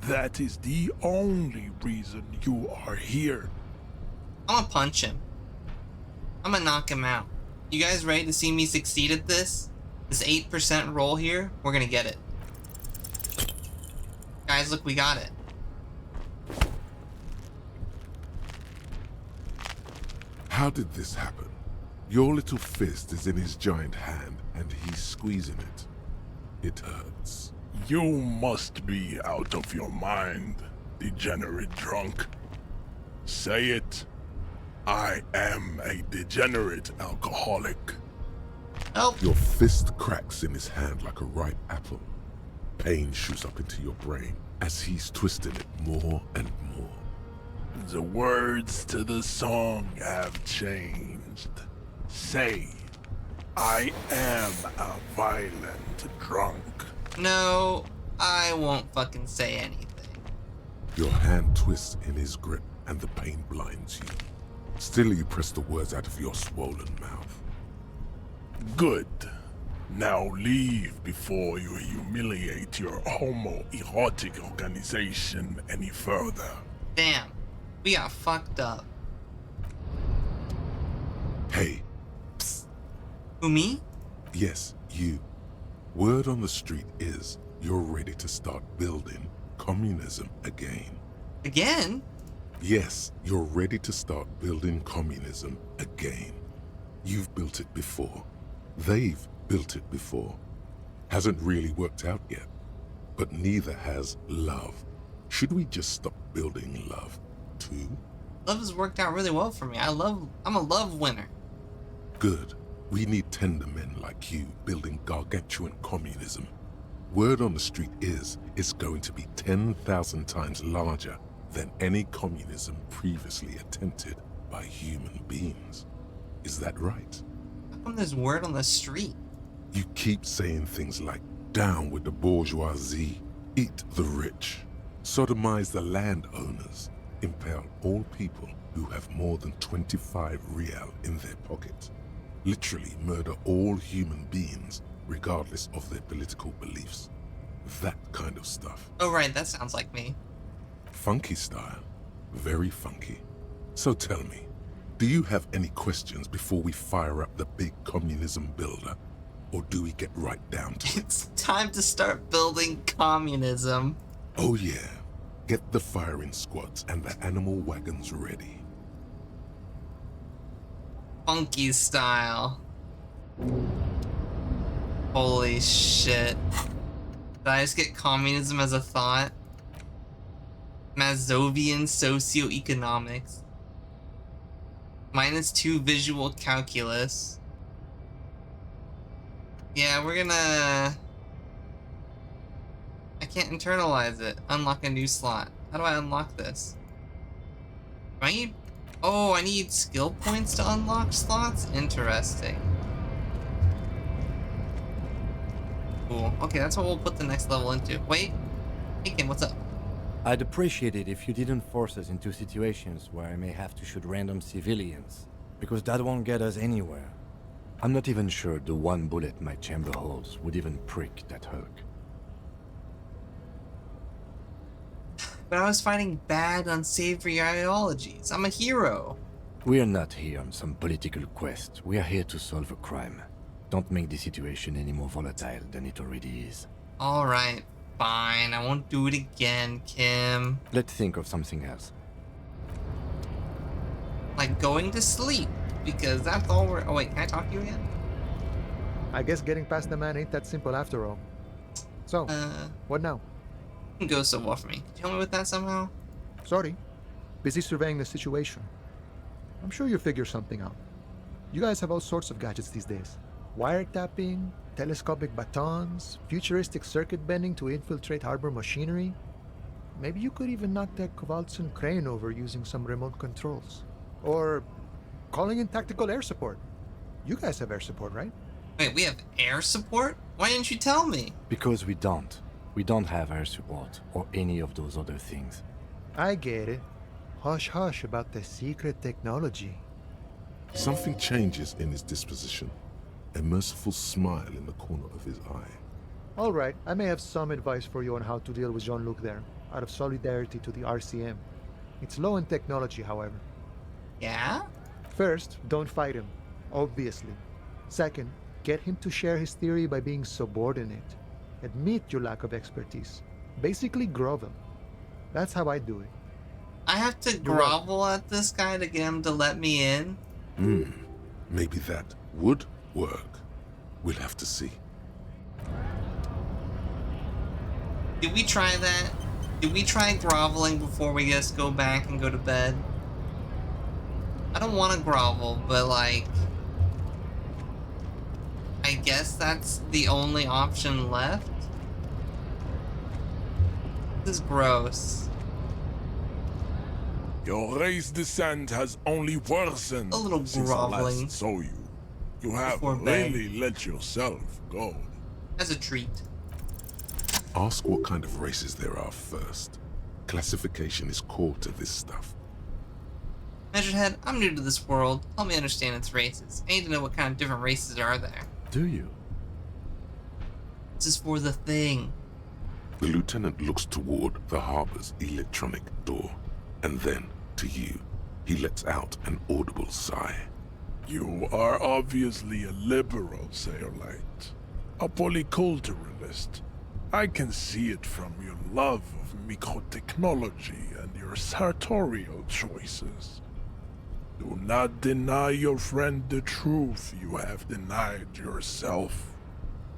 That is the only reason you are here. I'm gonna punch him. I'm gonna knock him out. You guys ready to see me succeed at this? This 8% roll here, we're gonna get it. Guys, look, we got it. How did this happen? Your little fist is in his giant hand and he's squeezing it. It hurts. You must be out of your mind, degenerate drunk. Say it. I am a degenerate alcoholic. Help! Your fist cracks in his hand like a ripe apple. Pain shoots up into your brain as he's twisting it more and more. The words to the song have changed. Say, I am a violent drunk. No, I won't fucking say anything. Your hand twists in his grip and the pain blinds you. Still you press the words out of your swollen mouth. Good. Now leave before you humiliate your homoerotic organization any further. Damn, we got fucked up. Hey. Psst. Who, me? Yes, you. Word on the street is you're ready to start building communism again. Again? Yes, you're ready to start building communism again. You've built it before. They've built it before. Hasn't really worked out yet. But neither has love. Should we just stop building love, too? Love has worked out really well for me. I'm a love winner. Good. We need tender men like you building gargantuan communism. Word on the street is it's going to be 10,000 times larger than any communism previously attempted by human beings. Is that right? How come there's word on the street? You keep saying things like, down with the bourgeoisie, eat the rich, sodomize the landowners, impale all people who have more than 25 real in their pocket, literally murder all human beings regardless of their political beliefs. That kind of stuff. Oh right, that sounds like me. Funky style. Very funky. So tell me, do you have any questions before we fire up the big communism builder? Or do we get right down to it? It's time to start building communism. Oh yeah. Get the firing squads and the animal wagons ready. Funky style. Holy shit. Did I just get communism as a thought? Mazovian socioeconomics. -2 visual calculus. Yeah, we're gonna... I can't internalize it. Unlock a new slot. How do I unlock this? Do I need... Oh, I need skill points to unlock slots? Interesting. Cool. Okay, that's what we'll put the next level into. Wait. Hey, Kim, what's up? I'd appreciate it if you didn't force us into situations where I may have to shoot random civilians, because that won't get us anywhere. I'm not even sure the one bullet my chamber holds would even prick that Hulk. But I was fighting bad, unsavory ideologies. I'm a hero. We are not here on some political quest. We are here to solve a crime. Don't make the situation any more volatile than it already is. Alright, fine. I won't do it again, Kim. Let's think of something else. Like going to sleep, because that's all we're... Oh wait, can I talk to you again? I guess getting past the man ain't that simple after all. So, what now? You can go so well for me. Can you help me with that somehow? Sorry. Busy surveying the situation. I'm sure you'll figure something out. You guys have all sorts of gadgets these days. Wiretapping, telescopic batons, futuristic circuit bending to infiltrate harbor machinery. Maybe you could even knock that Kowalson crane over using some remote controls. Or calling in tactical air support. You guys have air support, right? Wait, we have air support? Why didn't you tell me? Because we don't. We don't have air support or any of those other things. I get it. Hush hush about the secret technology. Something changes in his disposition. A merciful smile in the corner of his eye. All right, I may have some advice for you on how to deal with Jean-Luc there, out of solidarity to the RCM. It's low in technology, however. Yeah? First, don't fight him, obviously. Second, get him to share his theory by being subordinate. Admit your lack of expertise. Basically grovel. That's how I do it. I have to grovel at this guy to get him to let me in? Maybe that would work. We'll have to see. Did we try that? Did we try groveling before we just go back and go to bed? I don't want to grovel, but like... I guess that's the only option left? This is gross. Your race descent has only worsened A little since I groveling last saw you. You have before bed. really let yourself go. As a treat. Ask what kind of races there are first. Classification is core to this stuff. Measured Head, I'm new to this world. Help me understand its races. I need to know what kind of different races are there. Do you? This is for the thing. The lieutenant looks toward the harbor's electronic door, and then to you. He lets out an audible sigh. You are obviously a liberal, Sayerlight. A polyculturalist. I can see it from your love of microtechnology and your sartorial choices. Do not deny your friend the truth you have denied yourself.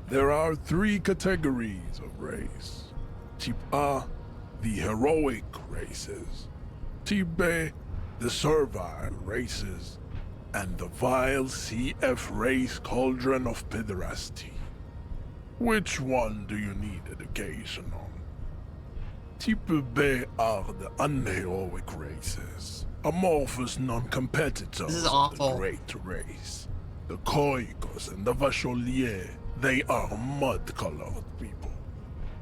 There are 3 categories of race. Type A, the heroic races. Type B, the servile races. And the vile CF race cauldron of pederasty. Which one do you need education on? Type B are the unheroic races. Amorphous non-competitors This is of awful. the great race. The Koikos and the Vacholiers, they are mud-colored people.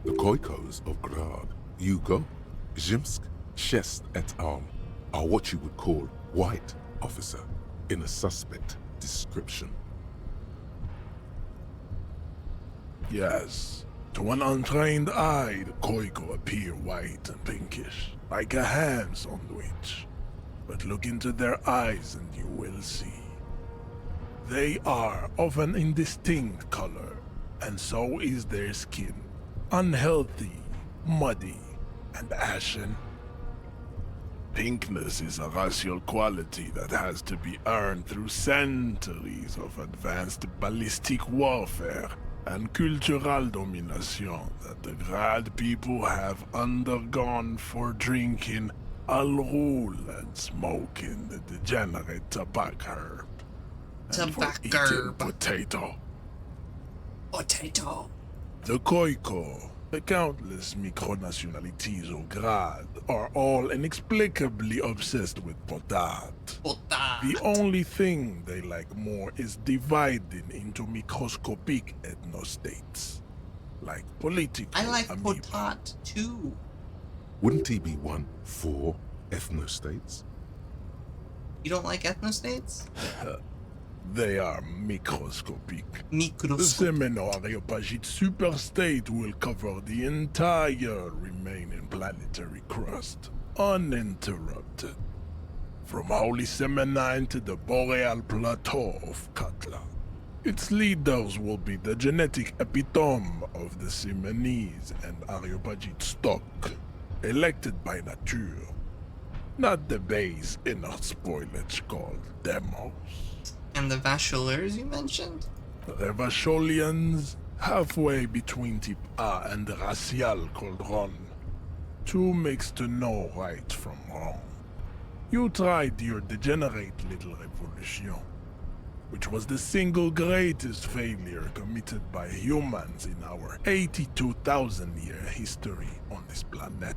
The Koikos of Grad, Yugo, Zhimsk, Shest et al. Are what you would call white, officer, in a suspect description. Yes, to an untrained eye, the Koiko appear white and pinkish, like a ham sandwich. But look into their eyes and you will see. They are of an indistinct color, and so is their skin. Unhealthy, muddy, and ashen. Pinkness is a racial quality that has to be earned through centuries of advanced ballistic warfare and cultural domination that the Grad people have undergone for drinking Al Rul and smoking the degenerate tobacco herb. And for eating potato. Potato. The Koiko, the countless micronationalities of Grad, are all inexplicably obsessed with potat. The only thing they like more is dividing into microscopic ethnostates, like political I like amoeba. potat too. Wouldn't he be one for ethnostates? You don't like ethnostates? They are microscopic. The Microscopic. Semeno-Areopagite superstate will cover the entire remaining planetary crust, uninterrupted. From Holy Semenine to the Boreal Plateau of Katla. Its leaders will be the genetic epitome of the Simonese and Areopagite stock, elected by nature, not the base inner spoilage called demos. And the Vacheleurs you mentioned? The Vacholians, halfway between Type A and the Racial Cauldron. Two makes to know right from wrong. You tried your degenerate little revolution, which was the single greatest failure committed by humans in our 82,000-year history on this planet.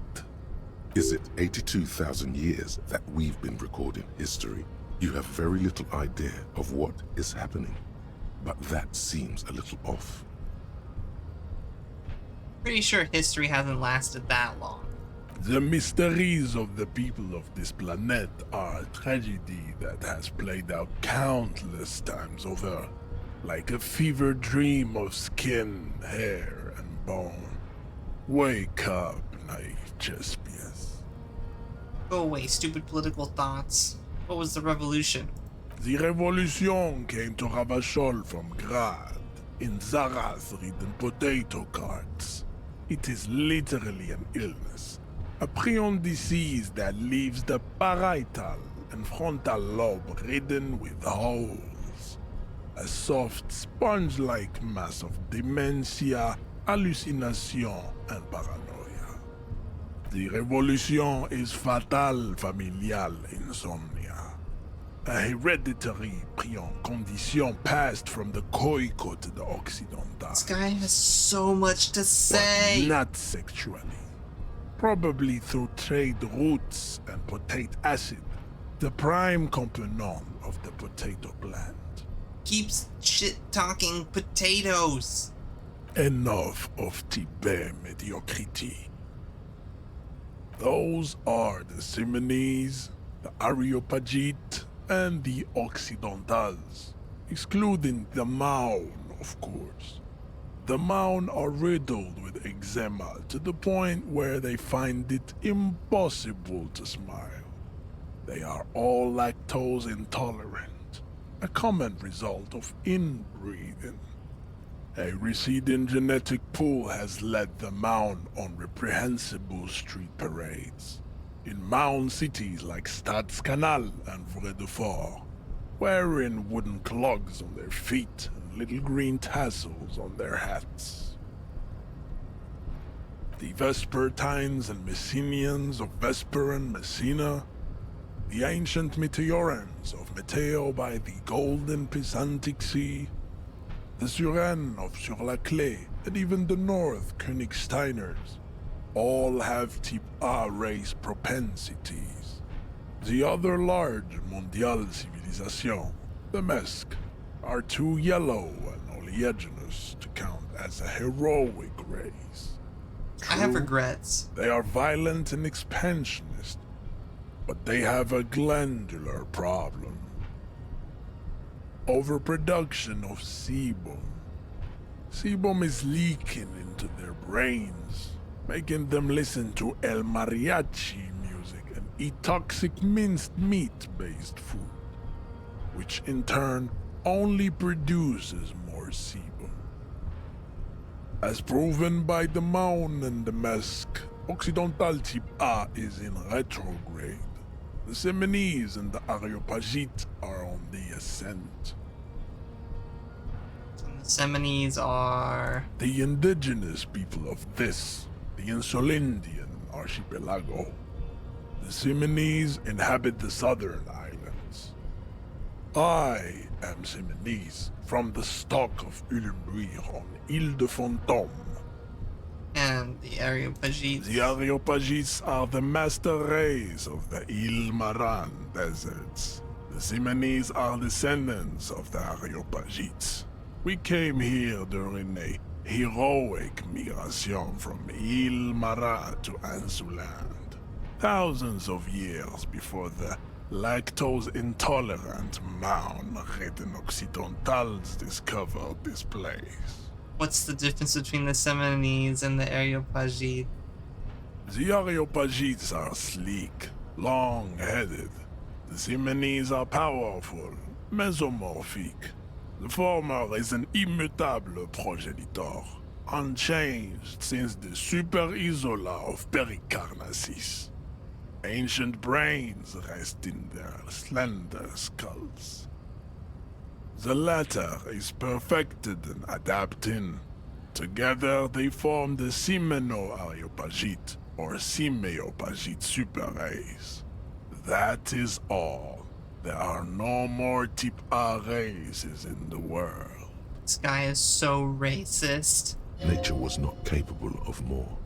Is it 82,000 years that we've been recording history? You have very little idea of what is happening, but that seems a little off. Pretty sure history hasn't lasted that long. The mysteries of the people of this planet are a tragedy that has played out countless times over, like a fever dream of skin, hair, and bone. Wake up, naive Chespius. Go away, stupid political thoughts. What was the revolution? The revolution came to Ravachol from Grad, in Zaraz-ridden potato carts. It is literally an illness. A prion disease that leaves the parietal and frontal lobe ridden with holes. A soft, sponge-like mass of dementia, hallucination, and paranoia. The revolution is fatal familial insomnia. A hereditary prion condition passed from the Coico to the Occidental. This guy has so much to say. But not sexually. Probably through trade roots and potate acid, the prime component of the potato plant. Keeps shit-talking potatoes. Enough of Tibet mediocrity. Those are the Simonese, the Areopagite, and the Occidentals, excluding the Maun, of course. The Maun are riddled with eczema to the point where they find it impossible to smile. They are all lactose intolerant, a common result of inbreeding. A receding genetic pool has led the Maun on reprehensible street parades. In Maun cities like Stadskanal and Vredefort, wearing wooden clogs on their feet and little green tassels on their hats. The Vespertines and Messenians of Vesper and Messina, the ancient Meteorans of Meteo by the golden Pisantic Sea, the Suren of Sur-la-Clé, and even the North Königsteiners, all have Type A race propensities. The other large Mondial civilization, the Mesk, are too yellow and oleaginous to count as a heroic race. I have regrets. They are violent and expansionist, but they have a glandular problem. Overproduction of sebum. Sebum is leaking into their brains, making them listen to El Mariachi music and eat toxic minced meat-based food, which in turn only produces more sebum. As proven by the Maun and the Mesk, Occidental Type A is in retrograde. The Simonese and the Areopagite are on the ascent. And the Simonese are... the indigenous people of this, the Insulindian archipelago. The Simonese inhabit the southern islands. I am Simonese, from the stock of Ulumbuir on Ile de Fantôme. And the Areopagites. The Areopagites are the master race of the Ile Maran deserts. The Simonese are descendants of the Areopagites. We came here during a heroic migration from Ile Maran to Ansuland. thousands of years before the lactose-intolerant Maun Occidentals discovered this place. What's the difference between the Seminoles and the Areopagites? The Areopagites are sleek, long-headed. The Seminoles are powerful, mesomorphic. The former is an immutable progenitor, unchanged since the Super Isola of Pericarnassus. Ancient brains rest in their slender skulls. The latter is perfected and adapting. Together they form the Semino-Areopagite, or Simeopagite superrace. That is all. There are no more type A races in the world. This guy is so racist. Nature was not capable of more.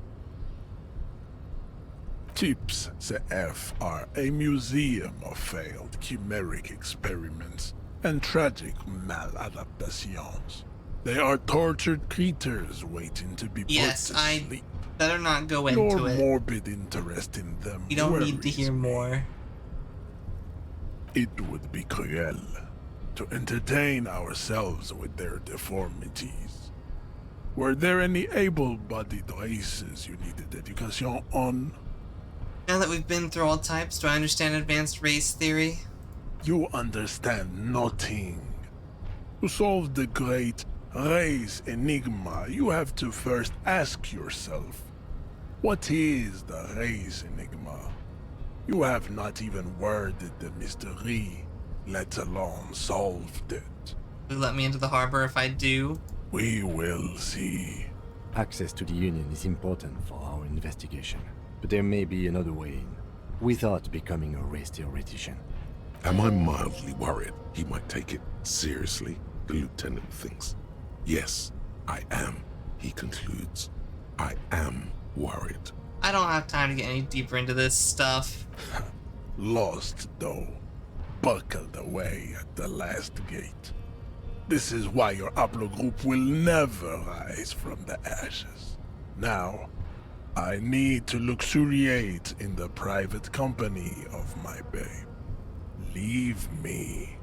Types CF are a museum of failed chimeric experiments and tragic maladaptations. They are tortured creatures waiting to be put Yes, to I sleep. better not go into Your it. morbid interest in them You don't need to worries hear me. more. It would be cruel to entertain ourselves with their deformities. Were there any able-bodied races you needed education on? Now that we've been through all types, do I understand advanced race theory? You understand nothing. To solve the great race enigma, you have to first ask yourself, what is the race enigma? You have not even worded the mystery, let alone solved it. Will you let me into the harbor if I do? We will see. Access to the Union is important for our investigation, but there may be another way in, without becoming a race theoretician. Am I mildly worried he might take it seriously? The lieutenant thinks. Yes, I am, he concludes. I am worried. I don't have time to get any deeper into this stuff. Lost, though. Buckled away at the last gate. This is why your haplogroup will never rise from the ashes. Now, I need to luxuriate in the private company of my babe. Leave me.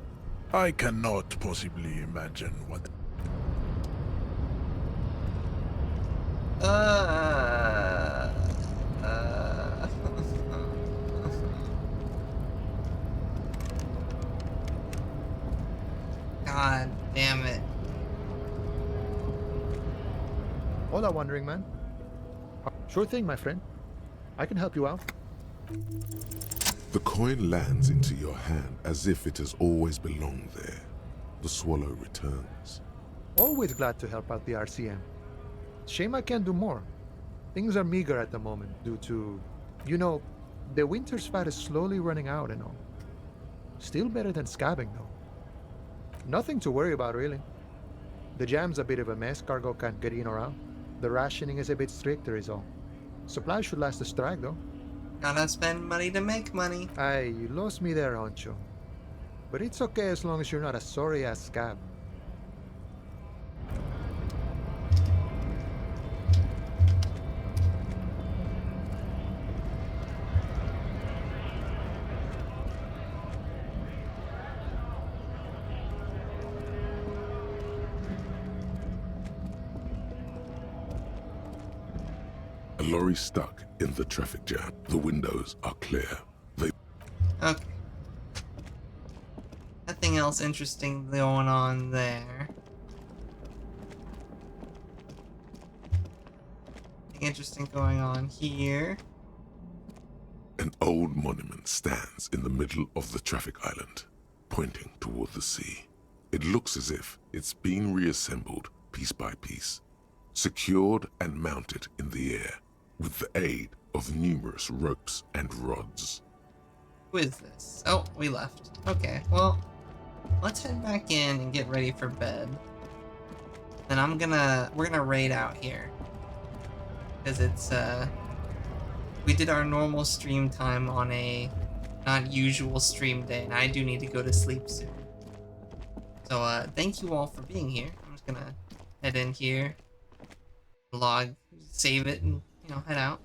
I cannot possibly imagine what... God damn it. Hola, Wandering Man. Sure thing, my friend. I can help you out. The coin lands into your hand as if it has always belonged there. The swallow returns. Always glad to help out the RCM. Shame I can't do more. Things are meager at the moment due to, you know, the winter's fat is slowly running out and all. Still better than scabbing, though. Nothing to worry about, really. The jam's a bit of a mess, cargo can't get in or out. The rationing is a bit stricter is all. Supplies should last the strike, though. Gotta spend money to make money. Aye, you lost me there, Honcho. But it's okay as long as you're not a sorry-ass scab. A lorry stuck in the traffic jam. The windows are clear. They... Okay. Nothing else interesting going on there. Nothing interesting going on here. An old monument stands in the middle of the traffic island, pointing toward the sea. It looks as if it's been reassembled piece by piece, secured and mounted in the air, with the aid of numerous ropes and rods. Who is this? Oh, we left. Okay, well, let's head back in and get ready for bed. Then we're gonna raid out here. Because it's, we did our normal stream time on a not usual stream day, and I do need to go to sleep soon. So, thank you all for being here. I'm just gonna head in here, log, save it, and, you know, head out.